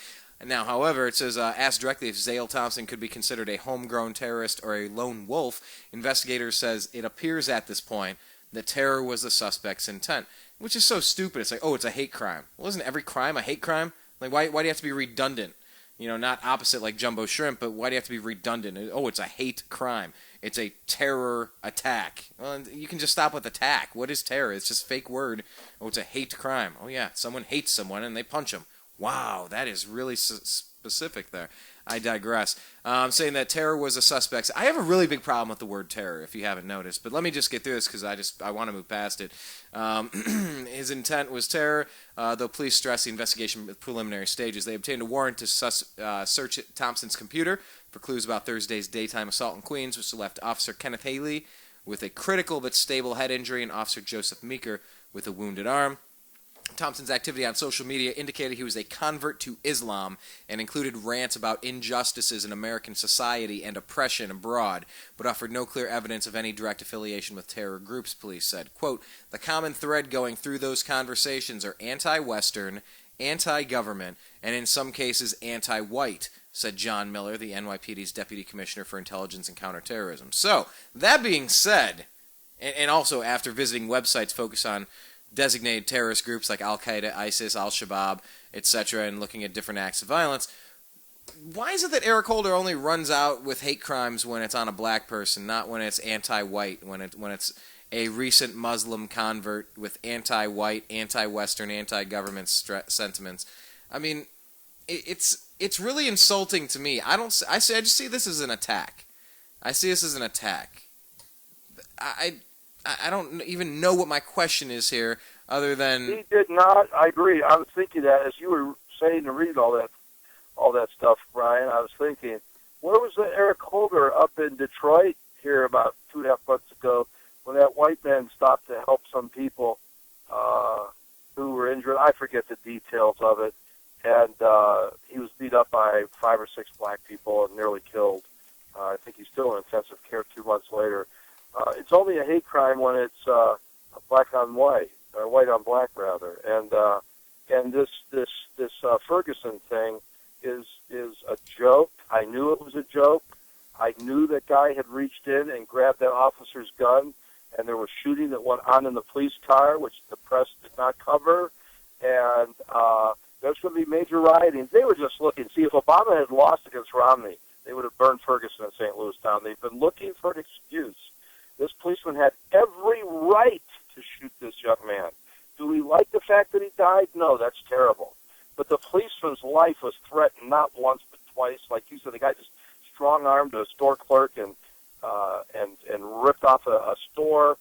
B: Now, however, it says, asked directly if Zale Thompson could be considered a homegrown terrorist or a lone wolf, investigators says it appears at this point that terror was the suspect's intent, which is so stupid. It's like, oh, it's a hate crime. Well, isn't every crime a hate crime? Like, why do you have to be redundant? You know, not opposite like jumbo shrimp, but why do you have to be redundant? Oh, it's a hate crime. It's a terror attack. Well, you can just stop with attack. What is terror? It's just a fake word. Oh, it's a hate crime. Oh, yeah, someone hates someone and they punch them. Wow, that is really specific there. I digress. Saying that terror was a suspect. I have a really big problem with the word terror, if you haven't noticed. But let me just get through this because I want to move past it. His intent was terror, though police stress the investigation with preliminary stages. They obtained a warrant to search Thompson's computer for clues about Thursday's daytime assault in Queens, which left Officer Kenneth Haley with a critical but stable head injury and Officer Joseph Meeker with a wounded arm. Thompson's activity on social media indicated he was a convert to Islam and included rants about injustices in American society and oppression abroad, but offered no clear evidence of any direct affiliation with terror groups, police said. Quote, the common thread going through those conversations are anti-Western, anti-government, and in some cases anti-white, said John Miller, the NYPD's Deputy Commissioner for Intelligence and Counterterrorism. So, that being said, and also after visiting websites focused on designated terrorist groups like Al-Qaeda, ISIS, Al-Shabaab, etc., and looking at different acts of violence, why is it that Eric Holder only runs out with hate crimes when it's on a black person, not when it's anti-white, when it's a recent Muslim convert with anti-white, anti-Western, anti-government sentiments? I mean, it's really insulting to me. I just see this as an attack. I see this as an attack. I don't even know what my question is here, other than...
C: He did not. I agree. I was thinking that as you were saying to read all that stuff, Brian, I was thinking, where was the Eric Holder up in Detroit here about 2.5 months ago when that white man stopped to help some people who were injured? I forget the details of it. And he was beat up by 5 or 6 black people and nearly killed. I think he's still in intensive care 2 months later. It's only a hate crime when it's black on white, or white on black rather, and this Ferguson thing is a joke. I knew it was a joke. I knew that guy had reached in and grabbed that officer's gun, and there was shooting that went on in the police car, which the press did not cover, and there's going to be major rioting. They were just looking. See, if Obama had lost against Romney, they would have burned Ferguson and St. Louis town. They've been looking for an excuse. This policeman had every right to shoot this young man. Do we like the fact that he died? No, that's terrible. But the policeman's life was threatened not once but twice. Like you said, the guy just strong-armed a store clerk and ripped off a store.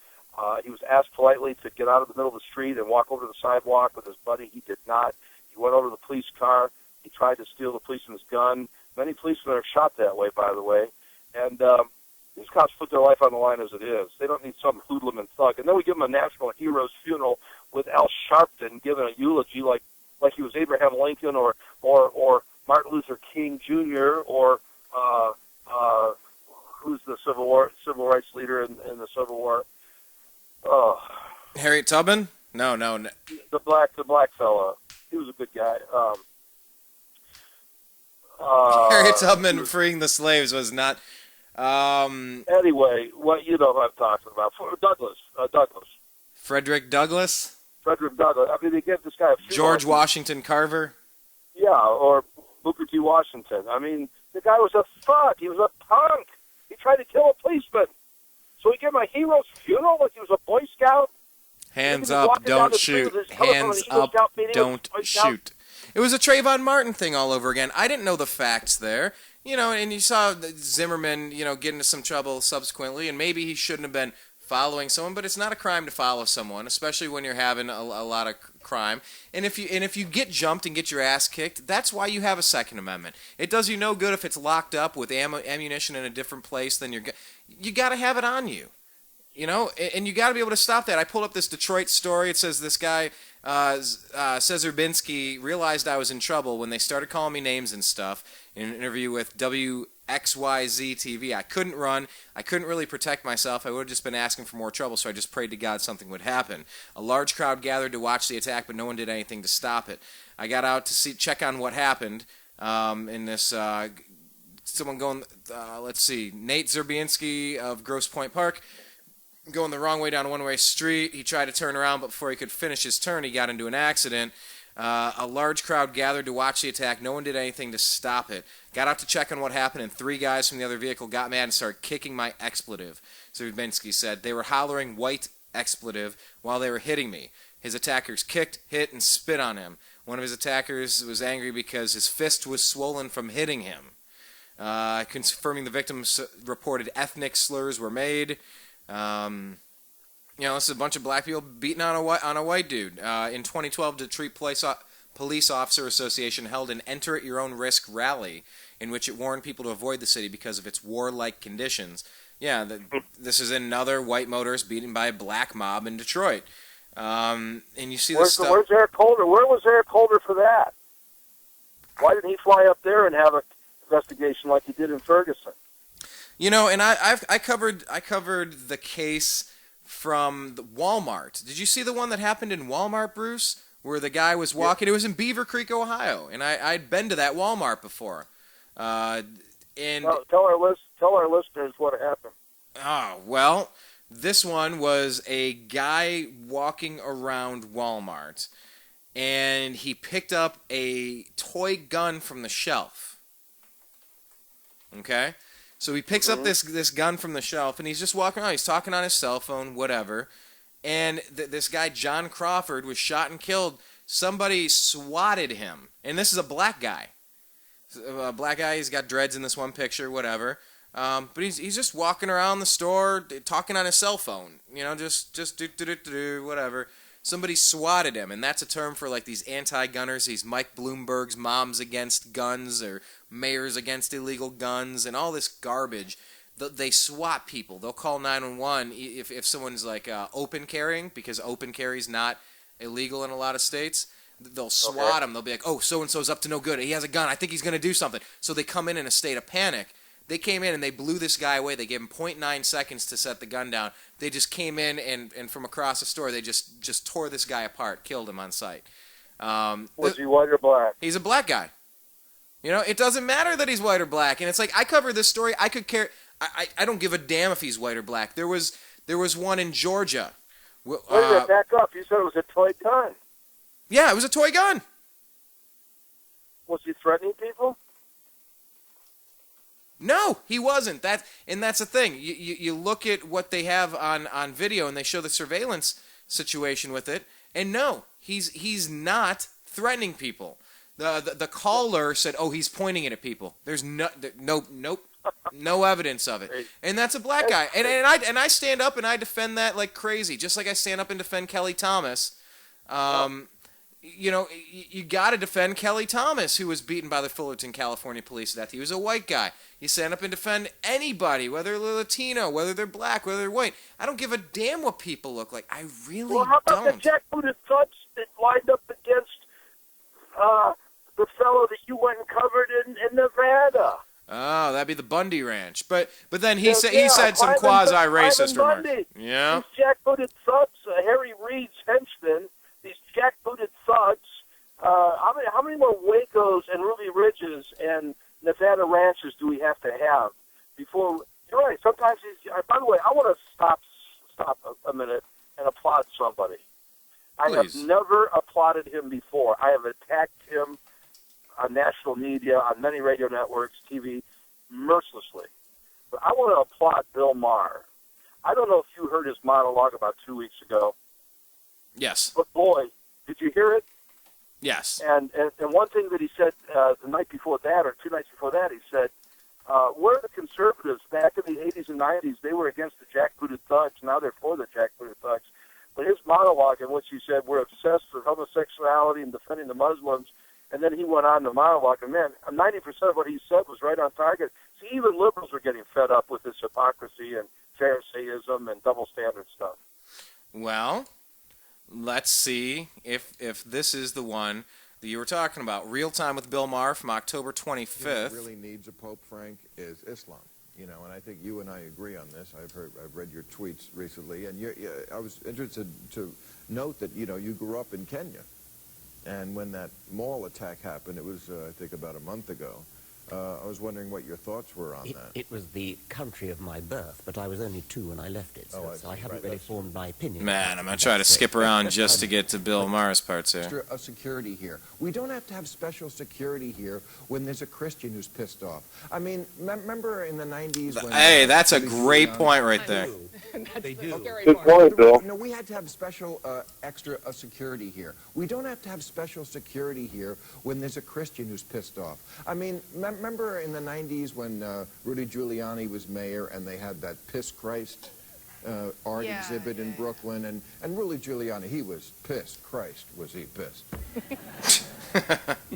C: He was asked politely to get out of the middle of the street and walk over to the sidewalk with his buddy. He did not. He went over to the police car. He tried to steal the policeman's gun. Many policemen are shot that way, by the way. And these cops put their life on the line as it is. They don't need some hoodlum and thug. And then we give them a national hero's funeral with Al Sharpton giving a eulogy like he was Abraham Lincoln or Martin Luther King Jr. or who's the civil rights leader in the Civil War?
B: Harriet Tubman? No.
C: The black fella. He was a good guy.
B: Harriet Tubman freeing the slaves was not...
C: Anyway, you know what I'm talking about. Douglas.
B: Frederick Douglass?
C: Frederick Douglass. I mean, they give this guy a funeral.
B: George Washington Carver?
C: Yeah, or Booker T. Washington. I mean, the guy was a thug. He was a punk. He tried to kill a policeman. So we give him a hero's funeral like he was a Boy Scout?
B: Hands up, don't shoot. Hands up, don't shoot. It was a Trayvon Martin thing all over again. I didn't know the facts there. You know, and you saw Zimmerman, get into some trouble subsequently, and maybe he shouldn't have been following someone, but it's not a crime to follow someone, especially when you're having a lot of crime. And if you get jumped and get your ass kicked, that's why you have a Second Amendment. It does you no good if it's locked up with ammunition in a different place than you got to have it on you. And you got to be able to stop that. I pulled up this Detroit story. It says this guy, Cesar Binsky, realized I was in trouble when they started calling me names and stuff in an interview with WXYZ TV. I couldn't run. I couldn't really protect myself. I would have just been asking for more trouble, so I just prayed to God something would happen. A large crowd gathered to watch the attack, but no one did anything to stop it. I got out to check on what happened. in this, someone going, let's see, Nate Zerbianski of Grosse Pointe Park, going the wrong way down a one-way street. He tried to turn around, but before he could finish his turn, he got into an accident. A large crowd gathered to watch the attack. No one did anything to stop it. Got out to check on what happened, and 3 guys from the other vehicle got mad and started kicking my expletive. Zerbianski said they were hollering white expletive while they were hitting me. His attackers kicked, hit, and spit on him. One of his attackers was angry because his fist was swollen from hitting him. Confirming the victims reported ethnic slurs were made. This is a bunch of black people beating on a white dude. In 2012, Detroit Police Officer Association held an Enter at Your Own Risk rally in which it warned people to avoid the city because of its warlike conditions. Yeah, this is another white motorist beaten by a black mob in Detroit. And you see this stuff.
C: Where's Eric Holder? Where was Eric Holder for that? Why didn't he fly up there and have an investigation like he did in Ferguson?
B: And I covered the case from the Walmart. Did you see the one that happened in Walmart, Bruce, where the guy was walking? It was in Beaver Creek, Ohio, and I'd been to that Walmart before.
C: Tell our listeners what happened.
B: Oh, well, this one was a guy walking around Walmart, and he picked up a toy gun from the shelf. Okay? So he picks up this gun from the shelf, and he's just walking around. He's talking on his cell phone, whatever. And this guy, John Crawford, was shot and killed. Somebody swatted him. And this is a black guy. A black guy, he's got dreads in this one picture, whatever. But he's just walking around the store, talking on his cell phone. Just do, whatever. Somebody swatted him, and that's a term for like these anti-gunners, these Mike Bloomberg's Moms Against Guns or Mayors Against Illegal Guns and all this garbage. They swat people. They'll call 911 if someone's like open carrying, because open carry is not illegal in a lot of states. They'll swat them. They'll be like, oh, so-and-so's up to no good. He has a gun. I think he's going to do something. So they come in a state of panic. They came in and they blew this guy away. They gave him 0.9 seconds to set the gun down. They just came in and from across the store, they just tore this guy apart, killed him on sight.
C: Was he white or black?
B: He's a black guy. It doesn't matter that he's white or black. And it's like, I covered this story. I could care. I don't give a damn if he's white or black. There was one in Georgia.
C: Wait a minute, back up. You said it was a toy gun.
B: Yeah, it was a toy gun.
C: Was he threatening people?
B: No, he wasn't. That's the thing. You look at what they have on video, and they show the surveillance situation with it, and no, he's not threatening people. The caller said, "Oh, he's pointing it at people." There's no evidence of it, and that's a black guy. And I stand up and I defend that like crazy, just like I stand up and defend Kelly Thomas. You got to defend Kelly Thomas, who was beaten by the Fullerton, California police to death. He was a white guy. You stand up and defend anybody, whether they're Latino, whether they're black, whether they're white. I don't give a damn what people look like. I really don't.
C: Well, how about the jackbooted thugs that lined up against the fellow that you went and covered in Nevada?
B: Oh, that'd be the Bundy Ranch. But then he said some quasi-racist remarks. Yeah.
C: These jackbooted thugs, Harry Reid's henchmen, these jackbooted thugs. How many more Wacos and Ruby Ridges and Nevada ranches do we have to have before? You're right. Sometimes by the way, I want to stop a minute and applaud somebody. I have never applauded him before. I have attacked him on national media, on many radio networks, TV, mercilessly. But I want to applaud Bill Maher. I don't know if you heard his monologue about 2 weeks ago.
B: Yes.
C: But boy, did you hear it?
B: Yes.
C: And one thing that he said the night before that, or 2 nights before that, he said, where are the conservatives back in the 80s and 90s? They were against the jackbooted thugs. Now they're for the jackbooted thugs. But his monologue in which he said, we're obsessed with homosexuality and defending the Muslims, and then he went on the monologue, and man, 90% of what he said was right on target. See, even liberals are getting fed up with this hypocrisy and Pharisaism and double standard stuff.
B: Well, let's see if this is the one that you were talking about. Real Time with Bill Maher from October 25th.
H: What really needs a pope, Frank, is Islam. And I think you and I agree on this. I've read your tweets recently, and I was interested to note that you grew up in Kenya. And when that mall attack happened, it was, I think, about a month ago, I was wondering what your thoughts were on that.
I: It was the country of my birth, but I was only 2 when I left it, so, I haven't really formed my opinion.
B: Man, I'm going to try to skip around just to get to Bill Maher's parts here.
H: Extra security here. We don't have to have special security here when there's a Christian who's pissed off. I mean, remember in the 90s when...
B: Hey, that's a great point right there.
G: They do.
C: Good point, Bill.
H: No, we had to have special extra security here. We don't have to have special security here when there's a Christian who's pissed off. I mean, remember in the 90s when Rudy Giuliani was mayor and they had that Piss Christ art exhibit in Brooklyn, and Rudy Giuliani, he was pissed. Christ, was he pissed.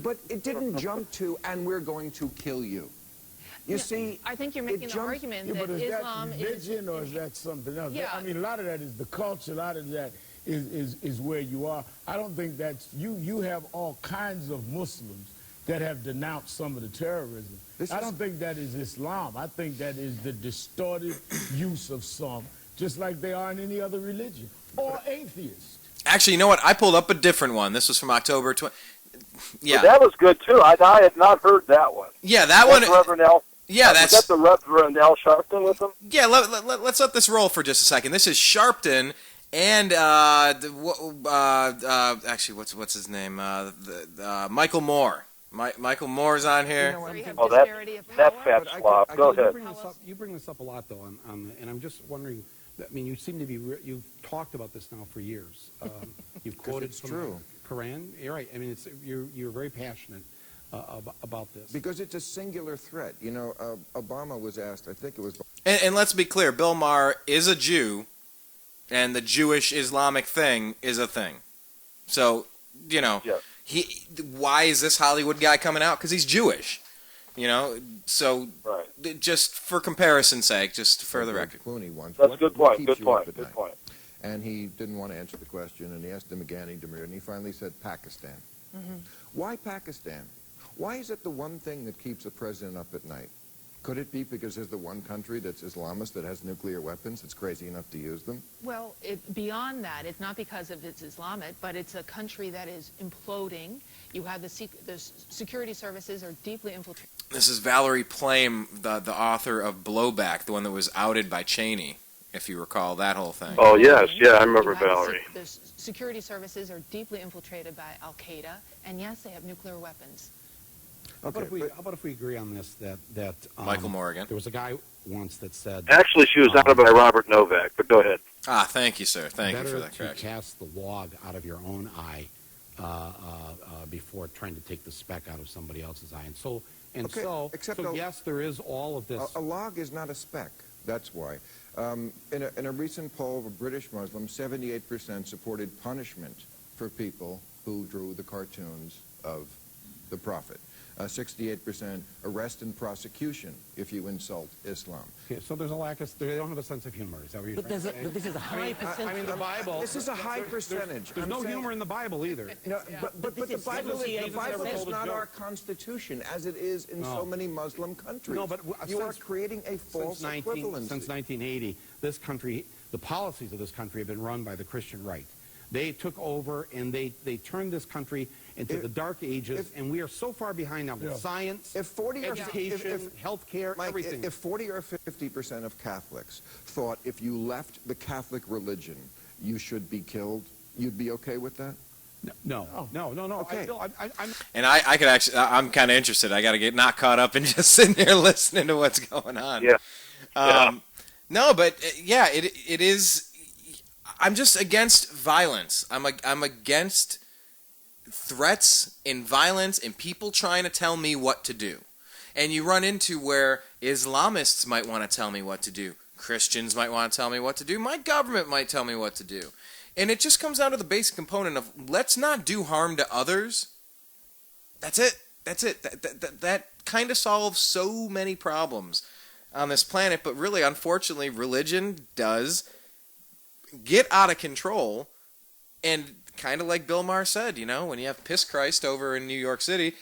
H: But it didn't jump to, and we're going to kill you. You see,
J: I think you're making the argument that Islam
K: is religion, or is that something else?
J: Yeah.
K: I mean, a lot of that is the culture. A lot of that is where you are. I don't think that's you have all kinds of Muslims that have denounced some of the terrorism. I don't think that is Islam. I think that is the distorted use of some, just like they are in any other religion, or atheist.
B: Actually, you know what? I pulled up a different one. This was from October 20. Yeah,
C: But that was good too. I had not heard that one.
B: Yeah, that one.
C: Reverend L.
B: Yeah,
C: Was that the Reverend L. Sharpton with him?
B: Yeah, let's let this roll for just a second. This is Sharpton and actually, what's his name? Michael Moore. Michael Moore's on here.
C: Oh, that fat slob. Go ahead.
L: You bring this up a lot, though, and I'm just wondering. I mean, you seem to be. You've talked about this now for years. You've quoted from the Quran. You're right. I mean, you're very passionate about this
H: because it's a singular threat. You know, Obama was asked. I think it was.
B: And let's be clear. Bill Maher is a Jew, and the Jewish Islamic thing is a thing. So, you know.
C: Yes.
B: Why is this Hollywood guy coming out? Because he's Jewish, you know. So, just for comparison's sake, just for the record.
H: Clooney once.
C: That's a good point. Good point. Good point.
H: And he didn't want to answer the question, and he asked him again. He demurred, and he finally said Pakistan.
J: Mm-hmm.
H: Why Pakistan? Why is it the one thing that keeps the president up at night? Could it be because there's the one country that's Islamist that has nuclear weapons that's crazy enough to use them?
J: Well, beyond that, it's not because of its Islamic, but it's a country that is imploding. You have the security services are deeply infiltrated.
B: This is Valerie Plame, the author of Blowback, the one that was outed by Cheney, if you recall that whole thing.
C: Oh, yes. Yeah, I remember Valerie.
J: The security services are deeply infiltrated by Al-Qaeda, and yes, they have nuclear weapons.
L: How about if we agree on this, that
B: Michael Morgan.
L: There was a guy once that said...
C: Actually, she was outed by Robert Novak, but go ahead.
B: Thank you, sir. Thank you for that correction.
L: Better to cast the log out of your own eye before trying to take the speck out of somebody else's eye. So yes, there is all of this...
H: A log is not a speck. That's why. In a recent poll of a British Muslim, 78% supported punishment for people who drew the cartoons of the Prophet. 68% arrest and prosecution if you insult Islam.
L: Okay, so there's a lack of... They don't have a sense of humor. Is that what you're
I: But this is a high percentage.
L: I mean, the Bible...
H: This is a high percentage.
L: There's no humor in the Bible either.
H: No, but the Bible is not our constitution as it is in so many Muslim countries.
L: No, but
H: you are creating a false equivalency.
L: Since 1980, this country, the policies of this country have been run by the Christian right. They took over and they turned this country into the dark ages, and we are so far behind now with science, education, healthcare, everything.
H: If 40 or 50% of Catholics thought if you left the Catholic religion, you should be killed, you'd be okay with that?
L: No.
H: Okay.
B: And I could actually, I'm kind of interested. I got to get not caught up in just sitting here listening to what's going on.
C: Yeah.
B: No, but yeah, it is. I'm just against violence. I'm against threats and violence and people trying to tell me what to do. And you run into where Islamists might want to tell me what to do. Christians might want to tell me what to do. My government might tell me what to do. And it just comes down to the basic component of let's not do harm to others. That's it. That kind of solves so many problems on this planet. But really, unfortunately, religion does get out of control. And kind of like Bill Maher said, you know, when you have Piss Christ over in New York City,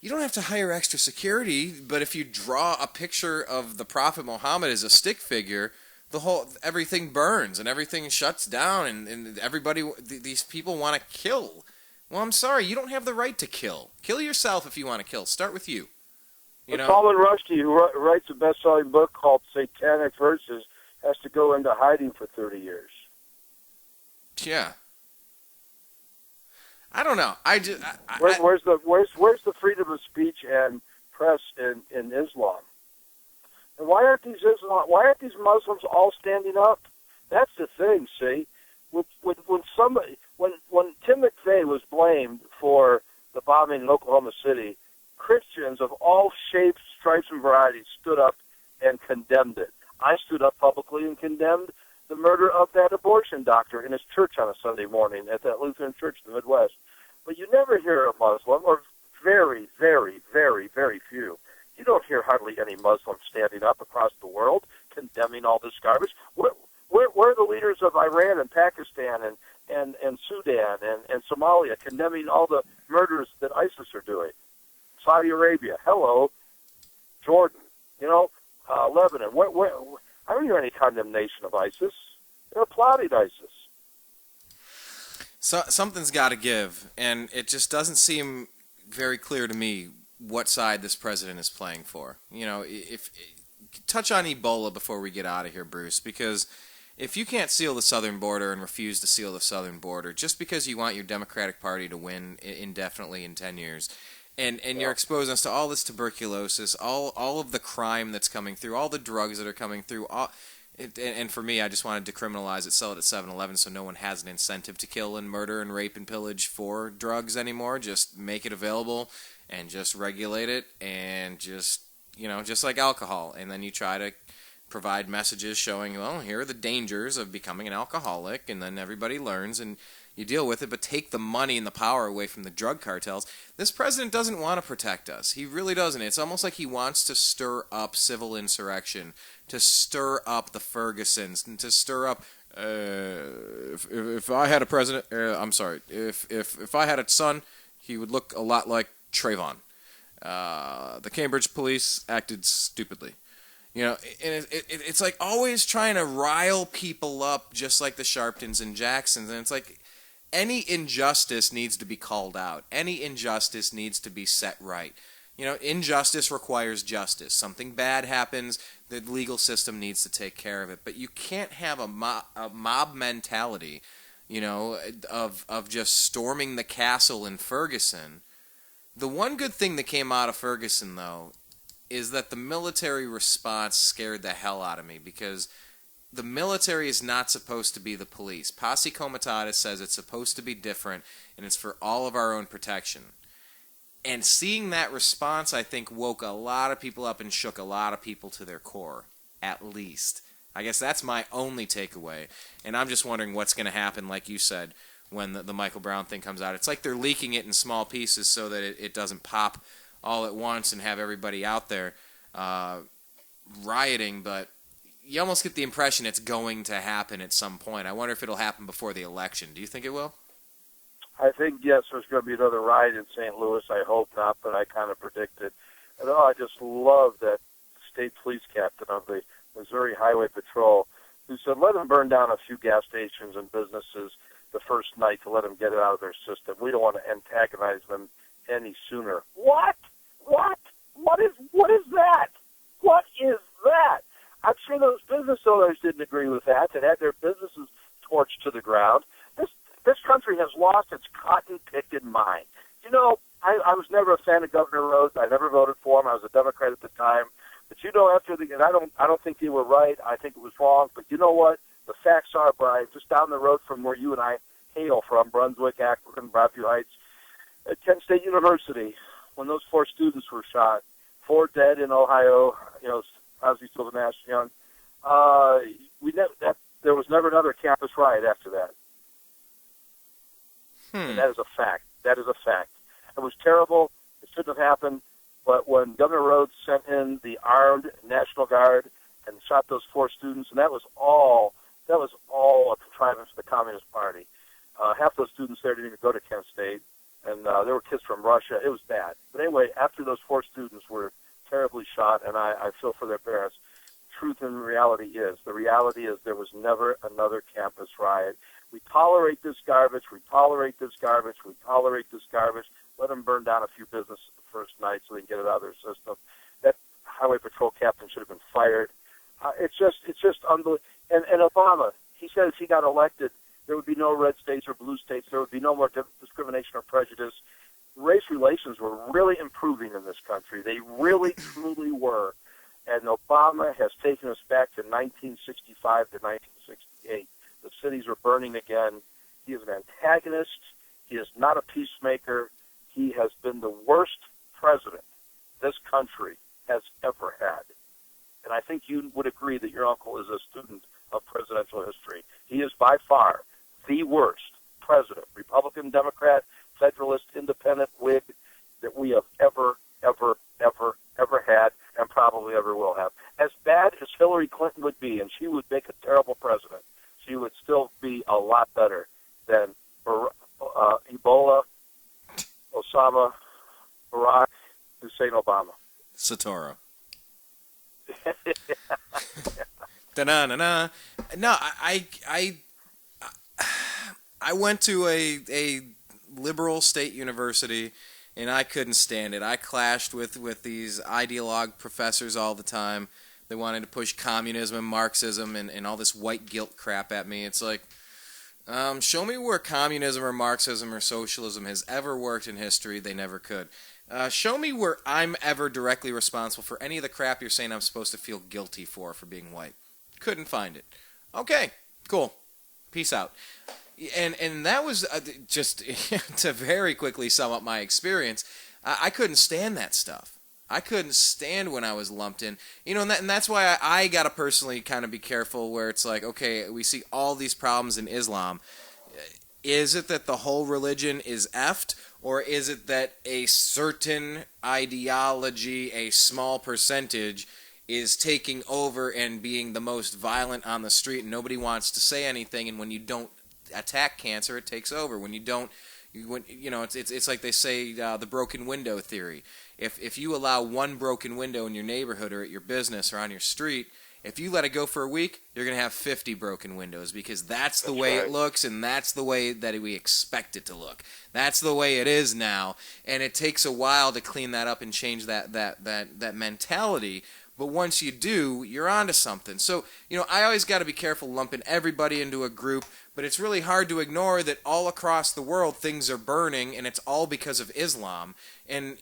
B: you don't have to hire extra security, but if you draw a picture of the Prophet Muhammad as a stick figure, everything burns and everything shuts down, and everybody, these people want to kill Well, I'm sorry, you don't have the right to kill. Kill yourself if you want to kill. Start with you.
C: Salman Rushdie, who writes a best-selling book called Satanic Verses, has to go into hiding for 30 years.
B: Yeah. I don't know.
C: Where's the freedom of speech and press in Islam? And why aren't these Muslims all standing up? That's the thing. See, when Tim McVeigh was blamed for the bombing in Oklahoma City, Christians of all shapes, stripes, and varieties stood up and condemned it. I stood up publicly and condemned the murder of that abortion doctor in his church on a Sunday morning at that Lutheran church in the Midwest. But you never hear a Muslim, or very, very, very, very few. You don't hear hardly any Muslims standing up across the world condemning all this garbage. Where are the leaders of Iran and Pakistan and Sudan and Somalia condemning all the murders that ISIS are doing? Saudi Arabia, hello, Jordan, Lebanon. I don't hear any condemnation of ISIS. They're applauding ISIS.
B: So something's got to give, and it just doesn't seem very clear to me what side this president is playing for. If touch on Ebola before we get out of here, Bruce, because if you can't seal the southern border and refuse to seal the southern border just because you want your Democratic Party to win indefinitely in 10 years, and you're exposing us to all this tuberculosis, all of the crime that's coming through, all the drugs that are coming through, and for me, I just wanted to decriminalize it, sell it at 7-Eleven so no one has an incentive to kill and murder and rape and pillage for drugs anymore. Just make it available and just regulate it and just like alcohol. And then you try to provide messages showing, well, here are the dangers of becoming an alcoholic, and then everybody learns and you deal with it, but take the money and the power away from the drug cartels. This president doesn't want to protect us. He really doesn't. It's almost like he wants to stir up civil insurrection, to stir up the Fergusons, and to stir up, if I had a president, if I had a son, he would look a lot like Trayvon. The Cambridge police acted stupidly. And it's like always trying to rile people up just like the Sharptons and Jacksons, and it's like, any injustice needs to be called out. Any injustice needs to be set right. Injustice requires justice. Something bad happens, the legal system needs to take care of it. But you can't have a mob mentality, of just storming the castle in Ferguson. The one good thing that came out of Ferguson, though, is that the military response scared the hell out of me, because the military is not supposed to be the police. Posse Comitatus says it's supposed to be different, and it's for all of our own protection. And seeing that response, I think, woke a lot of people up and shook a lot of people to their core, at least. I guess that's my only takeaway. And I'm just wondering what's going to happen, like you said, when the Michael Brown thing comes out. It's like they're leaking it in small pieces so that it doesn't pop all at once and have everybody out there rioting, but you almost get the impression it's going to happen at some point. I wonder if it'll happen before the election. Do you think it will?
C: I think, yes, there's going to be another riot in St. Louis. I hope not, but I kind of predicted. And I just love that state police captain of the Missouri Highway Patrol who said, let them burn down a few gas stations and businesses the first night to let them get it out of their system. We don't want to antagonize them any sooner. What? What is that? What is that? I'm sure those business owners didn't agree with that and had their businesses torched to the ground. This country has lost its cotton-picking mind. I was never a fan of Governor Rhodes. I never voted for him. I was a Democrat at the time. But and I don't think they were right. I think it was wrong. But you know what? The facts are, Brian, just down the road from where you and I hail from, Brunswick, Akron, Broadview Heights, at Kent State University, when those 4 students were shot, 4 dead in Ohio, Osby Silvernash Young, there was never another campus riot after that. And that is a fact. It was terrible. It shouldn't have happened. But when Governor Rhodes sent in the armed National Guard and shot those 4 students, and that was all a contrivance of the Communist Party. Half those students there didn't even go to Kent State, and there were kids from Russia. It was bad. But anyway, after those 4 students were terribly shot, and I feel for their parents, the reality is there was never another campus riot. We tolerate this garbage, we tolerate this garbage, we tolerate this garbage. Let them burn down a few businesses the first night so they can get it out of their system. That highway patrol captain should have been fired. It's just unbelievable. And Obama, he said if he got elected, there would be no red states or blue states. There would be no more discrimination or prejudice. Race relations were really improving in this country. They really, truly were. And Obama has taken us back to 1965 to 1968. The cities were burning again. He is an antagonist. He is not a peacemaker. He has been the worst president this country has ever had. And I think you would agree that your uncle is a student of presidential history. He is by far the worst president, Republican, Democrat, Federalist, Independent, Whig, that we have ever had and probably ever will have. As bad as Hillary Clinton would be, and she would make a terrible president, she would still be a lot better than Ebola, Osama, Barack Hussein Obama.
B: Satoru. Da-na-na-na. No, I went to a liberal state university, and I couldn't stand it. I clashed with these ideologue professors all the time. They wanted to push communism and Marxism and all this white guilt crap at me. It's like, show me where communism or Marxism or socialism has ever worked in history. They never could. Show me where I'm ever directly responsible for any of the crap you're saying I'm supposed to feel guilty for being white. Couldn't find it. Okay, cool. Peace out. And that was just to very quickly sum up my experience. I couldn't stand that stuff. I couldn't stand when I was lumped in. You know, and that's why I got to personally kind of be careful where it's like, okay, we see all these problems in Islam. Is it that the whole religion is effed, or is it that a certain ideology, a small percentage, is taking over and being the most violent on the street and nobody wants to say anything, and when you don't attack cancer, it takes over. When you don't, it's like they say the broken window theory. If you allow one broken window in your neighborhood or at your business or on your street, if you let it go for a week, you're going to have 50 broken windows because that's the way it looks, and that's the way that we expect it to look. That's the way it is now, and it takes a while to clean that up and change that mentality. But once you do, you're onto something. So, I always got to be careful lumping everybody into a group, but it's really hard to ignore that all across the world things are burning, and it's all because of Islam. And,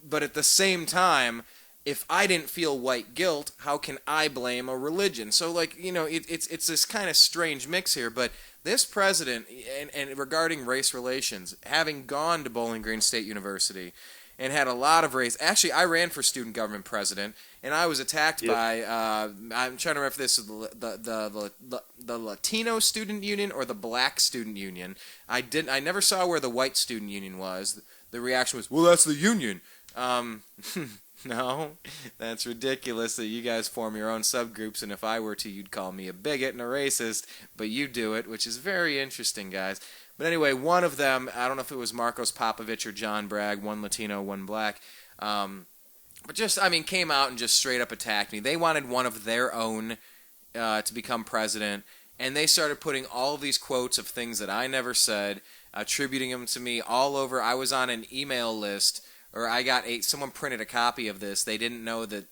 B: but at the same time, if I didn't feel white guilt, how can I blame a religion? So, it's this kind of strange mix here, but this president, and regarding race relations, having gone to Bowling Green State University, and had a lot of race. Actually, I ran for student government president, and I was attacked by. I'm trying to remember if this is the Latino student union or the Black student union. I never saw where the white student union was. The reaction was, "Well, that's the union." No, that's ridiculous that you guys form your own subgroups, and if I were to, you'd call me a bigot and a racist, but you do it, which is very interesting, guys. But anyway, one of them, I don't know if it was Marcos Popovich or John Bragg, one Latino, one black, but came out and just straight up attacked me. They wanted one of their own to become president, and they started putting all of these quotes of things that I never said, attributing them to me all over. I was on an email list, or someone printed a copy of this. They didn't know that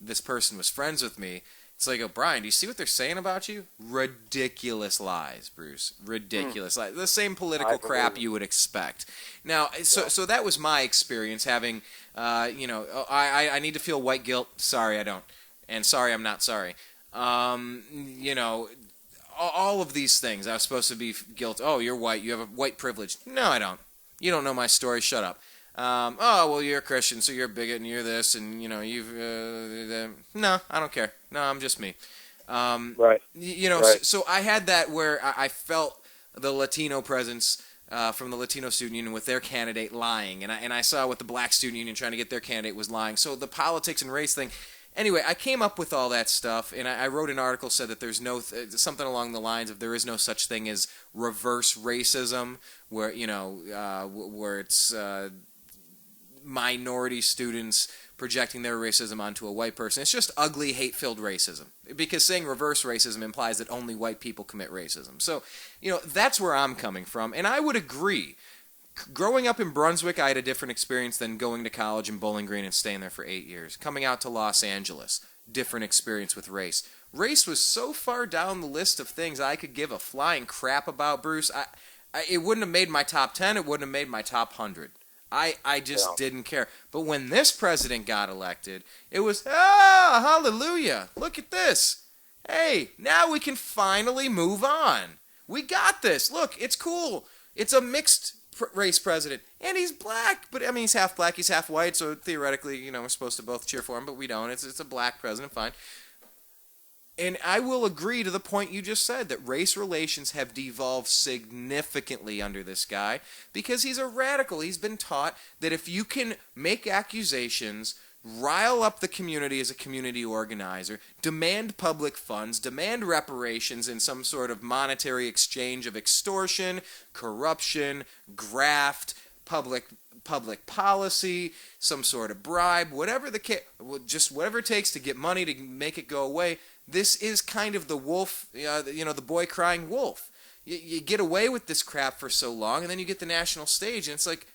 B: this person was friends with me. It's like, oh, Brian, do you see what they're saying about you? Ridiculous lies, Bruce. Ridiculous lies. The same political crap you would expect. Now, so that was my experience having, I need to feel white guilt. Sorry, I don't. And sorry, I'm not sorry. All of these things. I was supposed to be guilty. Oh, you're white. You have a white privilege. No, I don't. You don't know my story. Shut up. Well, you're a Christian, so you're a bigot, and you're this, and, no, I don't care. No, I'm just me.
C: Right.
B: So I had that where I felt the Latino presence from the Latino student union with their candidate lying, and I saw what the black student union trying to get their candidate was lying. So the politics and race thing. Anyway, I came up with all that stuff, and I wrote an article said that there's something along the lines of there is no such thing as reverse racism, where where it's minority students projecting their racism onto a white person. It's just ugly, hate-filled racism. Because saying reverse racism implies that only white people commit racism. So, that's where I'm coming from. And I would agree. Growing up in Brunswick, I had a different experience than going to college in Bowling Green and staying there for 8 years. Coming out to Los Angeles, different experience with race. Race was so far down the list of things I could give a flying crap about, Bruce. It wouldn't have made my top 10. It wouldn't have made my top 100. I just didn't care. But when this president got elected, it was, hallelujah, look at this. Hey, now we can finally move on. We got this. Look, it's cool. It's a mixed race president. And he's black. But, he's half black, he's half white, so theoretically, we're supposed to both cheer for him, but we don't. It's a black president, fine. And I will agree to the point you just said, that race relations have devolved significantly under this guy because he's a radical. He's been taught that if you can make accusations, rile up the community as a community organizer, demand public funds, demand reparations in some sort of monetary exchange of extortion, corruption, graft, public policy, some sort of bribe, whatever just whatever it takes to get money to make it go away. This is kind of the wolf, the boy crying wolf. You get away with this crap for so long, and then you get the national stage, and it's like,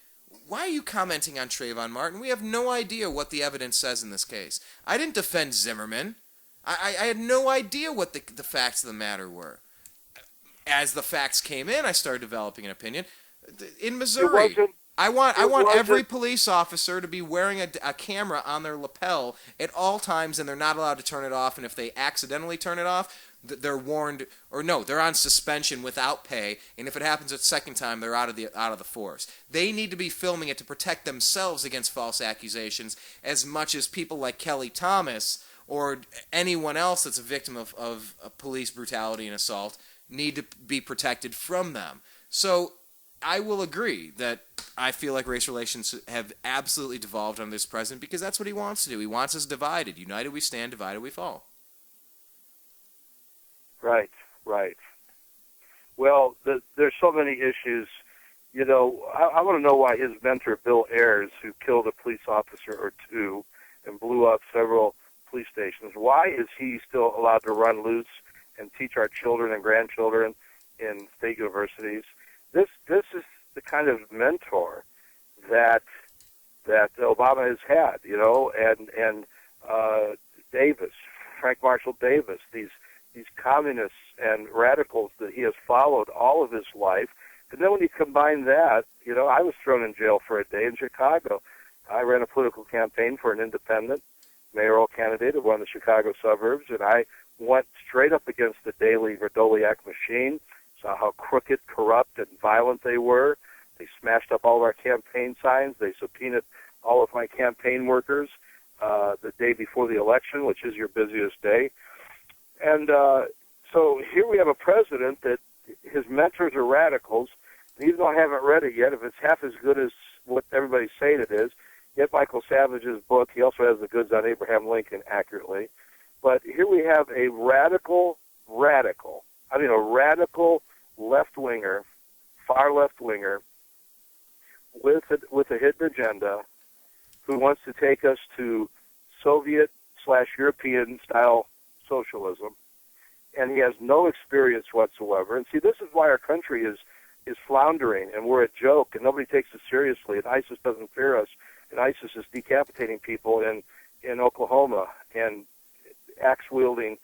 B: why are you commenting on Trayvon Martin? We have no idea what the evidence says in this case. I didn't defend Zimmerman. I had no idea what the facts of the matter were. As the facts came in, I started developing an opinion. In Missouri, I want every police officer to be wearing a camera on their lapel at all times, and they're not allowed to turn it off. And if they accidentally turn it off, they're warned, or no, they're on suspension without pay. And if it happens a second time, they're out of the force. They need to be filming it to protect themselves against false accusations, as much as people like Kelly Thomas or anyone else that's a victim of police brutality and assault need to be protected from them. So I will agree that I feel like race relations have absolutely devolved under this president because that's what he wants to do. He wants us divided. United we stand, divided we fall.
C: Right. Well, there's so many issues. I want to know why his mentor, Bill Ayers, who killed a police officer or two and blew up several police stations, why is he still allowed to run loose and teach our children and grandchildren in state universities? This is the kind of mentor that Obama has had, and Davis, Frank Marshall Davis, these communists and radicals that he has followed all of his life. And then when you combine that, I was thrown in jail for a day in Chicago. I ran a political campaign for an independent mayoral candidate of one of the Chicago suburbs, and I went straight up against the daily Verdoliak machine, saw how crooked, corrupt, and violent they were. They smashed up all of our campaign signs. They subpoenaed all of my campaign workers the day before the election, which is your busiest day. And so here we have a president that his mentors are radicals, and even though I haven't read it yet, if it's half as good as what everybody's saying it is, get Michael Savage's book. He also has the goods on Abraham Lincoln accurately. But here we have a radical left-winger, far left-winger, with a hidden agenda, who wants to take us to Soviet/European-style socialism, and he has no experience whatsoever. And see, this is why our country is floundering, and we're a joke, and nobody takes us seriously, and ISIS doesn't fear us, and ISIS is decapitating people in Oklahoma, and axe-wielding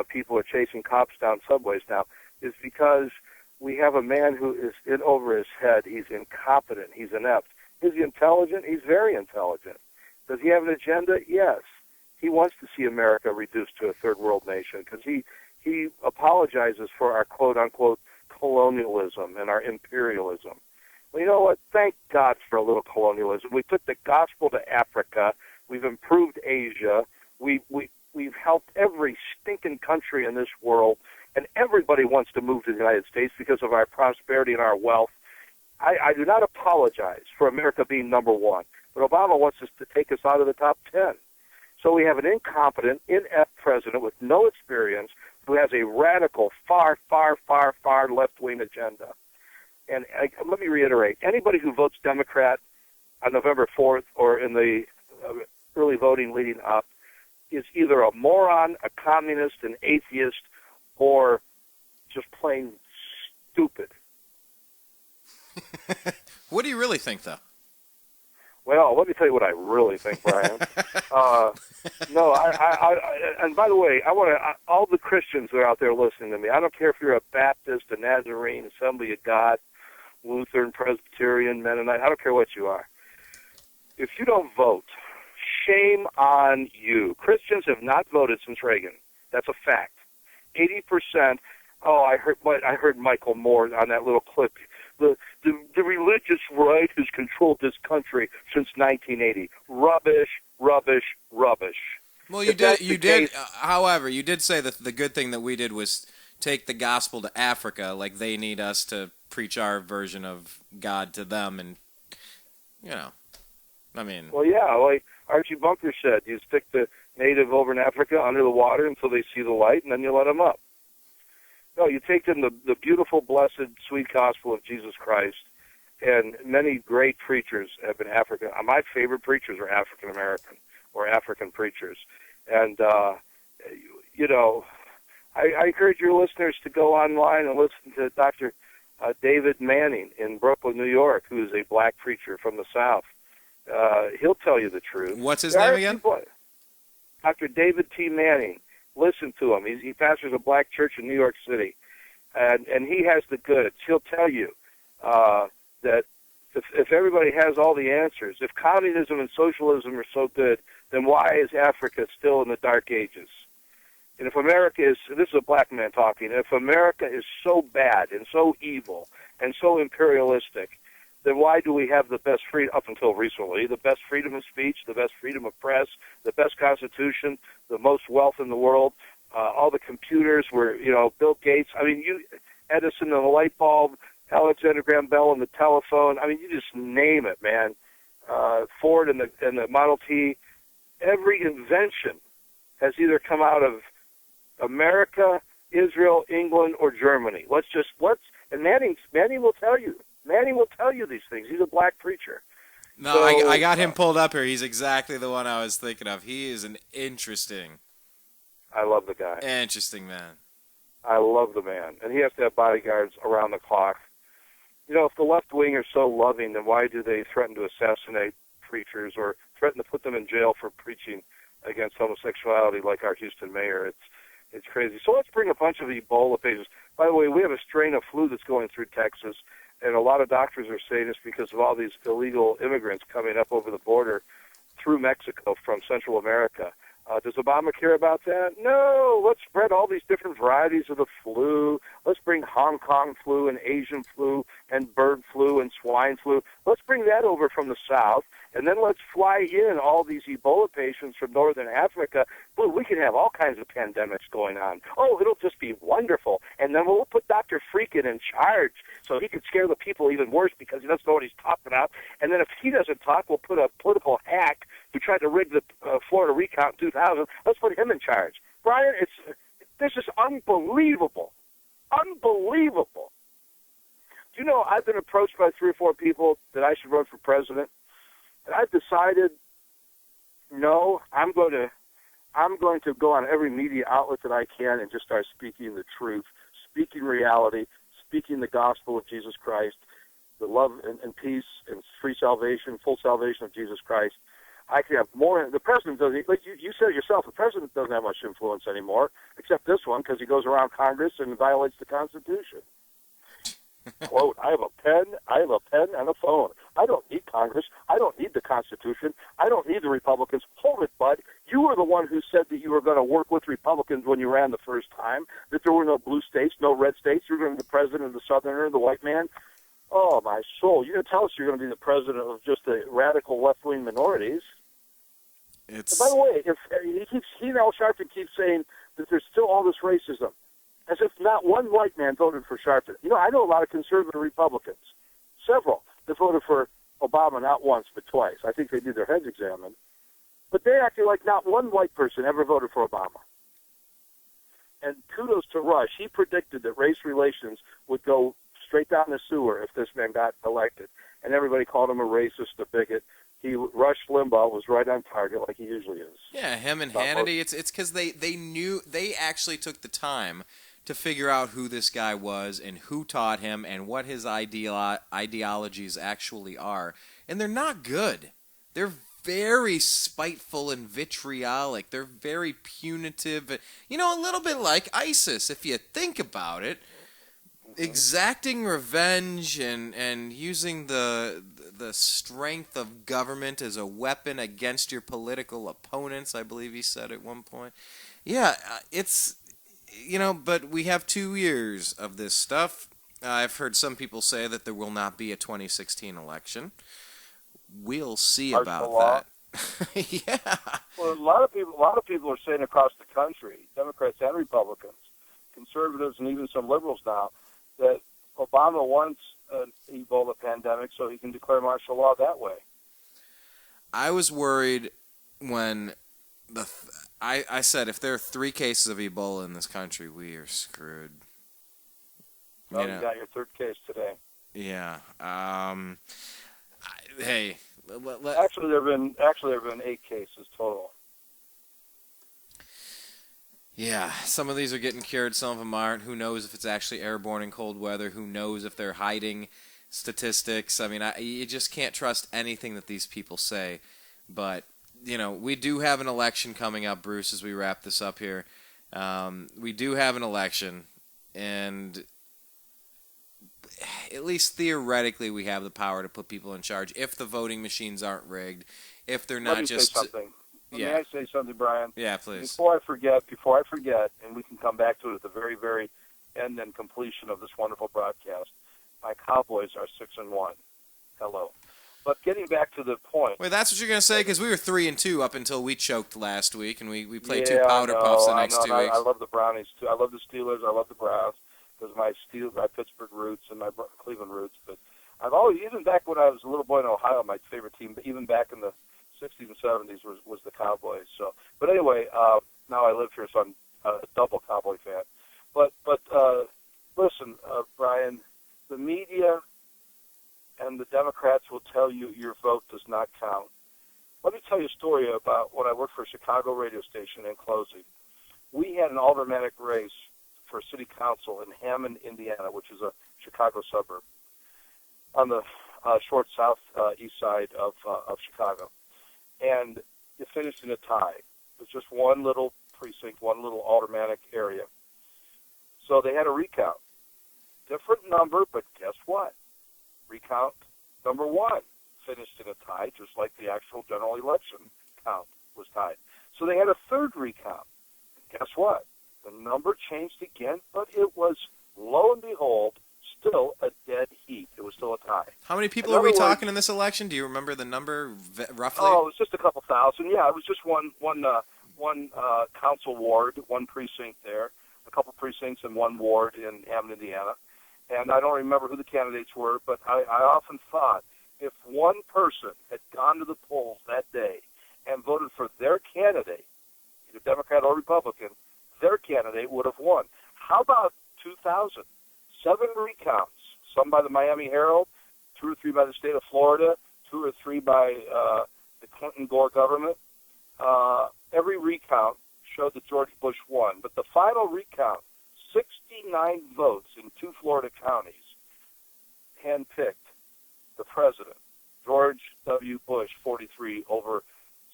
C: people are chasing cops down subways now, is because we have a man who is in over his head. He's incompetent. He's inept. Is he intelligent? He's very intelligent. Does he have an agenda? Yes. He wants to see America reduced to a third world nation because he apologizes for our quote-unquote colonialism and our imperialism. Well, you know what? Thank God for a little colonialism. We took the gospel to Africa. We've improved Asia. We've helped every stinking country in this world, and everybody wants to move to the United States because of our prosperity and our wealth. I do not apologize for America being number one, but Obama wants us to take us out of the top 10. So we have an incompetent, inept president with no experience who has a radical, far left-wing agenda. And let me reiterate, anybody who votes Democrat, on November 4th or in the early voting leading up is either a moron, a communist, an atheist, or just plain stupid.
B: What do you really think, though?
C: Well, let me tell you what I really think, Brian. No, and by the way, I want to, all the Christians that are out there listening to me, I don't care if you're a Baptist, a Nazarene, Assembly of God, Lutheran, Presbyterian, Mennonite, I don't care what you are. If you don't vote, shame on you. Christians have not voted since Reagan. That's a fact. 80%. Oh, I heard Michael Moore on that little clip. The religious right has controlled this country since 1980. Rubbish, rubbish, rubbish.
B: Well, you did. However, you did say that the good thing that we did was take the gospel to Africa. Like, they need us to preach our version of God to them, and I mean.
C: Well, yeah, like Archie Bunker said, you stick the native over in Africa under the water until they see the light, and then you let them up. No, you take them the beautiful, blessed, sweet gospel of Jesus Christ, and many great preachers have been African. My favorite preachers are African American or African preachers, and I encourage your listeners to go online and listen to Dr. David Manning in Brooklyn, New York, who is a black preacher from the South. He'll tell you the truth.
B: What's his name again?
C: Dr. David T. Manning. Listen to him. He pastors a black church in New York City, and he has the goods. He'll tell you that if everybody has all the answers, if communism and socialism are so good, then why is Africa still in the Dark Ages? And if America is, this is a black man talking, if America is so bad and so evil and so imperialistic, then why do we have the best freedom, up until recently, the best freedom of speech, the best freedom of press, the best constitution, the most wealth in the world, all the computers were, Bill Gates, Edison and the light bulb, Alexander Graham Bell and the telephone, you just name it, man. Ford and the Model T, every invention has either come out of America, Israel, England, or Germany. And Manning will tell you. Manning will tell you these things. He's a black preacher.
B: No, so, I got him pulled up here. He's exactly the one I was thinking of. He is an interesting.
C: I love the guy.
B: Interesting man.
C: I love the man. And he has to have bodyguards around the clock. If the left wing are so loving, then why do they threaten to assassinate preachers or threaten to put them in jail for preaching against homosexuality like our Houston mayor? It's crazy. So let's bring a bunch of Ebola patients. By the way, we have a strain of flu that's going through Texas. And a lot of doctors are saying it's because of all these illegal immigrants coming up over the border through Mexico from Central America. Does Obama care about that? No. Let's spread all these different varieties of the flu. Let's bring Hong Kong flu and Asian flu and bird flu and swine flu. Let's bring that over from the south, and then let's fly in all these Ebola patients from northern Africa. Boy, we can have all kinds of pandemics going on. Oh, it'll just be wonderful. And then we'll put Dr. Freakin in charge so he can scare the people even worse because he doesn't know what he's talking about. And then if he doesn't talk, we'll put a political hack who tried to rig the Florida recount in 2000. Let's put him in charge. Brian, this is unbelievable. Unbelievable. Do you know I've been approached by 3 or 4 people that I should run for president? And I've decided, no, I'm going to go on every media outlet that I can and just start speaking the truth, speaking reality, speaking the gospel of Jesus Christ, the love and peace and free salvation, full salvation of Jesus Christ. I can have more. The president doesn't, like you said it yourself, the president doesn't have much influence anymore, except this one, because he goes around Congress and violates the Constitution. Quote, I have a pen and a phone. I don't need Congress. I don't need the Constitution. I don't need the Republicans. Hold it, bud. You were the one who said that you were going to work with Republicans when you ran the first time, that there were no blue states, no red states. You were going to be the president of the Southerner, the white man. Oh, my soul. You're going to tell us you're going to be the president of just the radical left-wing minorities. And by the way, he and Al Sharpton keeps saying that there's still all this racism, as if not one white man voted for Sharpton. I know a lot of conservative Republicans, several, that voted for Obama not once but twice. I think they need their heads examined. But they acted like not one white person ever voted for Obama. And kudos to Rush. He predicted that race relations would go straight down the sewer if this man got elected. and everybody called him a racist, a bigot. Rush Limbaugh was right on target like he usually is.
B: Yeah, him and Hannity, it's because they actually took the time to figure out who this guy was and who taught him and what his ideologies actually are. And they're not good. They're very spiteful and vitriolic. They're very punitive. A little bit like ISIS, if you think about it. Exacting revenge and using the strength of government as a weapon against your political opponents, I believe he said at one point. Yeah, it's... but we have 2 years of this stuff. I've heard some people say that there will not be a 2016 election. We'll see about that. Yeah.
C: Well, a lot of people are saying across the country, Democrats and Republicans, conservatives, and even some liberals now, that Obama wants an Ebola pandemic so he can declare martial law that way.
B: I was worried when I said if there are 3 cases of Ebola in this country, we are screwed.
C: Well, you got your 3rd case today.
B: Yeah. Hey.
C: Actually, there have been 8 cases total.
B: Yeah, some of these are getting cured, some of them aren't. Who knows if it's actually airborne in cold weather? Who knows if they're hiding statistics? I mean, you just can't trust anything that these people say. But, we do have an election coming up, Bruce, as we wrap this up here. We do have an election, and at least theoretically we have the power to put people in charge if the voting machines aren't rigged, if they're not just...
C: May I say something, Brian?
B: Yeah, please.
C: Before I forget, and we can come back to it at the very, very end and completion of this wonderful broadcast, my Cowboys are 6-1. Hello. But getting back to the point.
B: Wait, that's what you're going to say? Because we were 3-2 up until we choked last week, and we played 2 powder puffs the next 2 weeks.
C: I love the Brownies, too. I love the Steelers. I love the Browns because of my Pittsburgh roots and my Cleveland roots. But I've always, even back when I was a little boy in Ohio, my favorite team, even back in the 60s and 70s was the Cowboys. So, but anyway, now I live here, so I'm a double Cowboy fan. But listen, Brian, the media and the Democrats will tell you your vote does not count. Let me tell you a story about when I worked for a Chicago radio station in closing. We had an aldermanic race for city council in Hammond, Indiana, which is a Chicago suburb on the short southeast side of Chicago. And it finished in a tie. It was just one little precinct, one little aldermanic area. So they had a recount. Different number, but guess what? Recount number 1 finished in a tie, just like the actual general election count was tied. So they had a 3rd recount. Guess what? The number changed again, but it was, lo and behold, still a dead heat. It was still a tie.
B: How many people are we talking in this election? Do you remember the number roughly?
C: Oh, it was just a couple thousand. Yeah, it was just one council ward, one precinct there, a couple precincts and one ward in Hammond, Indiana. And I don't remember who the candidates were, but I often thought if one person had gone to the polls that day and voted for their candidate, either Democrat or Republican, their candidate would have won. How about 2000? 7 recounts, some by the Miami Herald, 2 or 3 by the state of Florida, 2 or 3 by the Clinton-Gore government. Every recount showed that George Bush won. But the final recount, 69 votes in 2 Florida counties, handpicked the president, George W. Bush, 43, over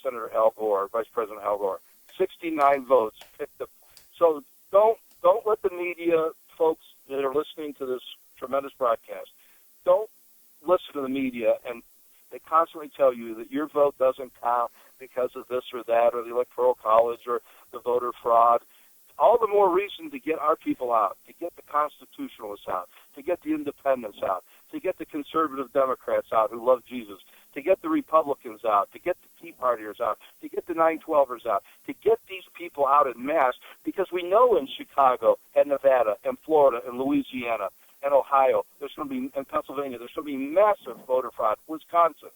C: Senator Al Gore, Vice President Al Gore. 69 votes picked up. So don't let the media, folks that are listening to this tremendous broadcast, don't listen to the media, and they constantly tell you that your vote doesn't count because of this or that, or the Electoral College, or the voter fraud. All the more reason to get our people out, to get the constitutionalists out, to get the independents out, to get the conservative Democrats out who love Jesus, to get the Republicans out, to get the Tea Partiers out, to get the 912ers out, to get these people out en masse, because we know in Chicago and Nevada and Florida and Louisiana and Ohio, there's going to be, in Pennsylvania, there's going to be massive voter fraud, Wisconsin.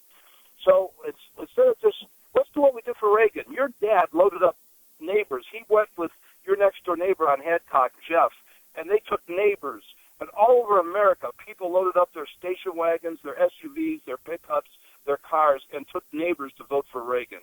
C: So instead of just, let's do what we did for Reagan. Your dad loaded up neighbors. He went with your next door neighbor on Hancock, Jeff, and they took neighbors And all over America, people loaded up their station wagons, their SUVs, their pickups, their cars, and took neighbors to vote for Reagan.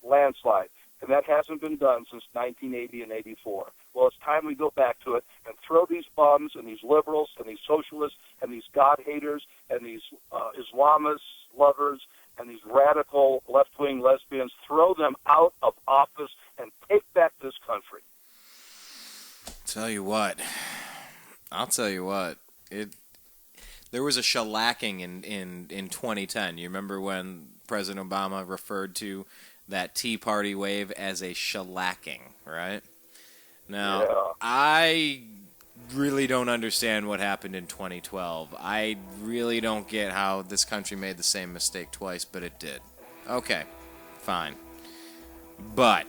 C: Landslide. And that hasn't been done since 1980 and 84. Well, it's time we go back to it and throw these bums and these liberals and these socialists and these God-haters and these Islamist lovers and these radical left-wing lesbians, throw them out of office and take back this country.
B: I'll tell you what. There was a shellacking in 2010. You remember when President Obama referred to that Tea Party wave as a shellacking, right? Now, I really don't understand what happened in 2012. I really don't get how this country made the same mistake twice, but it did. Okay, fine. But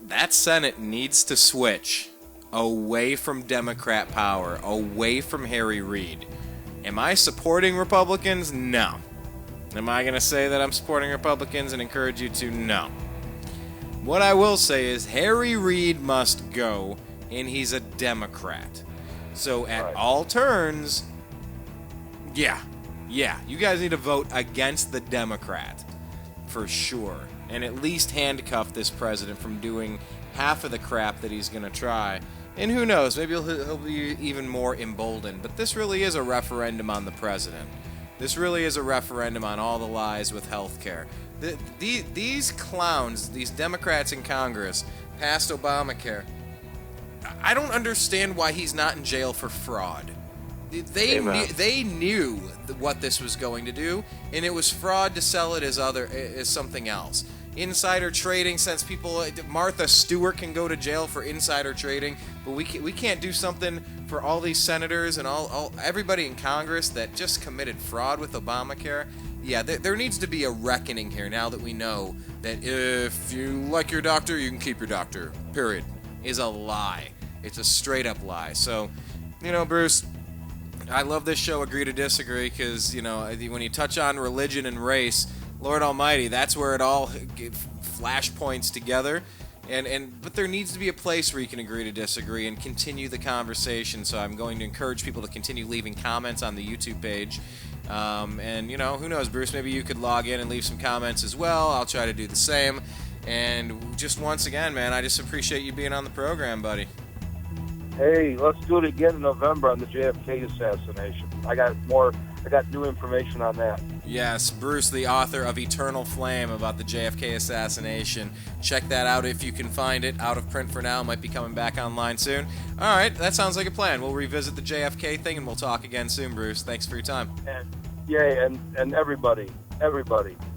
B: that Senate needs to switch away from Democrat power, away from Harry Reid. Am I supporting Republicans? No. Am I going to say that I'm supporting Republicans and encourage you to? No. What I will say is Harry Reid must go, and he's a Democrat. So at all turns, yeah, you guys need to vote against the Democrat for sure, and at least handcuff this president from doing half of the crap that he's going to try. And who knows, maybe he'll be even more emboldened. But this really is a referendum on the president. This really is a referendum on all the lies with health care. These clowns, these Democrats in Congress, passed Obamacare. I don't understand why he's not in jail for fraud. They knew what this was going to do, and it was fraud to sell it as something else. Insider trading, since people, Martha Stewart can go to jail for insider trading, but we can't do something for all these senators and everybody in Congress that just committed fraud with Obamacare. Yeah, there needs to be a reckoning here now that we know that if you like your doctor, you can keep your doctor, period, is a lie. It's a straight up lie. So, Bruce, I love this show, Agree to Disagree, because, when you touch on religion and race, Lord Almighty, that's where it all flashpoints together. But there needs to be a place where you can agree to disagree and continue the conversation. So I'm going to encourage people to continue leaving comments on the YouTube page. Who knows, Bruce, maybe you could log in and leave some comments as well. I'll try to do the same. And just once again, man, I just appreciate you being on the program, buddy.
C: Hey, let's do it again in November on the JFK assassination. I got new information on that.
B: Yes, Bruce, the author of Eternal Flame about the JFK assassination. Check that out if you can find it. Out of print for now, might be coming back online soon. All right, that sounds like a plan. We'll revisit the JFK thing, and we'll talk again soon, Bruce. Thanks for your time.
C: And everybody,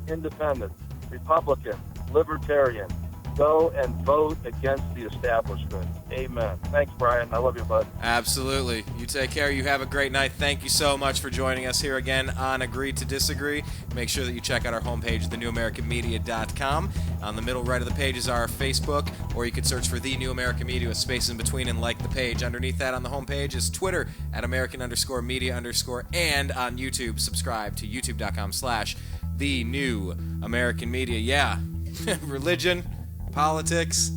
C: independent, Republican, libertarian, go and vote against the establishment. Amen. Thanks, Brian. I love you, bud.
B: Absolutely. You take care. You have a great night. Thank you so much for joining us here again on Agree to Disagree. Make sure that you check out our homepage, thenewamericanmedia.com. On the middle right of the page is our Facebook, or you could search for The New American Media with space in between and like the page. Underneath that on the homepage is Twitter at American_media_, and on YouTube, subscribe to youtube.com/The New American Media. Yeah. Religion, politics.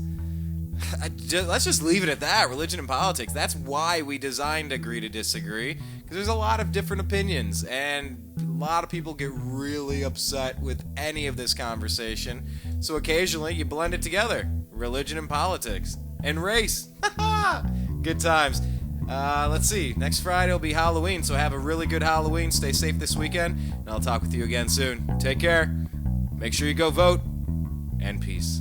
B: Let's just leave it at that. Religion and politics. That's why we designed Agree to Disagree, because there's a lot of different opinions, and a lot of people get really upset with any of this conversation. So occasionally you blend it together. Religion and politics. And race. Good times. Let's see. Next Friday will be Halloween, so have a really good Halloween. Stay safe this weekend, and I'll talk with you again soon. Take care. Make sure you go vote. And peace.